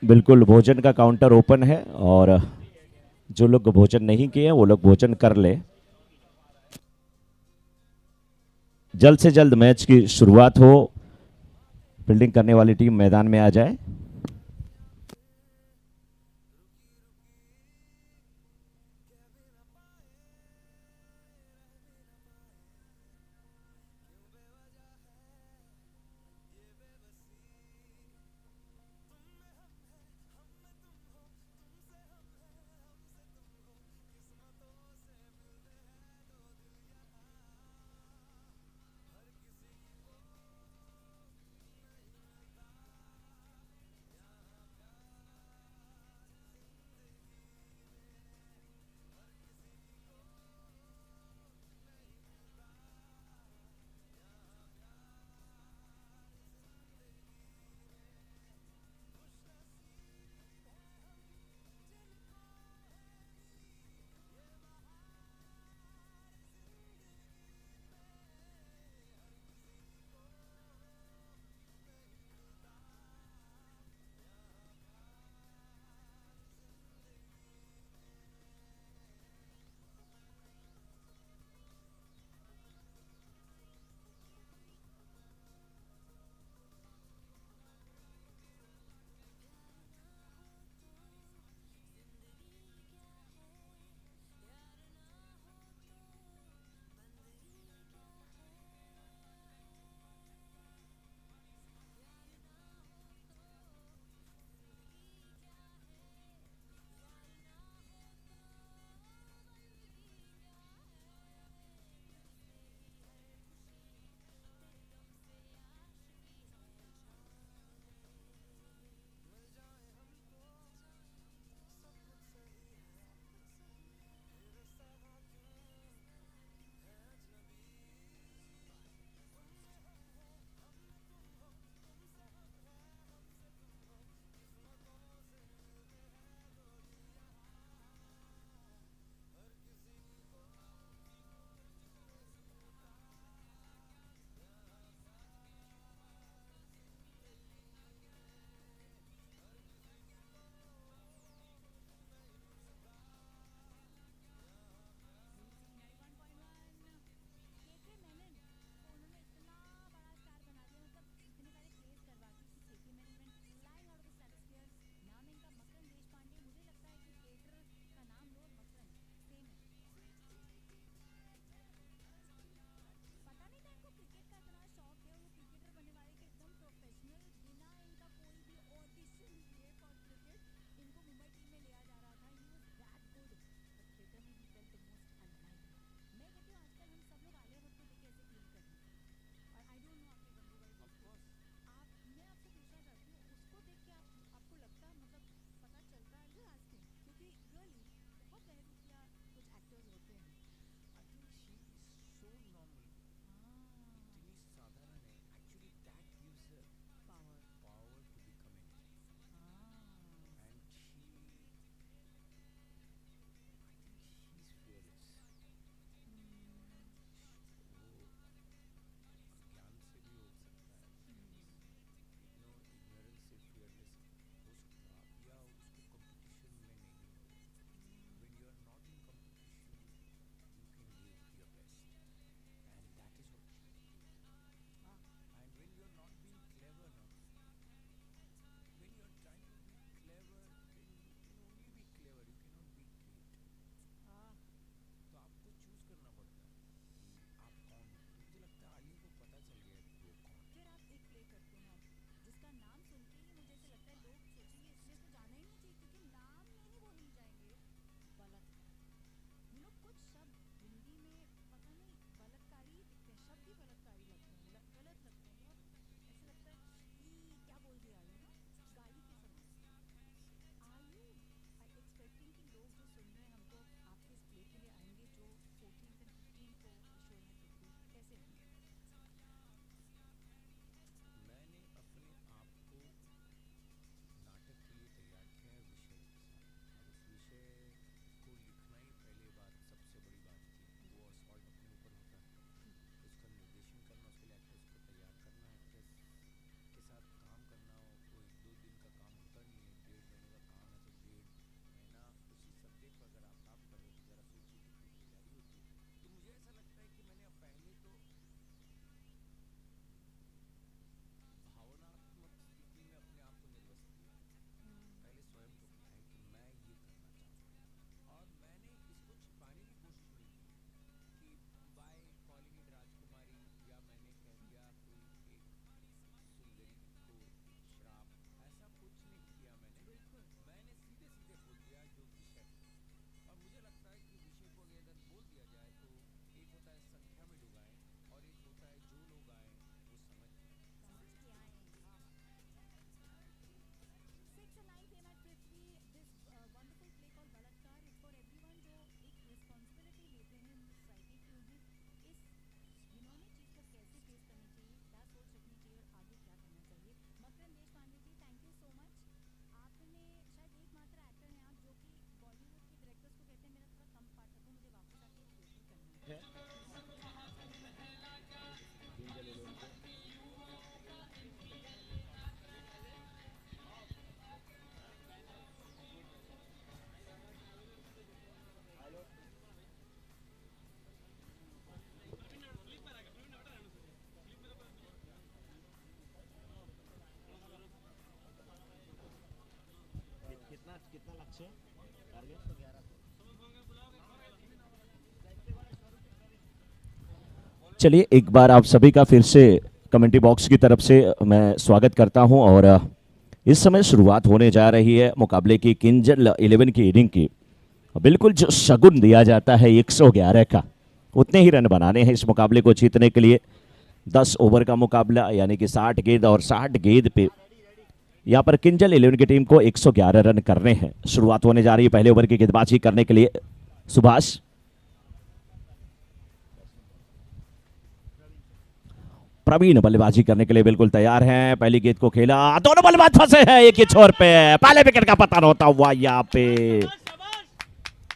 बिल्कुल भोजन का काउंटर ओपन है और जो लोग भोजन नहीं किए हैं वो लोग भोजन कर ले। जल्द से जल्द मैच की शुरुआत हो, फील्डिंग करने वाली टीम मैदान में आ जाए। चलिए एक बार आप सभी का फिर से कमेंट्री बॉक्स की तरफ से मैं स्वागत करता हूं और इस समय शुरुआत होने जा रही है मुकाबले की किंजल 11 की इनिंग की। बिल्कुल जो शगुन दिया जाता है 111 का, उतने ही रन बनाने हैं इस मुकाबले को जीतने के लिए। 10 ओवर का मुकाबला यानी कि 60 गेंद और 60 गेंद पे यहाँ पर किंजल 11 की टीम को 111 रन करने हैं। शुरुआत होने जा रही है पहले ओवर की गेंदबाजी करने के लिए। सुभाष प्रवीण बल्लेबाजी करने के लिए बिल्कुल तैयार हैं। पहली गेंद को खेला, दोनों बल्लेबाज फंसे हैं एक ही छोर पे। पहले विकेट का पतन होता हुआ यहाँ पे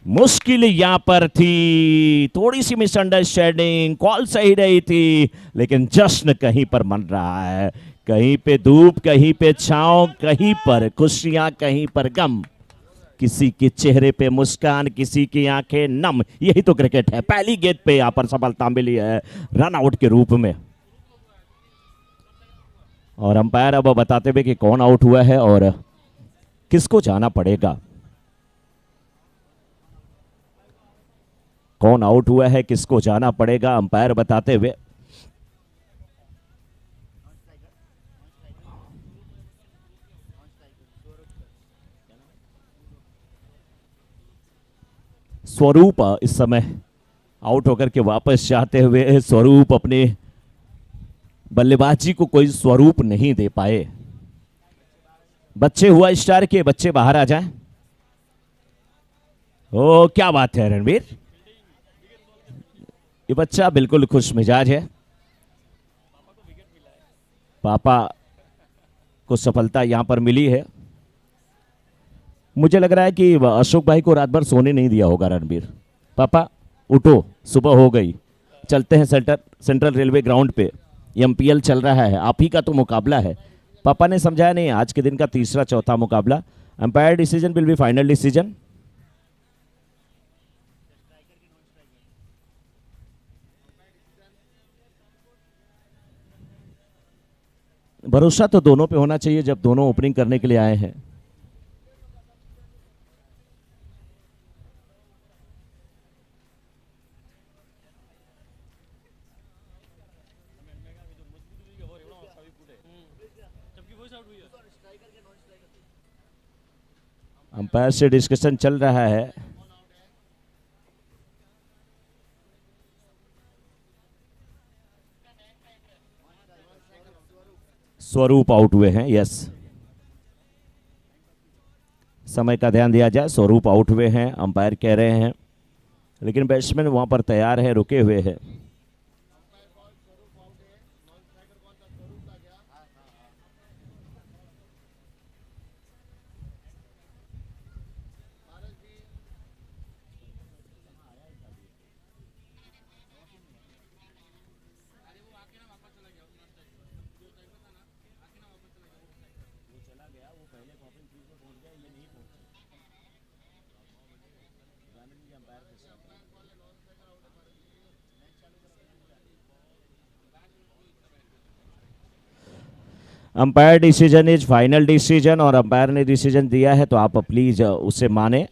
मुश्किल यहाँ पर थी, थोड़ी सी मिसअंडरस्टैंडिंग, कॉल सही नहीं थी, लेकिन जश्न कहीं पर मन रहा है। कहीं पे धूप, कहीं पे छांव, कहीं पर खुशियां, कहीं पर गम। किसी के चेहरे पे मुस्कान, किसी की आंखें नम। यही तो क्रिकेट है। पहली गेंद पे यहाँ पर सफलता मिली है रन आउट के रूप में। और अंपायर अब बताते हुए कि कौन आउट हुआ है और किसको जाना पड़ेगा। कौन आउट हुआ है, किसको जाना पड़ेगा, अंपायर बताते हुए। स्वरूप इस समय आउट होकर के वापस जाते हुए स्वरूप अपने बल्लेबाजी को कोई स्वरूप नहीं दे पाए। बच्चे हुआ स्टार के, बच्चे बाहर आ जाएं। ओ क्या बात है रणवीर, ये बच्चा बिल्कुल खुश मिजाज है। पापा को सफलता यहां पर मिली है। मुझे लग रहा है कि अशोक भाई को रात भर सोने नहीं दिया होगा रणबीर। पापा उठो, सुबह हो गई, चलते हैं सेंट्रल रेलवे ग्राउंड पे। एमपीएल चल रहा है, आप ही का तो मुकाबला है। पापा ने समझाया नहीं, आज के दिन का तीसरा चौथा मुकाबला, umpire decision will be final decision. भरोसा तो दोनों पे होना चाहिए जब दोनों ओपनिंग करने के लिए आए हैं। अंपायर से डिस्कशन चल रहा है। स्वरूप आउट हुए हैं, यस। समय का ध्यान दिया जाए, स्वरूप आउट हुए हैं अंपायर कह रहे हैं, लेकिन बैट्समैन वहां पर तैयार है, रुके हुए हैं। Umpire decision is final decision और अंपायर ने डिसीजन दिया है तो आप प्लीज उसे माने।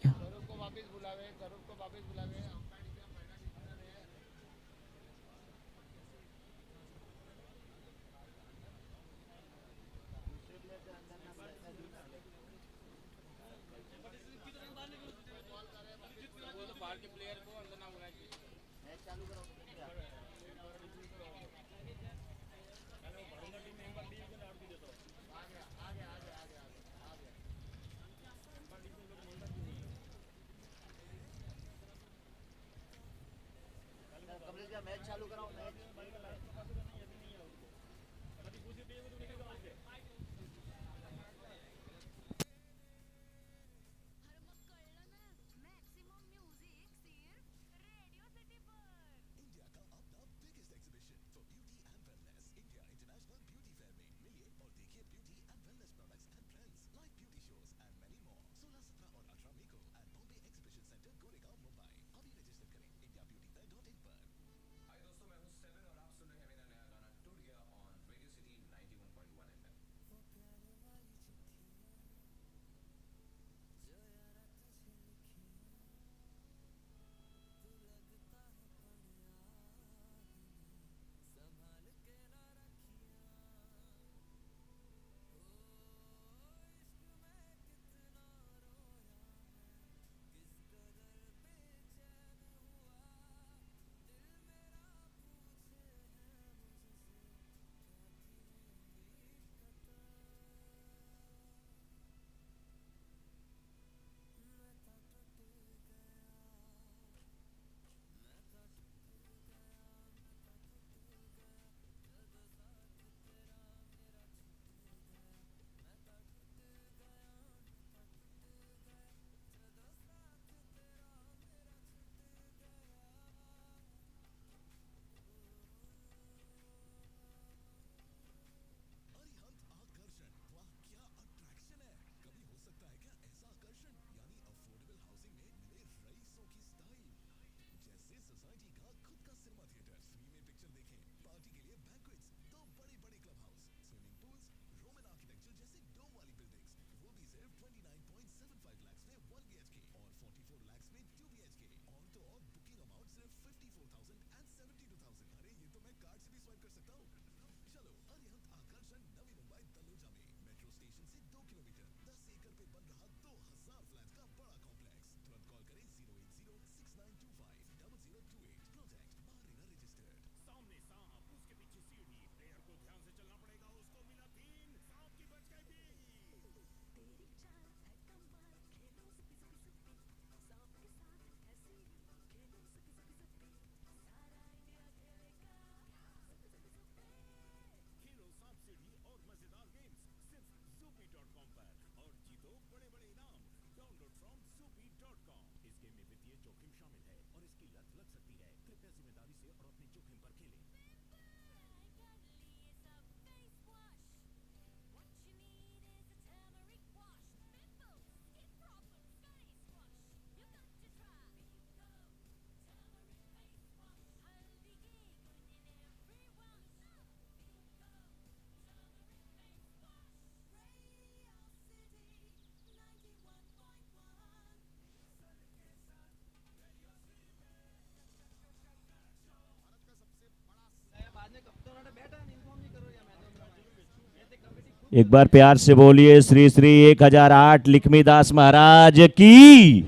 एक बार प्यार से बोलिए श्री श्री 1008 लक्ष्मीदास महाराज की।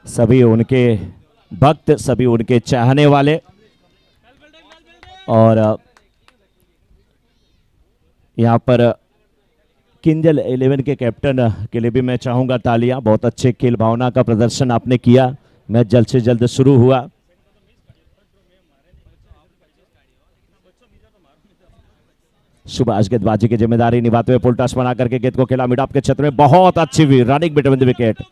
सभी उनके भक्त, सभी उनके चाहने वाले, और यहां पर किंजल 11 के कैप्टन के लिए भी मैं चाहूंगा तालियां। बहुत अच्छे खेल भावना का प्रदर्शन आपने किया। मैच जल्द से जल्द शुरू हुआ। सुभाष गेंदबाजी की जिम्मेदारी निभाते हुए फुल टॉस बना करके गेंद को खेला मिड ऑफ के क्षेत्र में। बहुत अच्छी रनिंग बिटवीन द विकेट,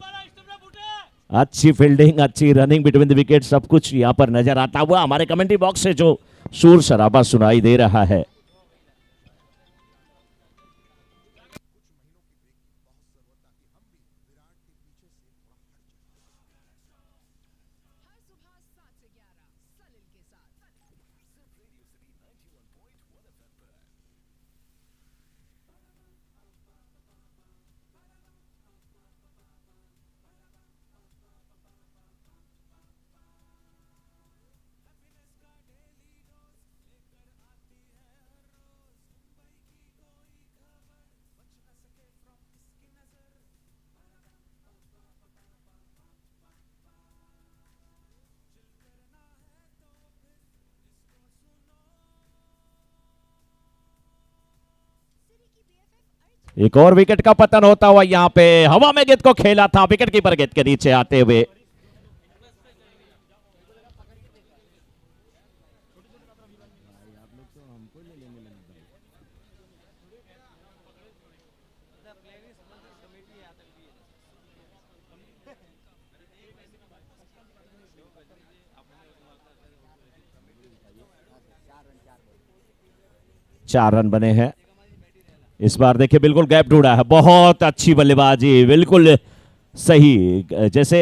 अच्छी फील्डिंग, अच्छी रनिंग बिटवीन द विकेट, सब कुछ यहां पर नजर आता हुआ हमारे कमेंट्री बॉक्स से जो शोर शराबा सुनाई दे रहा है। एक और विकेट का पतन होता हुआ यहां पे हवा में गेंद को खेला था, विकेट कीपर गेंद के नीचे आते हुए। चार रन बने हैं इस बार। देखिए बिल्कुल गैप ढूंढा है, बहुत अच्छी बल्लेबाजी, बिल्कुल सही। जैसे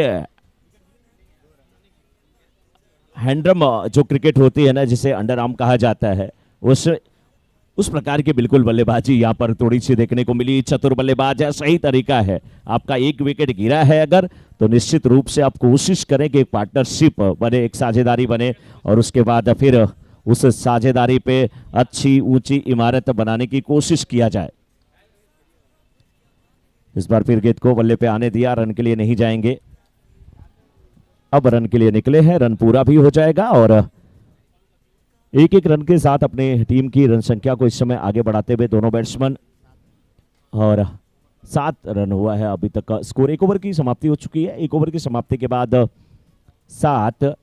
हैंडरम जो क्रिकेट होती है ना, जिसे अंडर आर्म कहा जाता है, उस प्रकार की बिल्कुल बल्लेबाजी यहां पर थोड़ी सी देखने को मिली। चतुर बल्लेबाज है, सही तरीका है। आपका एक विकेट गिरा है अगर, तो निश्चित रूप से आप कोशिश करें कि एक पार्टनरशिप बने, एक साझेदारी बने, और उसके बाद फिर उस साझेदारी पे अच्छी ऊंची इमारत बनाने की कोशिश किया जाए। इस बार फिर गेंद को बल्ले पे आने दिया, रन के लिए नहीं जाएंगे। अब रन के लिए निकले हैं, रन पूरा भी हो जाएगा और एक एक रन के साथ अपने टीम की रन संख्या को इस समय आगे बढ़ाते हुए दोनों बैट्समैन। और 7 रन हुआ है अभी तक का स्कोर। 1 ओवर की समाप्ति हो चुकी है। 1 ओवर की समाप्ति के बाद 7,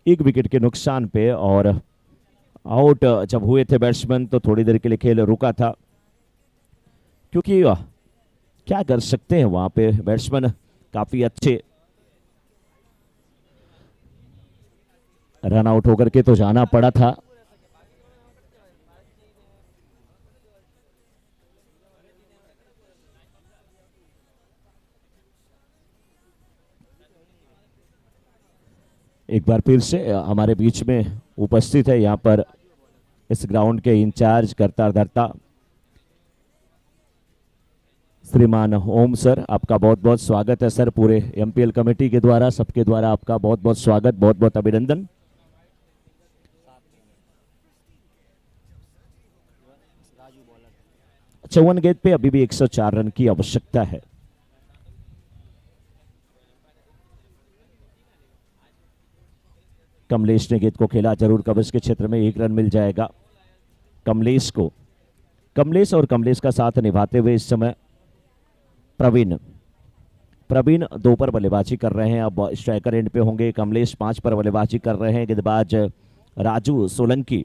1 विकेट के नुकसान पे, और आउट जब हुए थे बैट्समैन तो थोड़ी देर के लिए खेल रुका था, क्योंकि क्या कर सकते हैं, वहां पे बैट्समैन काफी अच्छे रन आउट होकर के तो जाना पड़ा था। एक बार फिर से हमारे बीच में उपस्थित है यहां पर इस ग्राउंड के इंचार्ज करता धरता श्रीमान ओम सर, आपका बहुत बहुत स्वागत है सर। पूरे एमपीएल कमेटी के द्वारा, सबके द्वारा आपका बहुत बहुत स्वागत, बहुत बहुत अभिनंदन। चौवन गेंद पे अभी भी 104 रन की आवश्यकता है। कमलेश ने गेंद को खेला, जरूर कवच के क्षेत्र में 1 रन मिल जाएगा कमलेश को। कमलेश और कमलेश का साथ निभाते हुए इस समय प्रवीण 2 पर बल्लेबाजी कर रहे हैं। अब स्ट्राइकर एंड पे होंगे। कमलेश 5 पर बल्लेबाजी कर रहे हैं। गेंदबाज राजू सोलंकी।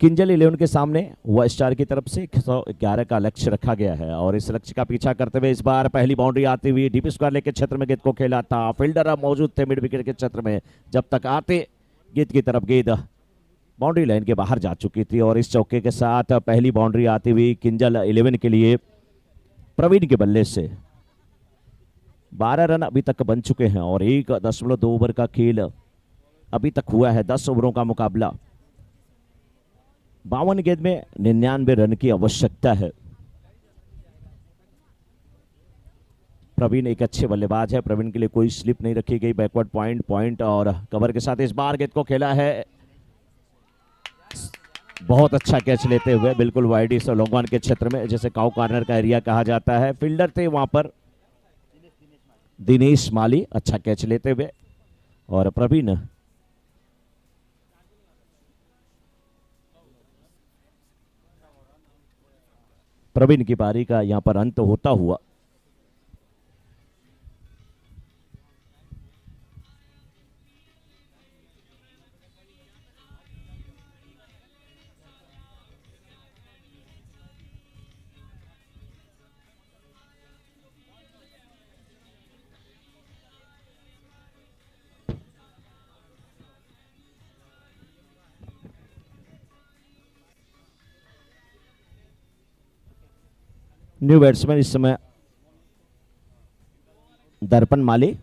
किंजल 11 के सामने हुआ स्टार की तरफ से 111 का लक्ष्य रखा गया है, और इस लक्ष्य का पीछा करते हुए इस बार पहली बाउंड्री आती हुई डीप स्क्वायर लेग के क्षेत्र में गेंद को खेला था। फील्डर अब मौजूद थे मिड विकेट के क्षेत्र में, जब तक आते गेंद की तरफ गेंद बाउंड्री लाइन के बाहर जा चुकी थी, और इस चौके के साथ पहली बाउंड्री आती हुई किंजल 11 के लिए प्रवीण के बल्ले से 12 रन अभी तक बन चुके हैं, और 1.2 ओवर का खेल अभी तक हुआ है। 10 ओवरों का मुकाबला। 52 गेंद में 99 रन की आवश्यकता है। प्रवीण एक अच्छे बल्लेबाज है, प्रवीण के लिए कोई स्लिप नहीं रखी गई। बैकवर्ड पॉइंट और कवर के साथ इस बार गेंद को खेला है बहुत अच्छा कैच लेते हुए बिल्कुल वाइड इस लोंगवान के क्षेत्र में, जैसे काउ कॉर्नर का एरिया कहा जाता है। फील्डर थे वहां पर दिनेश माली, अच्छा कैच लेते हुए। और प्रवीण की पारी का यहां पर अंत होता हुआ। न्यू बैट्समैन इस समय दर्पण माली।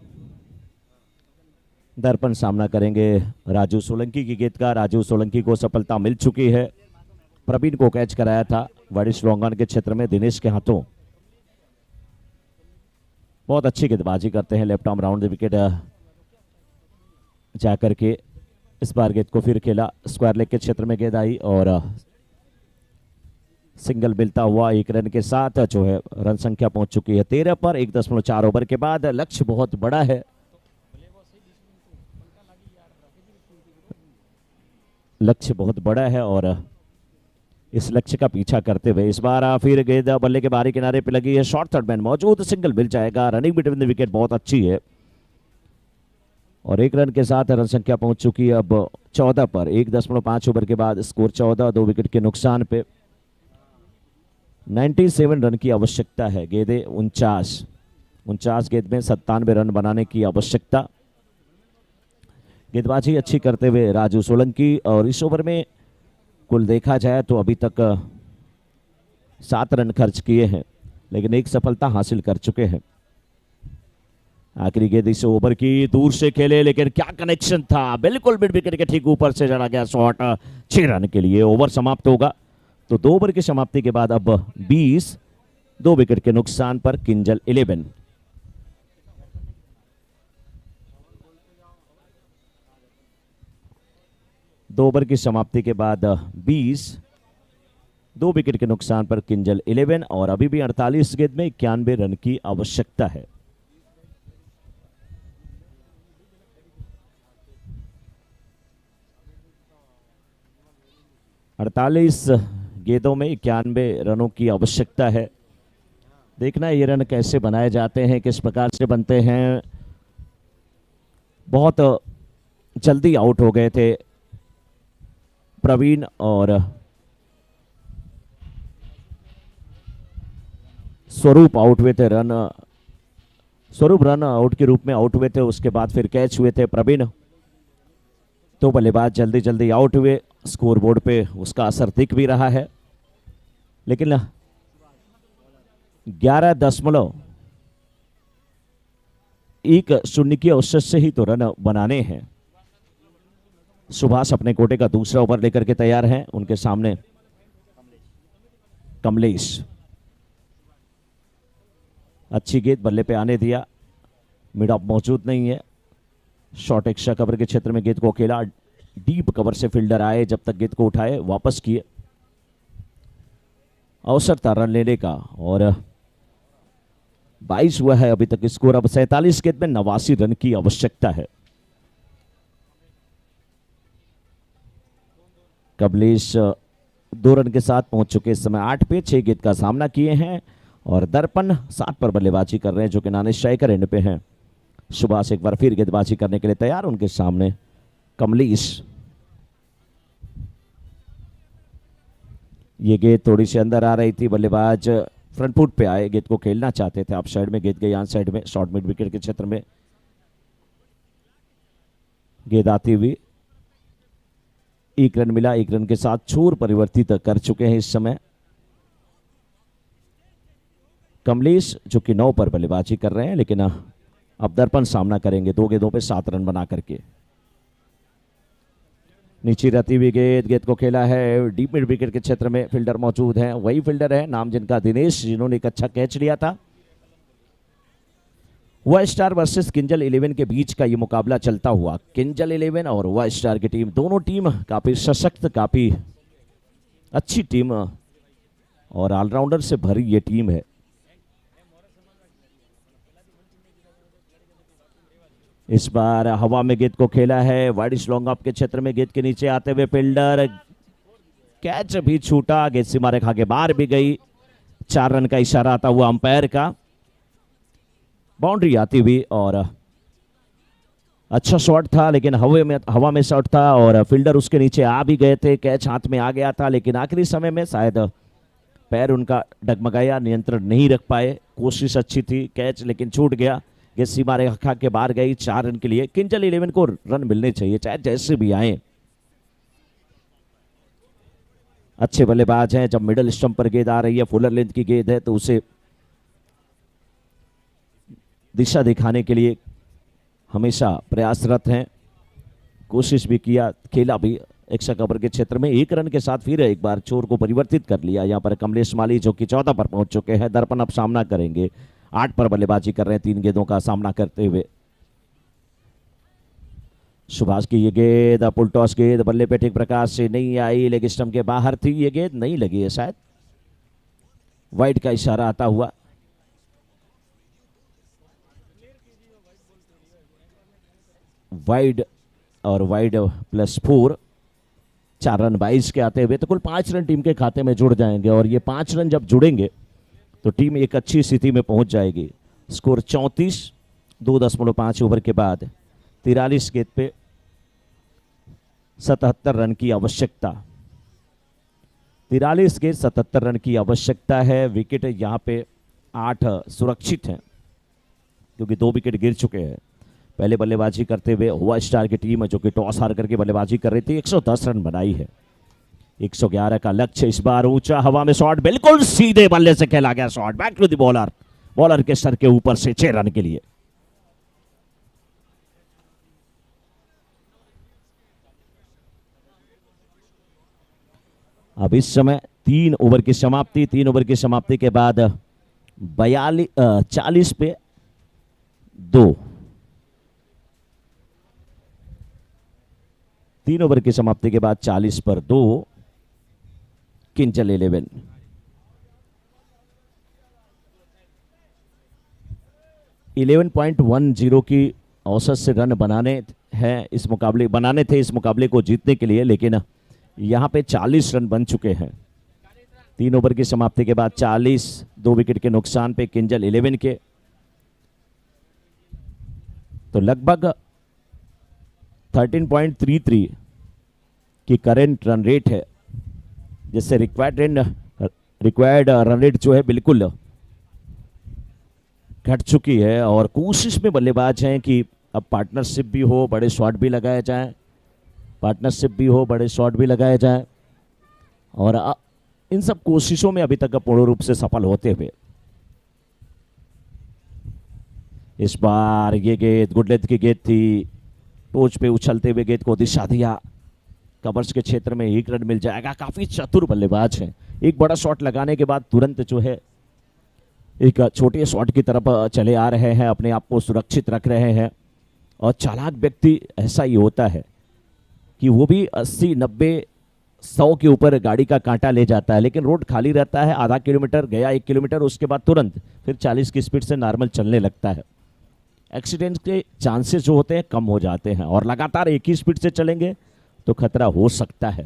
दर्पण सामना करेंगे राजू सोलंकी की गेंद का। राजू सोलंकी को सफलता मिल चुकी है। प्रवीण को कैच कराया था वाइडिश लॉन्गॉन के क्षेत्र में दिनेश के हाथों। बहुत अच्छी गेंदबाजी करते हैं left arm round the wicket जाकर के। इस बार गेंद को फिर खेला, स्क्वायर लेग के क्षेत्र में गेंद आई और सिंगल मिलता हुआ 1 रन के साथ जो है रन संख्या पहुंच चुकी है 13 पर 1.4 ओवर के बाद। लक्ष्य बहुत बड़ा है, लक्ष्य बहुत बड़ा है और इस लक्ष्य का पीछा करते हुए इस बार फिर गेंद बल्ले के बाहरी किनारे पे लगी है। शॉर्ट थर्ड मैन मौजूद, सिंगल मिल जाएगा। रनिंग बिटवीन द विकेट बहुत अच्छी है और 1 रन के साथ रन संख्या पहुंच चुकी है अब 14 पर 1.5 ओवर के बाद। स्कोर 14, 2 विकेट के नुकसान पे। 97 रन की आवश्यकता है। गेंदें 49 गेंद में 97 रन बनाने की आवश्यकता। गेंदबाजी अच्छी करते हुए राजू सोलंकी और इस ओवर में कुल देखा जाए तो अभी तक 7 रन खर्च किए हैं लेकिन 1 सफलता हासिल कर चुके हैं। आखिरी गेंद इस ओवर की दूर से खेले लेकिन क्या कनेक्शन था, बिल्कुल मिड विकेट के ठीक ऊपर से चला गया शॉट। 6 रन के लिए ओवर समाप्त होगा। तो 2 ओवर की समाप्ति के बाद अब 20, 2 विकेट के नुकसान पर किंजल 11। दो ओवर की समाप्ति के बाद 20, 2 विकेट के नुकसान पर किंजल 11 और अभी भी 48 गेंद में 91 रन की आवश्यकता है। अड़तालीस गेंदों में 91 रनों की आवश्यकता है। देखना ये रन कैसे बनाए जाते हैं, किस प्रकार से बनते हैं। बहुत जल्दी आउट हो गए थे प्रवीण और स्वरूप आउट हुए थे। स्वरूप रन आउट के रूप में आउट हुए थे, उसके बाद फिर कैच हुए थे प्रवीण। तो बल्लेबाज जल्दी जल्दी आउट हुए। स्कोरबोर्ड पे उसका असर दिख भी रहा है लेकिन 11.10 की औसत से ही तो रन बनाने हैं। सुभाष अपने कोटे का दूसरा ओवर लेकर के तैयार हैं। उनके सामने कमलेश। अच्छी गेंद बल्ले पे आने दिया, मिड ऑफ मौजूद नहीं है। शॉर्ट एक्स्ट्रा कवर के क्षेत्र में गेंद को खेला, डीप कवर से फील्डर आए, जब तक गेंद को उठाए वापस किए। अवसर था रन लेने का और 22 हुआ है अभी तक स्कोर। अब 47 गेंद में 89 रन की आवश्यकता है। कमलेश 2 रन के साथ पहुंच चुके इस समय 8 पे। 6 गेंद का सामना किए हैं और दर्पण 7 पर बल्लेबाजी कर रहे हैं जो कि नाने स्ट्राइकर एंड पे हैं। सुभाष एक बार फिर गेंदबाजी करने के लिए तैयार, उनके सामने कमलेश। ये गेंद थोड़ी सी अंदर आ रही थी, बल्लेबाज फ्रंट फुट पे आए, गेंद को खेलना चाहते थे। आप साइड में गेंद गई, ऑन साइड में शॉर्ट मिड विकेट के क्षेत्र में गेंद आती हुई। 1 रन मिला, 1 रन के साथ छोर परिवर्तित कर चुके हैं इस समय कमलेश, जो कि 9 पर बल्लेबाजी कर रहे हैं। लेकिन अब दर्पण सामना करेंगे 2 गेंदों पे 7 रन बना करके। नीचे रहती हुई गेंद को खेला है डीप मिड विकेट के क्षेत्र में। फील्डर मौजूद हैं, वही फील्डर है नाम जिनका दिनेश, जिन्होंने एक अच्छा कैच लिया था। वाई स्टार वर्सेस किंजल 11 के बीच का ये मुकाबला चलता हुआ। किंजल 11 और वाई स्टार की टीम, दोनों टीम काफी सशक्त, काफी अच्छी टीम और ऑलराउंडर से भरी ये टीम है। इस बार हवा में गेंद को खेला है, वाइड लॉन्ग ऑफ के क्षेत्र में गेंद के नीचे आते हुए फील्डर, कैच भी छूटा, गेंद सीमा रेखा के बाहर भी गई। 4 रन का इशारा आता हुआ अंपायर का, बाउंड्री आती हुई और अच्छा शॉट था लेकिन हवा में शॉट था और फील्डर उसके नीचे आ भी गए थे, कैच हाथ में आ गया था लेकिन आखिरी समय में शायद पैर उनका डगमगाया, नियंत्रण नहीं रख पाए। कोशिश अच्छी थी, कैच लेकिन छूट गया, ये सीमा रेखा के बाहर गई। 4 रन के लिए किंजल 11 को रन मिलने चाहिए चाहे जैसे भी आए। अच्छे बल्लेबाज हैं, जब मिडल स्टंप पर गेंद आ रही है, फुलर लेंथ की गेंद है तो उसे दिशा दिखाने के लिए हमेशा प्रयासरत हैं। कोशिश भी किया, खेला भी एक्स्ट्रा कवर के क्षेत्र में। 1 रन के साथ फिर एक बार चोर को परिवर्तित कर लिया यहाँ पर कमलेश माली, जो कि 14 पर पहुंच चुके हैं। दर्पण अब सामना करेंगे, 8 पर बल्लेबाजी कर रहे हैं 3 गेंदों का सामना करते हुए। सुभाष की ये गेंद, पुल टॉस गेंद बल्ले पे ठीक प्रकार से नहीं आई, लेग स्टंप के बाहर थी, ये गेंद नहीं लगी है शायद, वाइड का इशारा आता हुआ। वाइड और वाइड +4, 4 रन 22 के आते हुए तो कुल 5 रन टीम के खाते में जुड़ जाएंगे और ये 5 रन जब जुड़ेंगे तो टीम एक अच्छी स्थिति में पहुंच जाएगी। स्कोर 34, 2.5 ओवर के बाद 43 गेंद पे 77 रन की आवश्यकता। 43 गेंद 77 रन की आवश्यकता है। विकेट यहाँ पे 8 सुरक्षित हैं क्योंकि 2 विकेट गिर चुके हैं। पहले बल्लेबाजी करते हुए हुआ स्टार की टीम जो कि टॉस हार करके बल्लेबाजी कर रही थी, 110 रन बनाई है। 111 का लक्ष्य। इस बार ऊंचा हवा में शॉट, बिल्कुल सीधे बल्ले से खेला गया shot, back to the bowler, bowler के सर के ऊपर से 6 रन के लिए। अब इस समय 3 ओवर की समाप्ति, 3 ओवर की समाप्ति के बाद 40 पे 2, 3 ओवर की समाप्ति के बाद 40 पर 2 किंजल 11। .10 की औसत से रन बनाने थे इस मुकाबले को जीतने के लिए, लेकिन यहां पे 40 रन बन चुके हैं। 3 ओवर की समाप्ति के बाद 40, 2 विकेट के नुकसान पे किंजल 11 के, तो लगभग 13.33 की करेंट रन रेट है, जिससे रिक्वायर्ड रन रेट जो है बिल्कुल घट चुकी है। और कोशिश में बल्लेबाज हैं कि अब पार्टनरशिप भी हो, बड़े शॉट भी लगाए जाएं, लगाए जाएं, और इन सब कोशिशों में अभी तक पूर्ण रूप से सफल होते हुए इस बार ये गेंद गुड लेंथ की गेंद थी, टोच पे उछलते हुए गेंद को दिशा दिया, कवर्स के क्षेत्र में 1 रन मिल जाएगा। काफी चतुर बल्लेबाज हैं। एक बड़ा शॉट लगाने के बाद तुरंत जो है एक छोटे शॉट की तरफ चले आ रहे हैं, अपने आप को सुरक्षित रख रहे हैं। और चालाक व्यक्ति ऐसा ही होता है कि वो भी 80, 90, 100 के ऊपर गाड़ी का कांटा ले जाता है, लेकिन रोड खाली रहता है, आधा किलोमीटर गया, 1 किलोमीटर, उसके बाद तुरंत फिर 40 की स्पीड से नॉर्मल चलने लगता है। एक्सीडेंट के चांसेस जो होते हैं कम हो जाते हैं, और लगातार एक ही स्पीड से चलेंगे तो खतरा हो सकता है।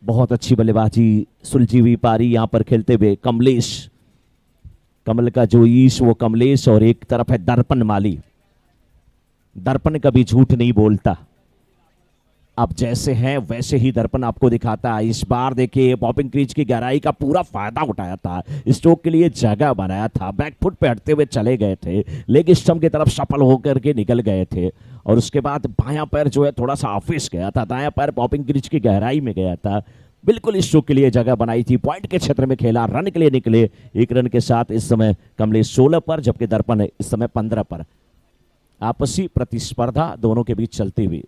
बहुत अच्छी बल्लेबाजी, सुलझी हुई पारी यहां पर खेलते हुए कमलेश, कमल का जो ईश वो कमलेश, और एक तरफ है दर्पण माली। दर्पण कभी झूठ नहीं बोलता, आप जैसे हैं वैसे ही दर्पण आपको दिखाता है। इस बार देखिए पॉपिंग क्रीज की गहराई का पूरा फायदा उठाया था, स्ट्रोक के लिए जगह बनाया था, बैकफुट पे हटते हुए चले गए थे, लेग स्टंप की तरफ सफल होकर के निकल गए थे, और उसके बाद बायां पैर जो है थोड़ा सा ऑफिस गया था, दायां पैर पॉपिंग क्रीज की गहराई में गया था, बिल्कुल स्ट्रोक के लिए जगह बनाई थी, पॉइंट के क्षेत्र में खेला, रन के लिए निकले। 1 रन के साथ इस समय कमलेश 16 पर, जबकि दर्पण इस समय 15 पर। आपसी प्रतिस्पर्धा दोनों के बीच चलती हुई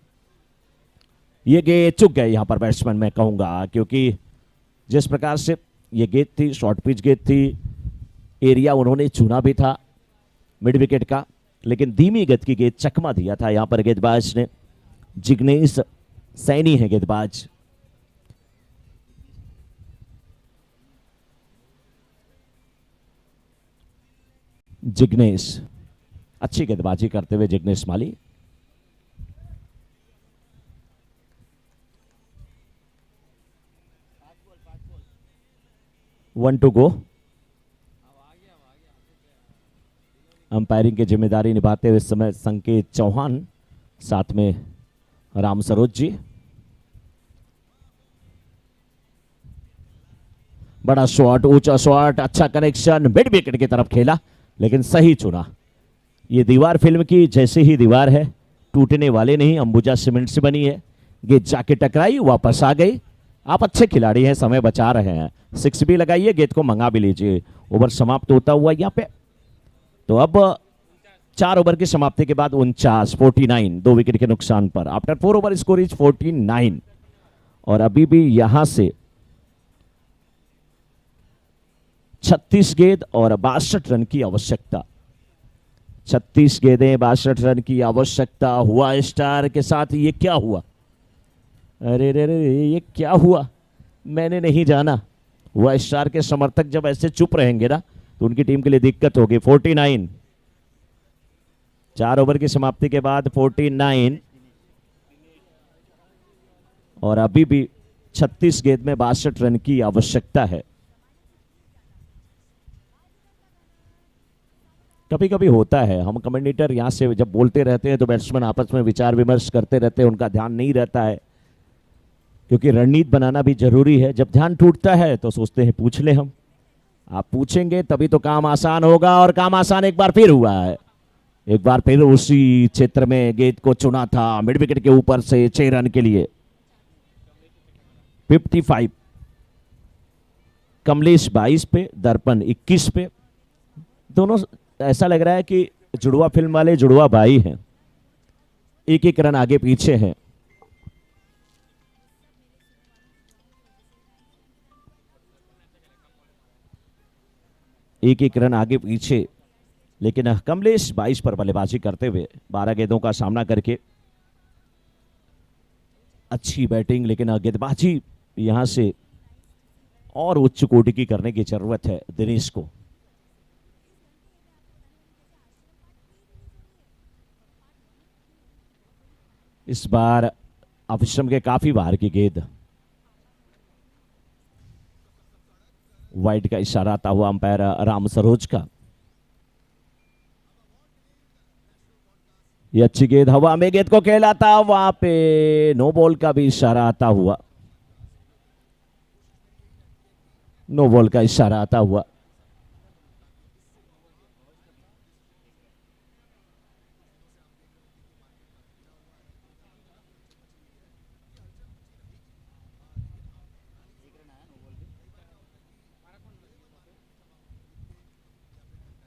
ये गेंद चुक गए यहां पर बैट्समैन, मैं कहूंगा, क्योंकि जिस प्रकार से ये गेंद थी, शॉर्ट पिच गेंद थी, एरिया उन्होंने चुना भी था मिड विकेट का, लेकिन धीमी गति की गेंद चकमा दिया था यहां पर गेंदबाज ने। जिग्नेश सैनी है गेंदबाज, जिग्नेश, अच्छी गेंदबाजी करते हुए Jignesh Mali. One to go. Umpiring की जिम्मेदारी निभाते हुए इस समय संकेत चौहान, साथ में राम सरोज जी। बड़ा शॉट, ऊंचा शॉट, अच्छा कनेक्शन, मिड विकेट की तरफ खेला लेकिन सही चुना। ये दीवार फिल्म की जैसे ही दीवार है, टूटने वाले नहीं, अंबुजा सीमेंट से बनी है। गेंद जाके टकराई, वापस आ गई। आप अच्छे खिलाड़ी हैं, समय बचा रहे हैं। 6 भी लगाइए, गेंद को मंगा भी लीजिए। ओवर समाप्त होता हुआ यहाँ पे। तो अब 4 ओवर की समाप्ति के बाद 49 2 विकेट के नुकसान पर। आफ्टर 4 ओवर स्कोर इज 49 और अभी भी यहां से 36 गेंद और 62 रन की आवश्यकता। 36 गेंदें, 62 रन की आवश्यकता। हुआ स्टार के साथ ये क्या हुआ? अरे रे रे, ये क्या हुआ? मैंने नहीं जाना। हुआ स्टार के समर्थक जब ऐसे चुप रहेंगे ना तो उनकी टीम के लिए दिक्कत होगी। 49, 4 ओवर की समाप्ति के बाद 49 और अभी भी 36 गेंद में 62 रन की आवश्यकता है। कभी कभी होता है, हम कमेंटेटर यहां से जब बोलते रहते हैं तो बैट्समैन आपस में विचार विमर्श करते रहते हैं, उनका ध्यान नहीं रहता है, क्योंकि रणनीति बनाना भी जरूरी है। जब ध्यान टूटता है तो सोचते हैं पूछ ले हम। आप पूछेंगे तभी तो काम आसान होगा, और काम आसान एक बार फिर हुआ है। एक बार फिर उसी क्षेत्र में गेंद को चुना था, मिड विकेट के ऊपर से 6 रन के लिए। 55, कमलेश 22 पे, दर्पण 21 पे। दोनों ऐसा लग रहा है कि जुड़वा फिल्म वाले जुड़वा भाई हैं, एक एक रन आगे पीछे हैं। एक एक रन आगे पीछे, लेकिन कमलेश 22 पर बल्लेबाजी करते हुए 12 गेंदों का सामना करके अच्छी बैटिंग, लेकिन गेंदबाजी यहां से और उच्च कोटि की करने की जरूरत है दिनेश को। इस बार अविश्रम के काफी बाहर की गेंद, वाइड का इशारा आता हुआ अंपायर राम सरोज का। ये अच्छी गेंद, हवा में गेंद को खेला था, वहां पे नो बॉल का भी इशारा आता हुआ। नो बॉल का इशारा आता हुआ।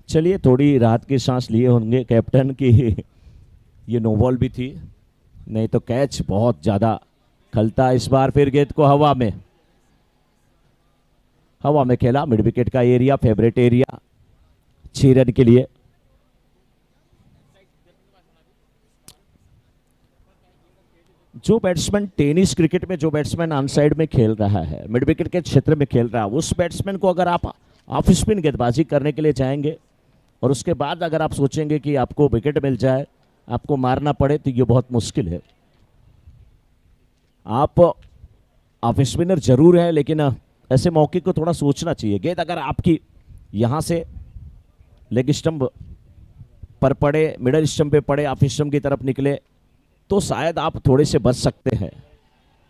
चलिए, थोड़ी राहत की सांस लिए होंगे कैप्टन की ये नो बॉल भी थी, नहीं तो कैच बहुत ज्यादा खलता। इस बार फिर गेंद को हवा में खेला। मिड विकेट का एरिया, फेवरेट एरिया, 6 रन के लिए। जो बैट्समैन टेनिस क्रिकेट में, जो बैट्समैन ऑन साइड में खेल रहा है, मिड विकेट के क्षेत्र में खेल रहा है, उस बैट्समैन को अगर आप ऑफ स्पिन गेंदबाजी करने के लिए चाहेंगे और उसके बाद अगर आप सोचेंगे कि आपको विकेट मिल जाए, आपको मारना पड़े, तो ये बहुत मुश्किल है। आप ऑफ स्पिनर जरूर है, लेकिन ऐसे मौके को थोड़ा सोचना चाहिए। गेंद अगर आपकी यहां से लेग स्टंप पर पड़े, मिडल स्टंप पे पड़े, ऑफ स्टंप की तरफ निकले, तो शायद आप थोड़े से बच सकते हैं।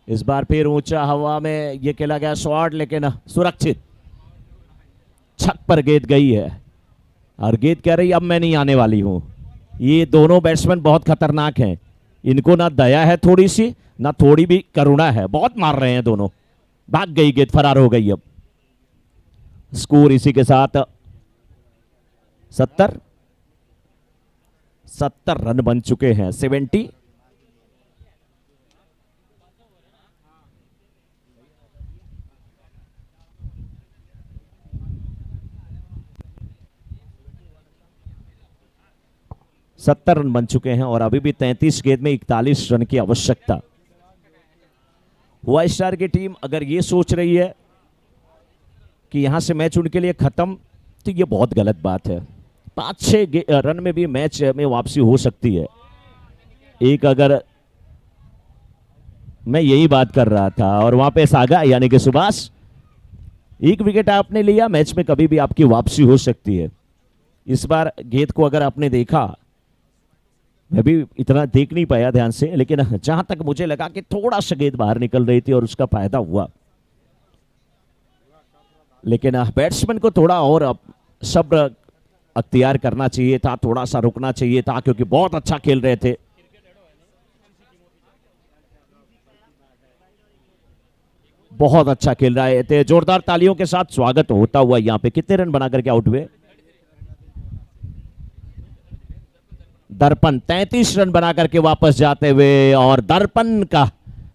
इस बार फिर ऊंचा हवा में ये खेला गया शॉट, लेकिन सुरक्षित छत पर गेंद गई है और गेंद कह रही अब मैं नहीं आने वाली हूं। ये दोनों बैट्समैन बहुत खतरनाक हैं, इनको ना दया है थोड़ी सी, ना थोड़ी भी करुणा है, बहुत मार रहे हैं दोनों। भाग गई गेंद, फरार हो गई। अब स्कोर इसी के साथ 70 रन बन चुके हैं। 70। सत्तर रन बन चुके हैं और अभी भी 33 गेंद में 41 रन की आवश्यकता। हुआ स्टार की टीम अगर ये सोच रही है कि यहां से मैच उनके लिए खत्म, तो ये बहुत गलत बात है, 5-6 रन में भी मैच में वापसी हो सकती है। एक अगर मैं यही बात कर रहा था और वहां पे सागा यानी कि सुभाष, एक विकेट आपने लिया, मैच में कभी भी आपकी वापसी हो सकती है। इस बार गेंद को अगर आपने देखा, मैं भी इतना देख नहीं पाया ध्यान से, लेकिन जहां तक मुझे लगा कि थोड़ा सा गेंद बाहर निकल रही थी और उसका फायदा हुआ, लेकिन बैट्समैन को थोड़ा और सब्र अख्तियार करना चाहिए था, थोड़ा सा रुकना चाहिए था, क्योंकि बहुत अच्छा खेल रहे थे। बहुत अच्छा खेल रहे थे। जोरदार तालियों के साथ स्वागत होता हुआ यहां पे। कितने रन बना करके आउट हुए? दर्पण 33 रन बना करके वापस जाते हुए, और दर्पण का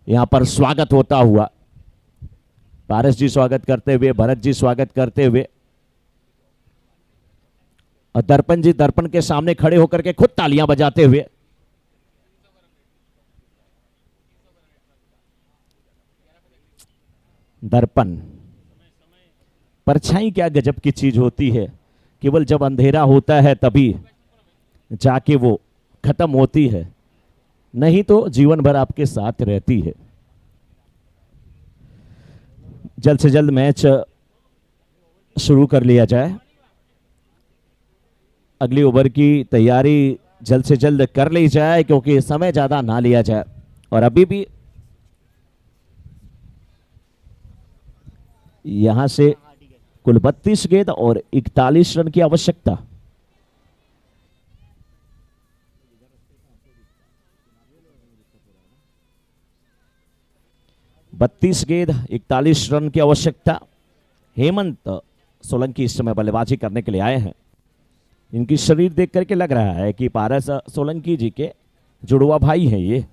यहां पर स्वागत होता हुआ, पारस जी स्वागत करते हुए, भरत जी स्वागत करते हुए, और दर्पण जी दर्पण के सामने खड़े होकर के खुद तालियां बजाते हुए। दर्पण, परछाई क्या गजब की चीज होती है, केवल जब अंधेरा होता है तभी जाके वो खत्म होती है, नहीं तो जीवन भर आपके साथ रहती है। जल्द से जल्द मैच शुरू कर लिया जाए। अगली ओवर की तैयारी जल्द से जल्द कर ली जाए, क्योंकि समय ज्यादा ना लिया जाए। और अभी भी यहां से कुल 32 गेंद और 41 रन की आवश्यकता। बत्तीस गेंद 41 रन की आवश्यकता। हेमंत सोलंकी इस समय बल्लेबाजी करने के लिए आए हैं। इनकी शरीर देख करके लग रहा है कि पारस सोलंकी जी के जुड़वा भाई हैं ये।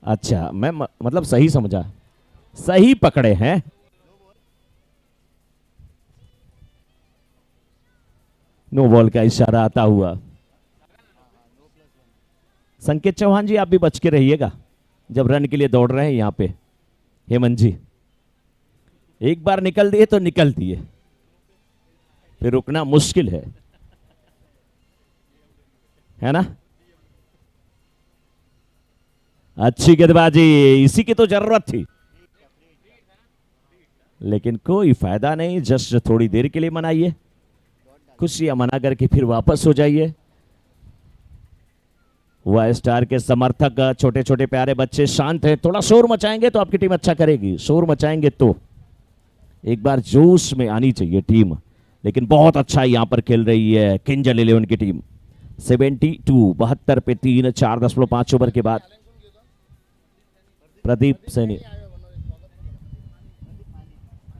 अच्छा, मैं मतलब सही समझा, सही पकड़े हैं। नो बॉल का इशारा आता हुआ। संकेत चौहान जी, आप भी बच के रहिएगा जब रन के लिए दौड़ रहे हैं यहां पे। हेमंत जी, एक बार निकल दिए तो निकल दिए, फिर रुकना मुश्किल है ना। अच्छी गेंदबाजी, इसी की तो जरूरत थी, लेकिन कोई फायदा नहीं। जस्ट थोड़ी देर के लिए मनाइए, खुशियां मना करके फिर वापस हो जाइए। हुआ स्टार के समर्थक, छोटे छोटे प्यारे बच्चे शांत हैं। थोड़ा शोर मचाएंगे तो आपकी टीम अच्छा करेगी, शोर मचाएंगे तो एक बार जोश में आनी चाहिए टीम। लेकिन बहुत अच्छा यहां पर खेल रही है किंजल 11 की टीम। 72 पे 3, 4.5 ओवर के बाद प्रदीप सैनी,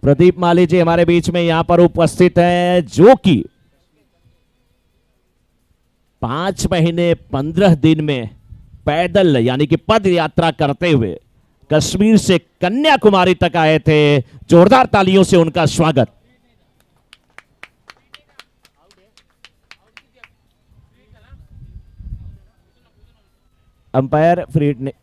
प्रदीप माली जी हमारे बीच में यहां पर उपस्थित हैं, जो कि 5 महीने 15 दिन में पैदल यानी कि पद यात्रा करते हुए कश्मीर से कन्याकुमारी तक आए थे। जोरदार तालियों से उनका स्वागत। अंपायर फ्री हिट ने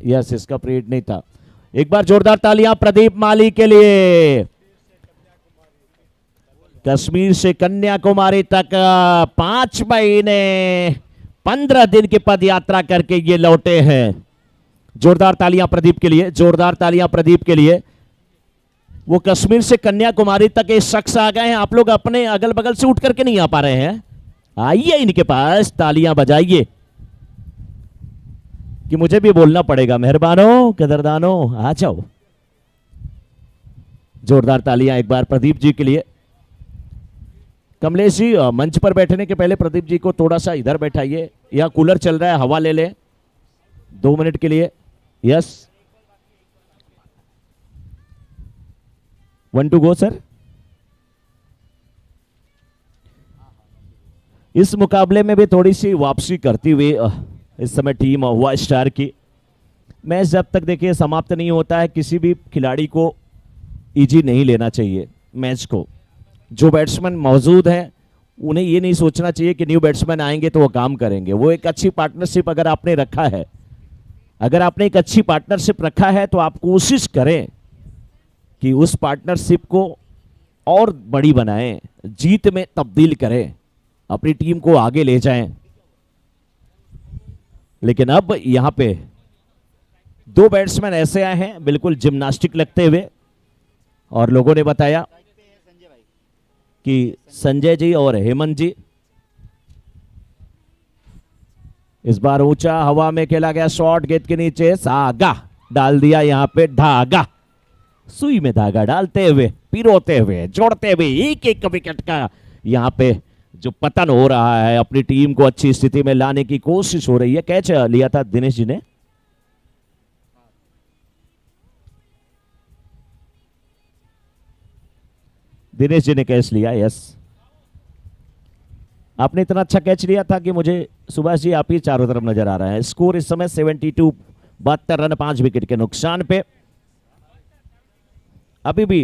यस, इसका फ्री हिट नहीं था। एक बार जोरदार तालियां प्रदीप माली के लिए। कश्मीर से कन्याकुमारी तक 5 महीने 15 दिन की पद यात्रा करके ये लौटे हैं। जोरदार तालियां प्रदीप के लिए, जोरदार तालियां प्रदीप के लिए। वो कश्मीर से कन्याकुमारी तक एक शख्स आ गए हैं। आप लोग अपने अगल बगल से उठ करके नहीं आ पा रहे हैं, आइए इनके पास, तालियां बजाइए कि मुझे भी बोलना पड़ेगा। मेहरबानों, कदरदानों, आ जाओ। जोरदार तालियां एक बार प्रदीप जी के लिए। कमलेश जी, मंच पर बैठने के पहले प्रदीप जी को थोड़ा सा इधर बैठाइए, या कूलर चल रहा है, हवा ले ले 2 मिनट के लिए। Yes, 1 to go sir. इस मुकाबले में भी थोड़ी सी वापसी करती हुई इस समय टीम हुआ स्टार की। मैच जब तक देखिए समाप्त नहीं होता है, किसी भी खिलाड़ी को इजी नहीं लेना चाहिए मैच को। जो बैट्समैन मौजूद हैं उन्हें ये नहीं सोचना चाहिए कि न्यू बैट्समैन आएंगे तो वो काम करेंगे। वो एक अच्छी पार्टनरशिप अगर आपने रखा है, अगर आपने एक अच्छी पार्टनरशिप रखा है तो आप कोशिश करें कि उस पार्टनरशिप को और बड़ी बनाएं, जीत में तब्दील करें, अपनी टीम को आगे ले जाएं। लेकिन अब यहां पे दो बैट्समैन ऐसे आए हैं बिल्कुल जिम्नास्टिक लगते हुए, और लोगों ने बताया कि संजय जी और हेमंत जी। इस बार ऊंचा हवा में खेला गया शॉट, गेंद के नीचे सागा डाल दिया, यहां पे धागा, सुई में धागा डालते हुए, पिरोते हुए, जोड़ते हुए एक एक विकेट का यहां पे जो पतन हो रहा है, अपनी टीम को अच्छी स्थिति में लाने की कोशिश हो रही है। कैच लिया था दिनेश जी ने, दिनेश जी ने कैच लिया। यस, आपने इतना अच्छा कैच लिया था कि मुझे सुभाष जी आप ही चारों तरफ नजर आ रहा है। स्कोर इस समय 72, 72 रन 5 विकेट के नुकसान पे। अभी भी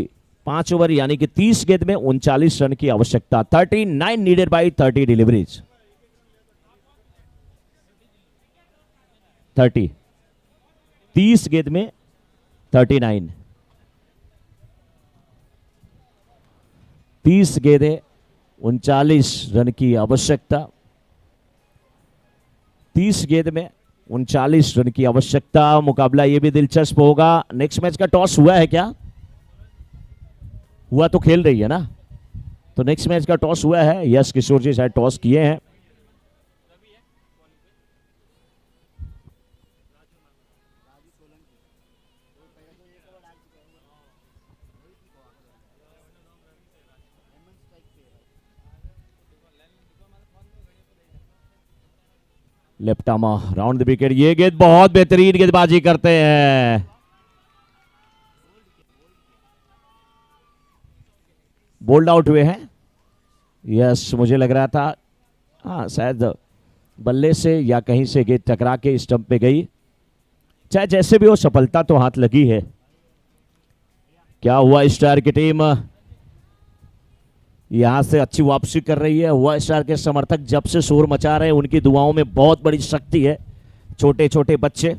5 ओवर यानी कि 30 गेंद में 39 रन की आवश्यकता। 39 नीडेड बाई 30 डिलीवरीज। 30 गेंद में 39, 30 गेंदें 39 रन की आवश्यकता। 30 गेंद में 39 रन की आवश्यकता। मुकाबला ये भी दिलचस्प होगा। नेक्स्ट मैच का टॉस हुआ है क्या? हुआ तो खेल रही है ना, तो नेक्स्ट मैच का टॉस हुआ है। यस, किशोर जी शायद टॉस किए हैं। Left arm round the wicket. ये गेंद बहुत बेहतरीन गेंदबाजी करते हैं, बोल्ड आउट हुए हैं। यस, मुझे लग रहा था हाँ शायद बल्ले से या कहीं से गेंद टकरा के स्टंप पे गई। चाहे जैसे भी हो, सफलता तो हाथ लगी है। क्या हुआ, स्टार की टीम यहां से अच्छी वापसी कर रही है। हुआ स्टार के समर्थक जब से शोर मचा रहे हैं, उनकी दुआओं में बहुत बड़ी शक्ति है। छोटे छोटे बच्चे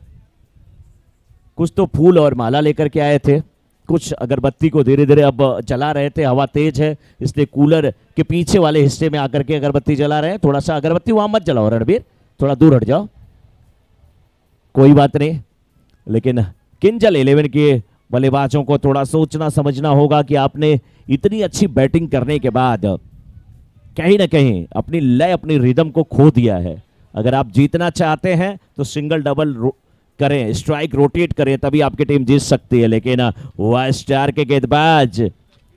कुछ तो फूल और माला लेकर के आए थे, कुछ अगरबत्ती को धीरे धीरे अब जला रहे थे। हवा तेज है इसलिए कूलर के पीछे वाले हिस्से में आकर के अगरबत्ती जला रहे हैं। थोड़ा सा अगरबत्ती वहां मत जलाओ रणबीर, थोड़ा दूर हट जाओ, कोई बात नहीं। लेकिन किंजल 11 के बल्लेबाजों को थोड़ा सोचना समझना होगा कि आपने इतनी अच्छी बैटिंग करने के बाद कहीं ना कहीं अपनी लय, अपनी रिदम को खो दिया है। अगर आप जीतना चाहते हैं तो सिंगल डबल करें, स्ट्राइक रोटेट करें, तभी आपकी टीम जीत सकती है। लेकिन हुआ स्टार के गेंदबाज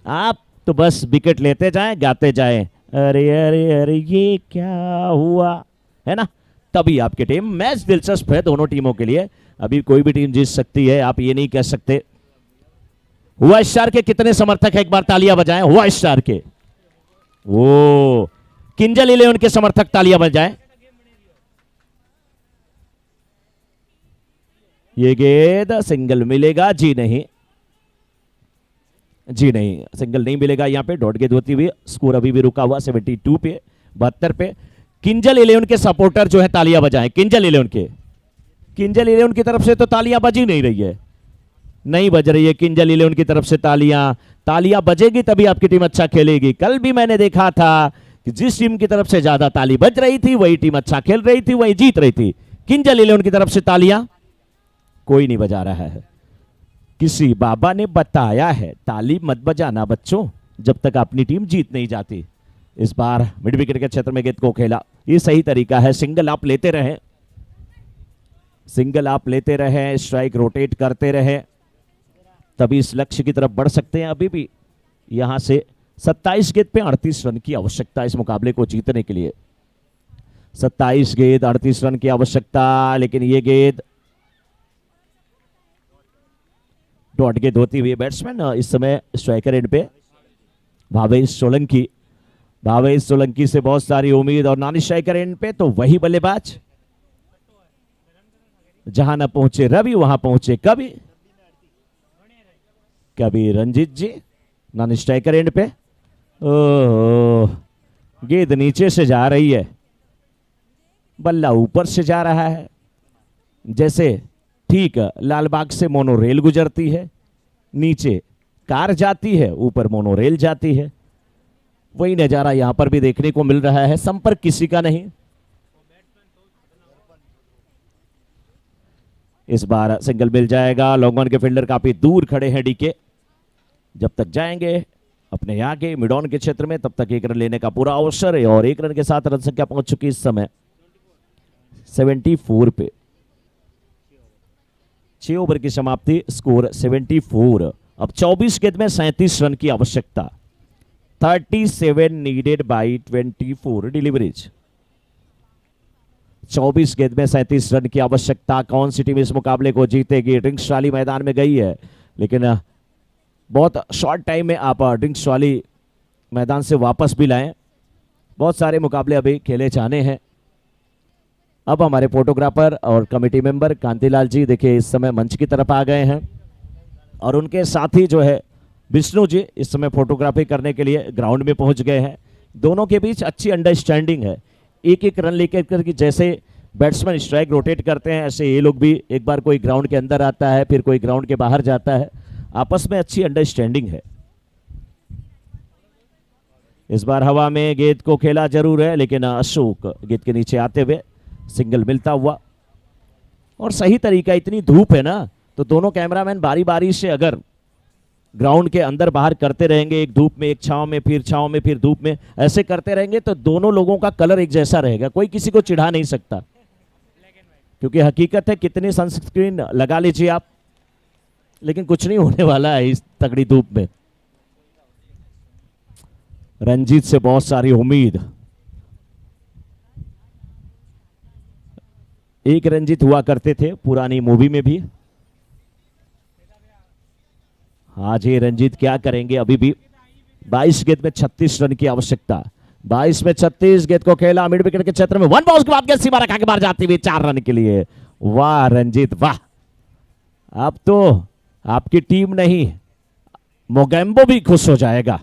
आप तो बस विकेट लेते जाएं, गाते जाएं, अरे अरे अरे ये क्या हुआ, है ना, तभी आपकी टीम। मैच दिलचस्प है दोनों टीमों के लिए, अभी कोई भी टीम जीत सकती है, आप ये नहीं कह सकते। हुआ स्टार के कितने समर्थक है, एक बार तालियां बजाएं। हुआ स्टार के, वो किंजल 11 के समर्थक तालियां बजाएं। ये गेंद सिंगल मिलेगा? जी नहीं, जी नहीं, सिंगल नहीं मिलेगा। यहां पे डॉट गेंद होती हुई स्कोर अभी भी रुका हुआ 72 पे, 72 पे। किंजल 11 के सपोर्टर जो है तालियां बजाएं। किंजल 11 के, किंजल 11 की तरफ से तो तालियां बज ही नहीं रही है, नहीं बज रही है किंजल 11 की तरफ से तालियां। तालियां बजेगी तभी आपकी टीम अच्छा खेलेगी। कल भी मैंने देखा था कि जिस टीम की तरफ से ज्यादा ताली बज रही थी वही टीम अच्छा खेल रही थी, वही जीत रही थी। किंजल 11 की तरफ से तालियां कोई नहीं बजा रहा है। किसी बाबा ने बताया है ताली मत बजाना बच्चों जब तक अपनी टीम जीत नहीं जाती। इस बार मिड विकेट के क्षेत्र में गेंद को खेला, ये सही तरीका है। सिंगल आप लेते रहे, सिंगल आप लेते रहे, स्ट्राइक रोटेट करते रहे, तभी इस लक्ष्य की तरफ बढ़ सकते हैं। अभी भी यहां से 27 गेंद पे 38 रन की आवश्यकता इस मुकाबले को जीतने के लिए। 27 गेंद 38 रन की आवश्यकता, लेकिन ये गेंद डॉट गेंद होती हुई। बैट्समैन इस समय स्ट्राइकर एंड पे भावेश सोलंकी, भावेश सोलंकी से बहुत सारी उम्मीद, और नॉन स्ट्राइकर एंड पे तो वही बल्लेबाज जहां न पहुंचे रवि वहां पहुंचे कभी कभी रंजीत जी नॉन स्ट्राइकर एंड पे। ओह, गेंद नीचे से जा रही है, बल्ला ऊपर से जा रहा है, जैसे ठीक लालबाग से मोनोरेल गुजरती है, नीचे कार जाती है, ऊपर मोनोरेल जाती है। वही नजारा यहां पर भी देखने को मिल रहा है। संपर्क किसी का नहीं। इस बार सिंगल मिल जाएगा। लॉन्ग ऑन के फील्डर काफी दूर खड़े हैं डीके। जब तक जाएंगे अपने आगे मिड ऑन के क्षेत्र में, तब तक एक रन लेने का पूरा अवसर है। और एक रन के साथ रन संख्या पहुंच चुकी इस समय 74 पे। 6 ओवर की समाप्ति, स्कोर 74। अब 24 गेंद में 37 रन की आवश्यकता। 37 नीडेड बाई 24 डिलीवरीज। 24 गेंद में 37 रन की आवश्यकता। कौन सी टीम इस मुकाबले को जीतेगी? ड्रिंक्स वाली मैदान में गई है, लेकिन बहुत शॉर्ट टाइम में आप ड्रिंक्स वाली मैदान से वापस भी लाएं। बहुत सारे मुकाबले अभी खेले जाने हैं। अब हमारे फोटोग्राफर और कमेटी मेंबर कांतिलाल जी देखिए इस समय मंच की तरफ आ गए हैं, और उनके साथी जो है विष्णु जी इस समय फोटोग्राफी करने के लिए ग्राउंड में पहुंच गए हैं। दोनों के बीच अच्छी अंडरस्टैंडिंग है। एक एक रन लेकर के जैसे बैट्समैन स्ट्राइक रोटेट करते हैं, ऐसे ये लोग भी, एक बार कोई ग्राउंड के अंदर आता है, फिर कोई ग्राउंड के बाहर जाता है। आपस में अच्छी अंडरस्टैंडिंग है। इस बार हवा में गेंद को खेला जरूर है, लेकिन अशोक गेंद के नीचे आते हुए सिंगल मिलता हुआ। और सही तरीका, इतनी धूप है ना, तो दोनों कैमरामैन बारी बारी से अगर ग्राउंड के अंदर बाहर करते रहेंगे, एक धूप में, एक छांव में, फिर छांव में, फिर धूप में, ऐसे करते रहेंगे तो दोनों लोगों का कलर एक जैसा रहेगा। कोई किसी को चिढ़ा नहीं सकता, क्योंकि हकीकत है कितनी सनस्क्रीन लगा लीजिए आप, लेकिन कुछ नहीं होने वाला है इस तगड़ी धूप में। रंजीत से बहुत सारी उम्मीद। एक रंजीत हुआ करते थे पुरानी मूवी में भी। आज ये रंजीत क्या करेंगे? अभी भी 22 गेंद में 36 रन की आवश्यकता। 22 में 36 गेंद को खेला मिड विकेट के क्षेत्र में। 1 बॉल के बाद गेंद सीमा रखा के बाहर जाती हुई 4 रन के लिए। वाह रंजीत वाह! अब तो आपकी टीम नहीं, मोगैम्बो भी खुश हो जाएगा।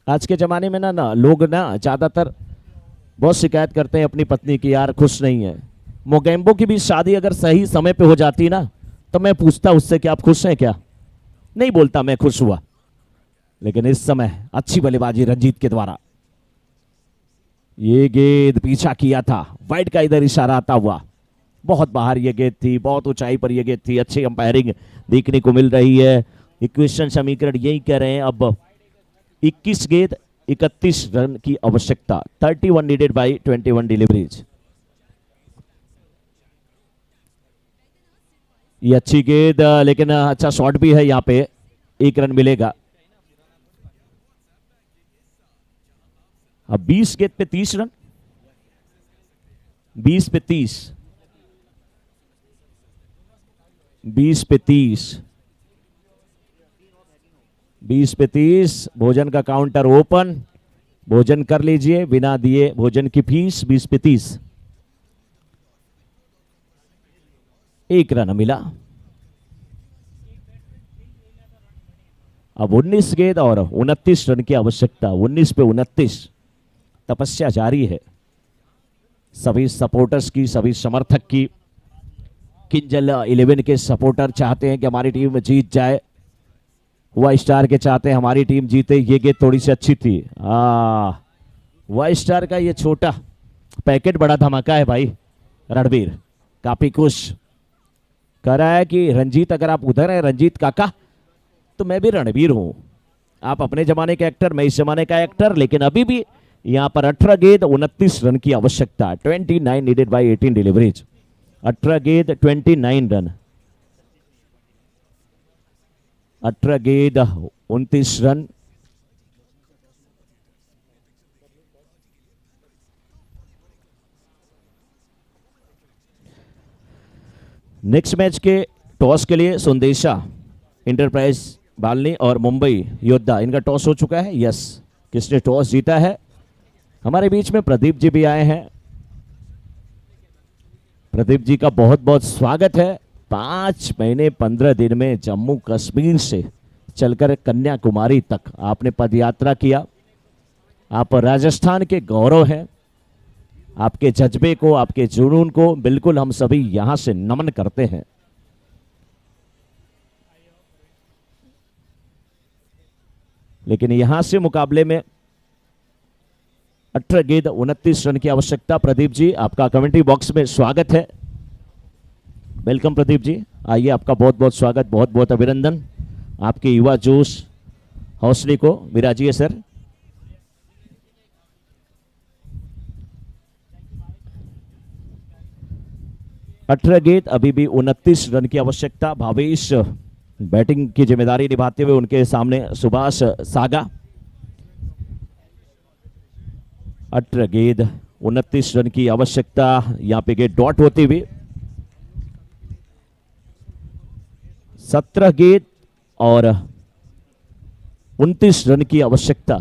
आज के जमाने में ना लोग ज्यादातर बहुत शिकायत करते हैं अपनी पत्नी की, यार खुश नहीं है। मोगैम्बो की भी शादी अगर सही समय पे हो जाती ना, तो मैं पूछता उससे कि आप खुश हैं क्या? नहीं बोलता मैं खुश हुआ। लेकिन इस समय अच्छी बल्लेबाजी रंजीत के द्वारा। ये गेंद पीछा किया था, वाइड का इधर इशारा आता हुआ। बहुत बाहर ये गेंद थी, बहुत ऊंचाई पर ये गेंद थी। अच्छी अंपायरिंग देखने को मिल रही है। इक्वेशन समीकरण यही कह रहे हैं। अब 21 गेंद 31 रन की आवश्यकता। 31 नीडेड बाई 21 डिलीवरीज। ये अच्छी गेंद, लेकिन अच्छा शॉट भी है। यहां पे 1 रन मिलेगा। अब 20 गेंद पे 30 रन। 20 पे 30, 20 पे 30, 20 पे 30। भोजन का काउंटर ओपन। भोजन कर लीजिए बिना दिए भोजन की फीस। 20 पे 30, 1 रन मिला। अब 19 गेंद और 29 रन की आवश्यकता। 19 पे 29। तपस्या जारी है सभी सपोर्टर्स की, सभी समर्थक की। किंजल 11 के सपोर्टर चाहते हैं कि हमारी टीम जीत जाए। वाई स्टार के चाहते हैं हमारी टीम जीते। ये गेंद थोड़ी सी अच्छी थी। वाई स्टार का ये छोटा पैकेट बड़ा धमाका है भाई। रणबीर काफी खुश कह रहा है कि रंजीत अगर आप उधर हैं रंजीत काका, तो मैं भी रणबीर हूं। आप अपने जमाने के एक्टर, मैं इस जमाने का एक्टर। लेकिन अभी भी यहां पर 18 गेंद 29 रन की आवश्यकता। 29 नीडेड बाई 18 डिलीवरीज। 18 गेंद 29 रन। 18 गेंद 29 रन। नेक्स्ट मैच के टॉस के लिए संदेशा इंटरप्राइज बालनी और मुंबई योद्धा, इनका टॉस हो चुका है। यस, किसने टॉस जीता है? हमारे बीच में प्रदीप जी भी आए हैं। प्रदीप जी का बहुत बहुत स्वागत है। 5 महीने 15 दिन में जम्मू कश्मीर से चलकर कन्याकुमारी तक आपने पदयात्रा किया। आप राजस्थान के गौरव हैं। आपके जज्बे को, आपके जुनून को बिल्कुल हम सभी यहां से नमन करते हैं। लेकिन यहां से मुकाबले में 18 गेंद 29 रन की आवश्यकता। प्रदीप जी, आपका कमेंट्री बॉक्स में स्वागत है। वेलकम प्रदीप जी, आइए, आपका बहुत बहुत स्वागत, बहुत बहुत अभिनंदन। आपके युवा जोश, हौसले को विराजिए सर। अठारह गेंद, अभी भी 29 रन की आवश्यकता। भावेश बैटिंग की जिम्मेदारी निभाते हुए, उनके सामने सुभाष सागा। 18 गेंद 29 रन की आवश्यकता। यहां पे गेंद डॉट होती हुई। 17 गेंद और 29 रन की आवश्यकता।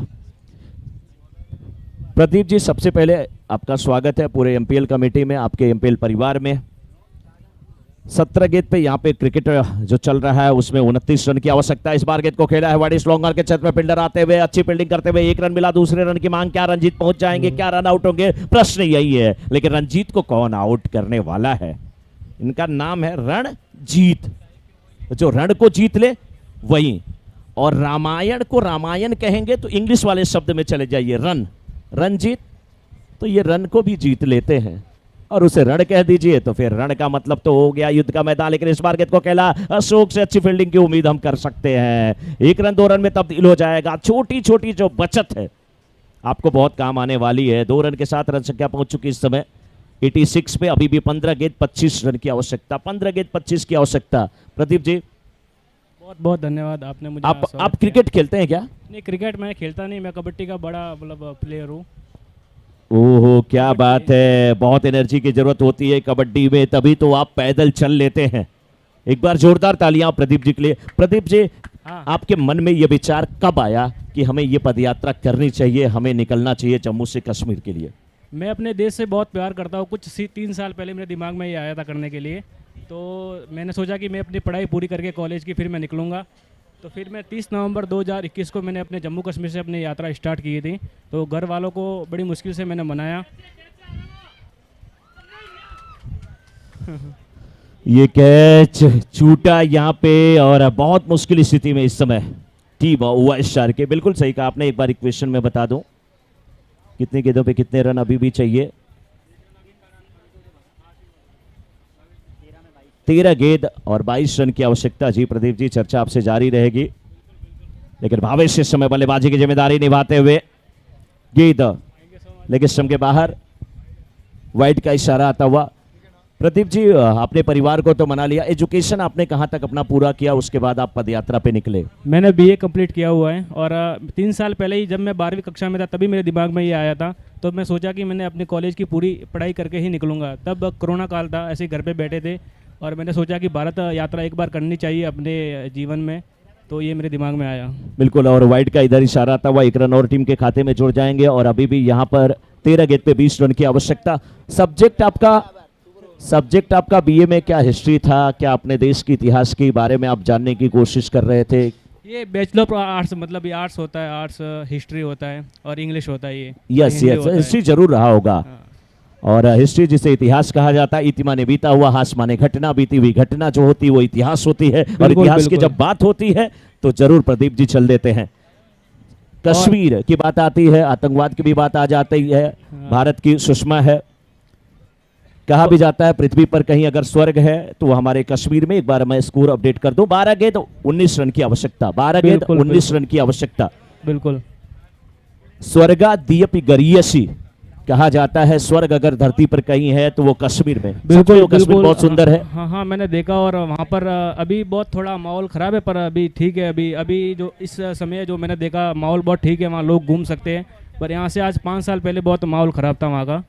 प्रदीप जी, सबसे पहले आपका स्वागत है पूरे एमपीएल कमेटी में, आपके एमपीएल परिवार में। 17 गेंद पे यहाँ पे क्रिकेट जो चल रहा है उसमें 29 रन की आवश्यकता। इस बार गेंद को खेला है वाइड लॉन्गर के छत में, फील्डर आते हुए अच्छी फील्डिंग करते हुए 1 रन मिला। दूसरे रन की मांग, क्या रंजीत पहुंच जाएंगे, क्या रन आउट होंगे, प्रश्न यही है। लेकिन रंजीत को कौन आउट करने वाला है? इनका नाम है रणजीत। जो रण को जीत ले वही, और रामायण को रामायण कहेंगे तो इंग्लिश वाले शब्द में चले जाइए, रन, रंजीत। तो ये रन को भी जीत लेते हैं और उसे रण कह दीजिए तो फिर रण का मतलब तो हो गया युद्ध का मैदान। लेकिन इस बार गेंद को खेला, अशोक से अच्छी फील्डिंग की उम्मीद हम कर सकते हैं। 1 रन 2 रन में तब्दील हो जाएगा। छोटी छोटी जो बचत है आपको बहुत काम आने वाली है। 2 रन के साथ रन संख्या पहुंच चुकी इस समय 86 पे। अभी भी 15 गेंद 25 रन की आवश्यकता। 15 गेंद 25 की आवश्यकता। प्रदीप जी, बहुत बहुत धन्यवाद, आपने मुझे आप स्वागत किया। क्रिकेट खेलते हैं क्या? नहीं, क्रिकेट मैं खेलता नहीं, मैं कबड्डी का बड़ा मतलब प्लेयर हूँ। ओहो, क्या बात है। बहुत एनर्जी की जरूरत होती है कबड्डी में, तभी तो आप पैदल चल लेते हैं। एक बार जोरदार तालियां प्रदीप जी के लिए। प्रदीप जी, हाँ। आपके मन में यह विचार कब आया कि हमें ये पदयात्रा करनी चाहिए, हमें निकलना चाहिए जम्मू से कश्मीर के लिए? मैं अपने देश से बहुत प्यार करता हूँ। कुछ 3 साल पहले मेरे दिमाग में ये आया था करने के लिए, तो मैंने सोचा कि मैं अपनी पढ़ाई पूरी करके कॉलेज की फिर मैं निकलूँगा। तो फिर मैं 30 नवंबर 2021 को मैंने अपने जम्मू कश्मीर से अपनी यात्रा स्टार्ट की थी। तो घर वालों को बड़ी मुश्किल से मैंने मनाया। ये कैच छूटा यहाँ पे, और बहुत मुश्किल स्थिति में इस समय टीम हुआ इस शार के। बिल्कुल सही कहा आपने। एक बार इक्वेशन में बता दूं कितने गेंदों पे कितने रन अभी भी चाहिए। 13 गेंद और 22 रन की आवश्यकता। जी प्रदीप जी, चर्चा आपसे जारी रहेगी। लेकिन भावेश इस समय बल्लेबाजी की जिम्मेदारी निभाते हुए, गेंद लेग स्टंप के बाहर, वाइड का इशारा आता हुआ। प्रदीप जी, आपने परिवार को तो मना लिया, एजुकेशन आपने कहाँ तक अपना पूरा किया, उसके बाद आप पदयात्रा पे निकले? मैंने बीए कंप्लीट किया हुआ है, और 3 साल पहले ही जब मैं 12वीं कक्षा में था तभी मेरे दिमाग में ये आया था। तो मैं सोचा कि मैंने अपने कॉलेज की पूरी पढ़ाई करके ही निकलूंगा। तब कोरोना काल था, ऐसे घर पे बैठे थे, और मैंने सोचा कि भारत यात्रा एक बार करनी चाहिए अपने जीवन में। तो ये मेरे दिमाग में आया। बिल्कुल, और वाइड का इधर इशारा आता हुआ 1 रन और टीम के खाते में जुड़ जाएंगे। और अभी भी यहाँ पर 13 गेंद पे 20 रन की आवश्यकता। सब्जेक्ट आपका बीए में क्या हिस्ट्री था? क्या अपने देश के इतिहास के बारे में आप जानने की कोशिश कर रहे थे? ये बैचलर ऑफ आर्ट्स, मतलब ये आर्ट्स होता है, आर्ट्स हिस्ट्री होता है और इंग्लिश होता है। ये यस, हिस्ट्री जरूर रहा होगा। हाँ। और हिस्ट्री जिसे इतिहास कहा जाता है, इति माने बीता हुआ, हास माने घटना, बीती हुई घटना जो होती है वो इतिहास होती है। और इतिहास की जब बात होती है तो जरूर प्रदीप जी चल देते हैं। कश्मीर की बात आती है, आतंकवाद की भी बात आ जाती है। भारत की सुषमा है। कहा भी जाता है पृथ्वी पर कहीं अगर स्वर्ग है तो हमारे कश्मीर में। एक बार मैं स्कोर अपडेट कर दूं, 12 गेंद 19 रन की आवश्यकता। 12 गेंद 19 रन की आवश्यकता। बिल्कुल। स्वर्गा दीपि गरीयसी कहा जाता है, स्वर्ग अगर धरती पर कहीं है तो वो कश्मीर में। बिल्कुल, कश्मीर बहुत सुंदर है। हाँ हाँ, मैंने देखा। और वहाँ पर अभी बहुत थोड़ा माहौल ख़राब है, पर अभी ठीक है। अभी जो इस समय जो मैंने देखा माहौल बहुत ठीक है, वहाँ लोग घूम सकते हैं। पर यहाँ से आज 5 साल पहले बहुत माहौल ख़राब था वहाँ का।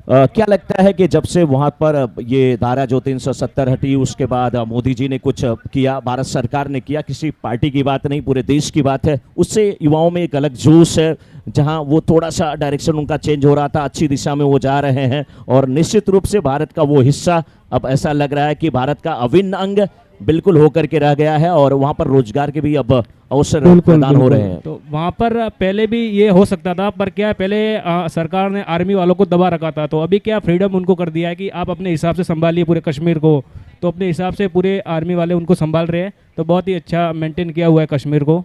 क्या लगता है कि जब से वहां पर ये धारा जो 370 हटी, उसके बाद मोदी जी ने कुछ किया, भारत सरकार ने किया, किसी पार्टी की बात नहीं, पूरे देश की बात है, उससे युवाओं में एक अलग जोश है, जहां वो थोड़ा सा डायरेक्शन उनका चेंज हो रहा था, अच्छी दिशा में वो जा रहे हैं। और निश्चित रूप से भारत का वो हिस्सा अब ऐसा लग रहा है कि भारत का अभिन्न अंग बिल्कुल होकर के रह गया है और वहाँ पर रोजगार के भी अब अवसर बिल्कुल प्रदान हो बिल्कुल। रहे हैं। तो वहाँ पर पहले भी ये हो सकता था, पर क्या है, पहले सरकार ने आर्मी वालों को दबा रखा था, तो अभी क्या फ्रीडम उनको कर दिया है कि आप अपने हिसाब से संभालिए पूरे कश्मीर को। तो अपने हिसाब से पूरे आर्मी वाले उनको संभाल रहे हैं, तो बहुत ही अच्छा मेंटेन किया हुआ है कश्मीर को।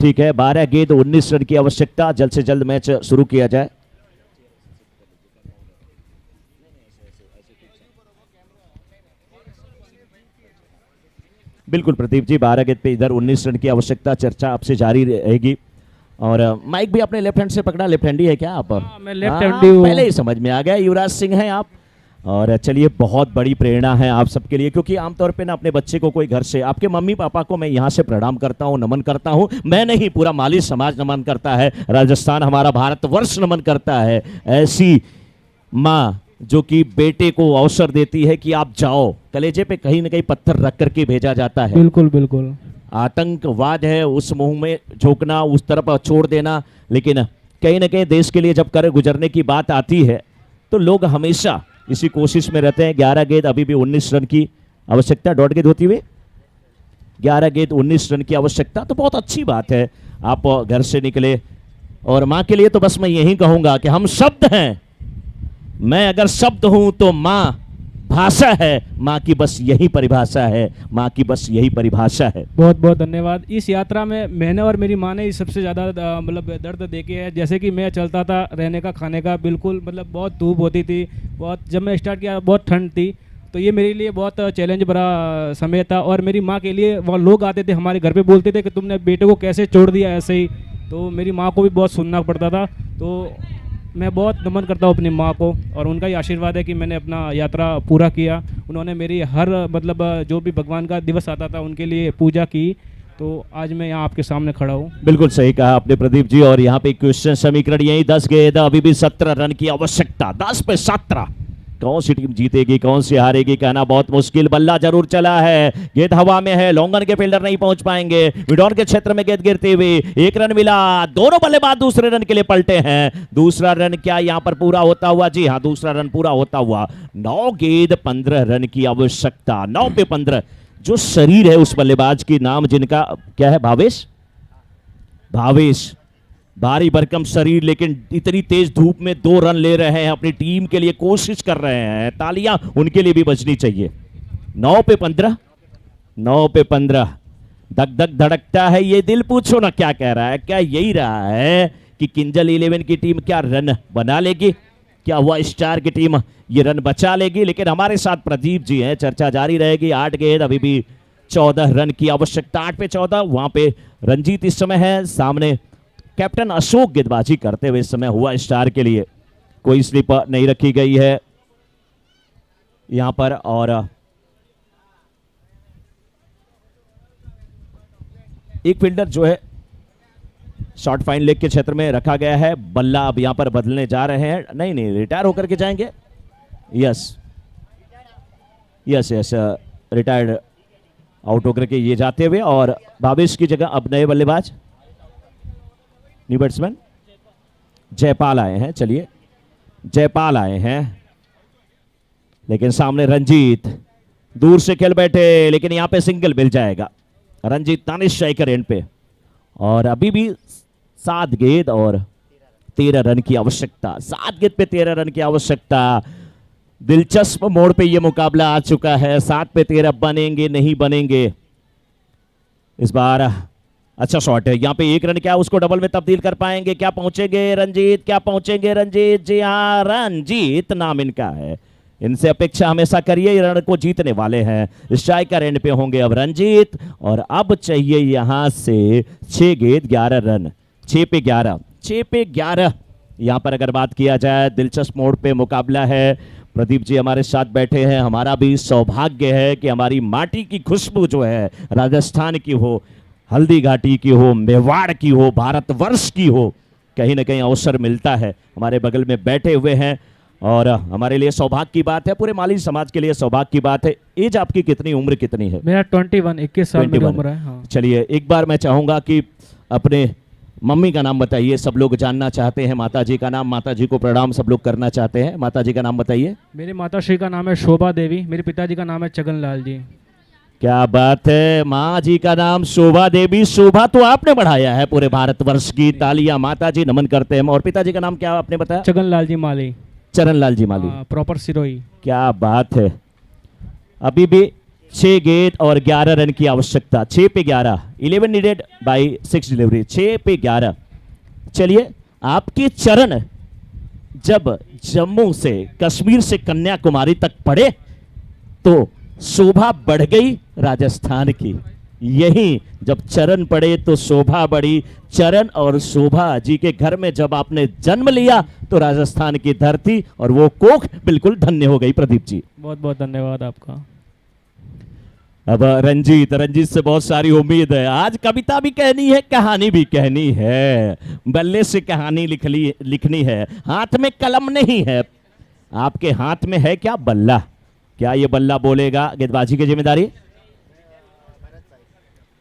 ठीक है, 12 गेंद 19 रन की आवश्यकता, जल्द से जल्द मैच शुरू किया जाए। बिल्कुल प्रदीप जी, 12 गेंद पे इधर 19 रन की आवश्यकता, चर्चा आपसे जारी रहेगी। और माइक भी अपने लेफ्ट हैंड से पकड़ा, लेफ्ट हैंडी है क्या आप? मैं लेफ्ट हैंडी हूँ। पहले ही समझ में आ गया, युवराज सिंह हैं आप। और चलिए, बहुत बड़ी प्रेरणा है आप सबके लिए, क्योंकि आमतौर पे ना अपने बच्चे को कोई घर से, आपके मम्मी पापा को मैं यहाँ से प्रणाम करता हूँ, नमन करता हूँ। मैं नहीं, पूरा माली समाज नमन करता है, राजस्थान हमारा भारतवर्ष नमन करता है। ऐसी माँ जो कि बेटे को अवसर देती है कि आप जाओ, कलेजे पे कहीं ना कहीं पत्थर रख करके भेजा जाता है। बिल्कुल बिल्कुल। आतंकवाद है, उस मुंह में झोंकना, उस तरफ छोड़ देना, लेकिन कहीं ना कहीं देश के लिए जब कर गुजरने की बात आती है तो लोग हमेशा इसी कोशिश में रहते हैं। 11 गेंद अभी भी 19 रन की आवश्यकता, डॉट गेंद होती हुई 11 गेंद 19 रन की आवश्यकता, तो बहुत अच्छी बात है आप घर से निकले। और माँ के लिए तो बस मैं यही कहूंगा कि हम शब्द हैं, मैं अगर शब्द हूं तो माँ भाषा है, माँ की बस यही परिभाषा है, माँ की बस यही परिभाषा है। बहुत बहुत धन्यवाद। इस यात्रा में मैंने और मेरी माँ ने ही सबसे ज़्यादा मतलब दर्द देखे है। जैसे कि मैं चलता था, रहने का खाने का बिल्कुल मतलब बहुत धूप होती थी, बहुत, जब मैं स्टार्ट किया बहुत ठंड थी, तो ये मेरे लिए बहुत चैलेंज भरा समय था। और मेरी माँ के लिए वहाँ लोग आते थे हमारे घर पे, बोलते थे कि तुमने बेटे को कैसे छोड़ दिया ऐसे ही, तो मेरी माँ को भी बहुत सुनना पड़ता था। तो मैं बहुत नमन करता हूँ अपनी माँ को, और उनका ही आशीर्वाद है कि मैंने अपना यात्रा पूरा किया। उन्होंने मेरी हर मतलब जो भी भगवान का दिवस आता था उनके लिए पूजा की, तो आज मैं यहाँ आपके सामने खड़ा हूँ। बिल्कुल सही कहा आपने प्रदीप जी। और यहाँ पे क्वेश्चन समीकरण यही, 10 गेंद अभी भी 17 रन की आवश्यकता, 10 पे 17। कौन सी टीम जीतेगी, कौन सी हारेगी, कहना बहुत मुश्किल। बल्ला जरूर चला है, गेंद हवा में है, लॉन्गन के फील्डर नहीं पहुंच पाएंगे। मिडॉन के क्षेत्र में गेंद गिरती हुई, 1 रन मिला, दोनों बल्लेबाज दूसरे रन के लिए पलटे हैं। दूसरा रन क्या यहाँ पर पूरा होता हुआ? जी हाँ, दूसरा रन पूरा होता हुआ। 9 गेंद 15 रन की आवश्यकता, 9 पे 15। जो शरीर है उस बल्लेबाज की, नाम जिनका क्या है? भावेश। भावेश, भारी भरकम शरीर, लेकिन इतनी तेज धूप में 2 रन ले रहे हैं, अपनी टीम के लिए कोशिश कर रहे हैं। तालियां उनके लिए भी बजनी चाहिए। 9 पे 15, 9 पे 15। धक धक धड़कता है ये दिल, पूछो ना क्या कह रहा है। क्या यही रहा है कि किंजल 11 की टीम क्या रन बना लेगी? क्या हुआ स्टार की टीम ये रन बचा लेगी? लेकिन हमारे साथ प्रदीप जी हैं, चर्चा जारी रहेगी। 8 गेंद अभी भी 14 रन की आवश्यकता, 8 पे 14। वहां पे रंजीत इस समय है, सामने कैप्टन अशोक गेंदबाजी करते हुए इस समय हुआ स्टार के लिए। कोई स्लिप नहीं रखी गई है यहां पर। और एक फील्डर जो है शॉर्ट फाइन लेग के क्षेत्र में रखा गया है। बल्ला अब यहां पर बदलने जा रहे हैं, नहीं रिटायर होकर के जाएंगे। Yes yes yes, retired out होकर के ये जाते हुए। और भावेश की जगह अब नए बल्लेबाज, न्यू बैट्समैन जयपाल आए हैं। चलिए, जयपाल आए हैं, लेकिन सामने रंजीत दूर से खेल बैठे, लेकिन यहां पे सिंगल मिल जाएगा। रंजीत तानिश स्ट्राइकर एंड पे। और अभी भी 7 गेंद और 13 रन की आवश्यकता, 7 गेंद पे 13 रन की आवश्यकता। दिलचस्प मोड़ पे ये मुकाबला आ चुका है। 7 पे 13 बनेंगे नहीं बनेंगे इस बार? अच्छा शॉट है यहाँ पे, 1 रन क्या उसको डबल में तब्दील कर पाएंगे? क्या पहुंचेंगे रंजीत, क्या पहुंचेंगे रंजीत? जी हाँ, रंजीत नाम इनका है। इनसे अपेक्षा हमेशा करिए, रन को जीतने वाले हैं। स्ट्राइकर एंड पे होंगे अब रंजीत। और अब चाहिए यहां से 6 गेंद 11 रन, 6 पे 11, 6 पे 11। यहां पर अगर बात किया जाए, दिलचस्प मोड़ पे मुकाबला है। प्रदीप जी हमारे साथ बैठे हैं। हमारा भी सौभाग्य है कि हमारी माटी की खुशबू जो है, राजस्थान की हो, हल्दी घाटी की हो, मेवाड़ की हो, भारतवर्ष की हो, कहीं ना कहीं अवसर मिलता है। हमारे बगल में बैठे हुए हैं और हमारे लिए सौभाग्य की बात है, पूरे माली समाज के लिए सौभाग्य की बात है। एज आपकी कितनी, उम्र कितनी है? मेरा 21 साल मेरी उम्र है। हाँ। चलिए, एक बार मैं चाहूंगा कि अपने मम्मी का नाम बताइए, सब लोग जानना चाहते हैं माता जी का नाम, माता जी को प्रणाम सब लोग करना चाहते हैं। माता जी का नाम बताइए। मेरी माता श्री का नाम है शोभा देवी, मेरे पिताजी का नाम है छगन लाल जी। क्या बात है, माँ जी का नाम शोभा देवी। शोभा तो आपने बढ़ाया है पूरे भारतवर्ष की। तालियां, माता जी नमन करते हैं। और पिताजी का नाम क्या आपने बताया? छगन लाल जी माली, चरण लाल जी माली। प्रॉपर सिरोही। क्या बात है। अभी भी 6 गेंद और 11 रन की आवश्यकता। 6 पे 11, 11 नीडेड बाय 6 डिलीवरी। 6 पे 11। चलिए, आपके चरण जब जम्मू से, कश्मीर से कन्याकुमारी तक पड़े तो शोभा बढ़ गई राजस्थान की। यही जब चरण पड़े तो शोभा बढ़ी। चरण और शोभा जी के घर में जब आपने जन्म लिया तो राजस्थान की धरती और वो कोख बिल्कुल धन्य हो गई। प्रदीप जी, बहुत बहुत धन्यवाद आपका। अब रंजीत से बहुत सारी उम्मीद है। आज कविता भी कहनी है, कहानी भी कहनी है। बल्ले से कहानी लिखनी है, हाथ में कलम नहीं है। आपके हाथ में है क्या? बल्ला। क्या ये बल्ला बोलेगा? गेंदबाजी की जिम्मेदारी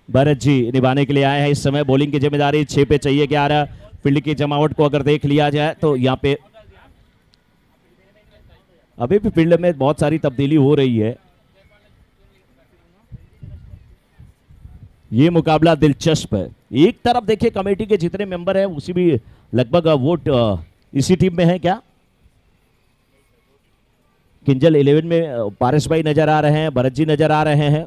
भरत जी निभाने के लिए आए हैं। इस समय बॉलिंग की जिम्मेदारी। 6 पे चाहिए 11। फील्ड की जमावट को अगर देख लिया जाए तो यहाँ पे अभी भी फील्ड में बहुत सारी तब्दीली हो रही है। ये मुकाबला दिलचस्प है। एक तरफ देखिए कमेटी के जितने मेंबर हैं उसी भी लगभग वोट इसी टीम में है। क्या किंजल 11 में पारस भाई नजर आ रहे हैं, भरत जी नजर आ रहे हैं,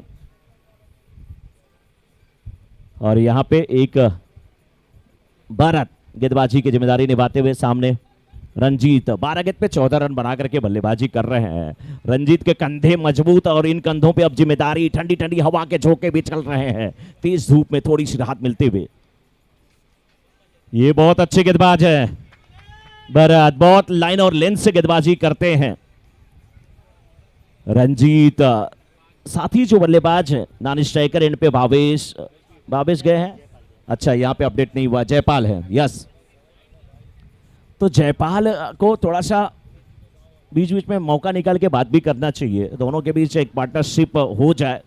और यहां पे एक भरत गेंदबाजी की जिम्मेदारी निभाते हुए सामने रंजीत 12 गेंद पे 14 रन बना करके बल्लेबाजी कर रहे हैं। रंजीत के कंधे मजबूत और इन कंधों पे अब जिम्मेदारी। ठंडी ठंडी हवा के झोंके भी चल रहे हैं, तेज धूप में थोड़ी सी राहत मिलते हुए। ये बहुत अच्छे गेंदबाज है भरत, बहुत लाइन और लेंथ से गेंदबाजी करते हैं रंजीत। साथ ही जो बल्लेबाज है नॉन स्ट्राइकर एंड पे भावेश गए हैं। अच्छा, यहाँ पे अपडेट नहीं हुआ, जयपाल है। यस, तो जयपाल को थोड़ा सा बीच बीच में मौका निकाल के बात भी करना चाहिए। दोनों के बीच एक पार्टनरशिप हो जाए,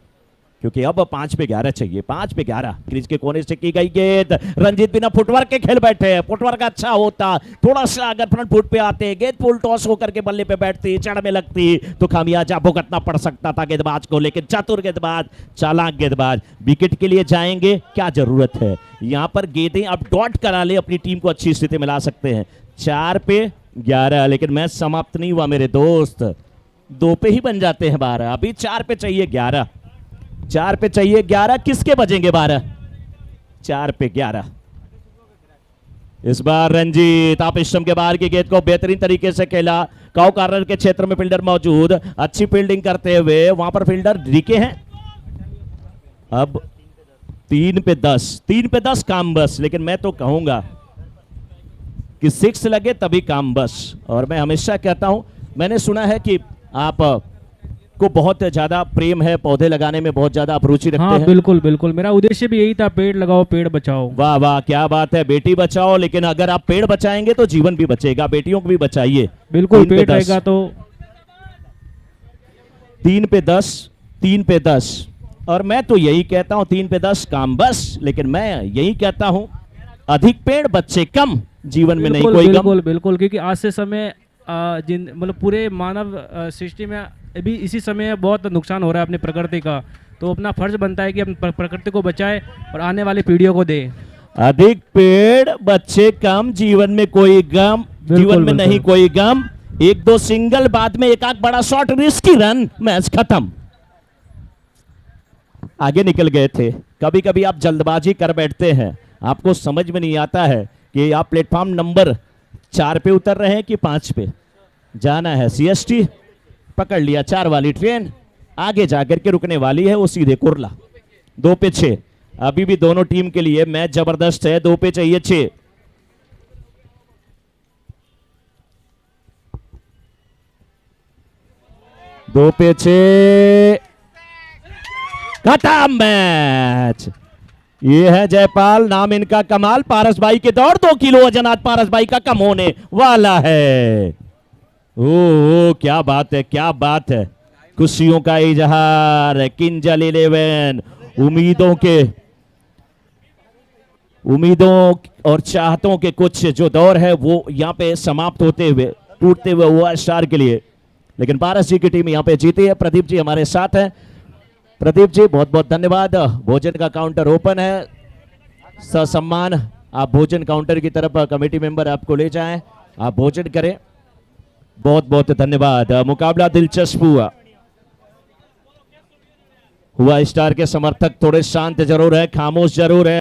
क्योंकि अब 5 पे 11 चाहिए। 5 पे 11 क्रीज के कोने से की गई गेंद। रंजीत बिना फुटवर्क के खेल बैठे हैं। फुटवर्क अच्छा होता, थोड़ा सा अगर फ्रंट फुट पे आते, गेंद फुल टॉस होकर के बल्ले पे बैठती, चढ़ में लगती तो खामियाजा भुगतना पड़ सकता था गेंदबाज को। लेकिन चतुर गेंदबाज, चालाक गेंदबाज, विकेट के लिए जाएंगे, क्या जरूरत है। यहां पर गेंदें अब डॉट करा ले, अपनी टीम को अच्छी स्थिति में ला सकते हैं। 4 पे 11, लेकिन मैच समाप्त नहीं हुआ मेरे दोस्त। 2 पे ही बन जाते हैं 12। अभी 4 पे चाहिए 11। 4 पे चाहिए 11, किसके बजेंगे 12? 4 पे 11। इस बार रंजीत आप स्टंप के बाहर की गेंद को बेहतरीन तरीके से खेला। काउ कार्नर के क्षेत्र में फील्डर मौजूद, अच्छी फील्डिंग करते हुए वहां पर फील्डर डीके हैं। अब 3 पे 10 काम बस। लेकिन मैं तो कहूंगा कि 6 लगे तभी काम बस। और मैं हमेशा कहता हूं, मैंने सुना है कि आप को बहुत ज्यादा प्रेम है पौधे लगाने में, बहुत ज्यादा आप रुचि रखते हैं। बिल्कुल बिल्कुल, मेरा उद्देश्य भी यही था, पेड़ लगाओ पेड़ बचाओ। वाह वाह, क्या बात है। बेटी बचाओ, लेकिन अगर आप पेड़ बचाएंगे तो जीवन भी बचेगा। बेटियों को भी बचाइए। बिल्कुल, पेड़ रहेगा तो। 3 पे 10। और मैं तो यही कहता हूं 3 पे 10 काम बस। लेकिन मैं यही कहता हूं अधिक पेड़ बच्चे कम, जीवन में नहीं कोई गम। बिल्कुल बिल्कुल, क्योंकि आज से समय मतलब पूरे मानव सृष्टि में अभी इसी समय बहुत नुकसान हो रहा है अपनी प्रकृति का। तो अपना फर्ज बनता है कि हम प्रकृति को बचाएं और आने वाली पीढ़ियों को दें। अधिक पेड़ बच्चे कम, जीवन में कोई गम, जीवन में नहीं कोई गम। 1-2 सिंगल, बाद में एक आध बड़ा शॉट, रिस्की रन, मैच खत्म। आगे निकल गए थे। कभी कभी आप जल्दबाजी कर बैठते हैं, आपको समझ में नहीं आता है कि आप प्लेटफॉर्म नंबर 4 पे उतर रहे हैं कि 5 पे। जाना है CST, पकड़ लिया 4 वाली ट्रेन, आगे जाकर के रुकने वाली है वो सीधे कुर्ला। 2 पे 6। अभी भी दोनों टीम के लिए मैच जबरदस्त है। 2 पे चाहिए 6। दो पे 6, खत्म मैच। ये है जयपाल, नाम इनका कमाल। पारस भाई के दौड़ 2 किलो वजन आज पारस भाई का कम होने वाला है। ओ क्या बात है, क्या बात है। खुशियों का इजहार, किंजल 11 उम्मीदों के उम्मीदों और चाहतों के कुछ जो दौर है वो यहाँ पे समाप्त होते हुए टूटते हुए हुआ स्टार के लिए, लेकिन पारस जी की टीम यहाँ पे जीती है। प्रदीप जी हमारे साथ हैं। प्रदीप जी बहुत बहुत धन्यवाद। भोजन का काउंटर ओपन है, ससम्मान आप भोजन काउंटर की तरफ कमेटी मेंबर आपको ले जाएं, आप भोजन करें। बहुत बहुत धन्यवाद। मुकाबला दिलचस्प हुआ। स्टार के समर्थक थोड़े शांत जरूर है, खामोश जरूर है।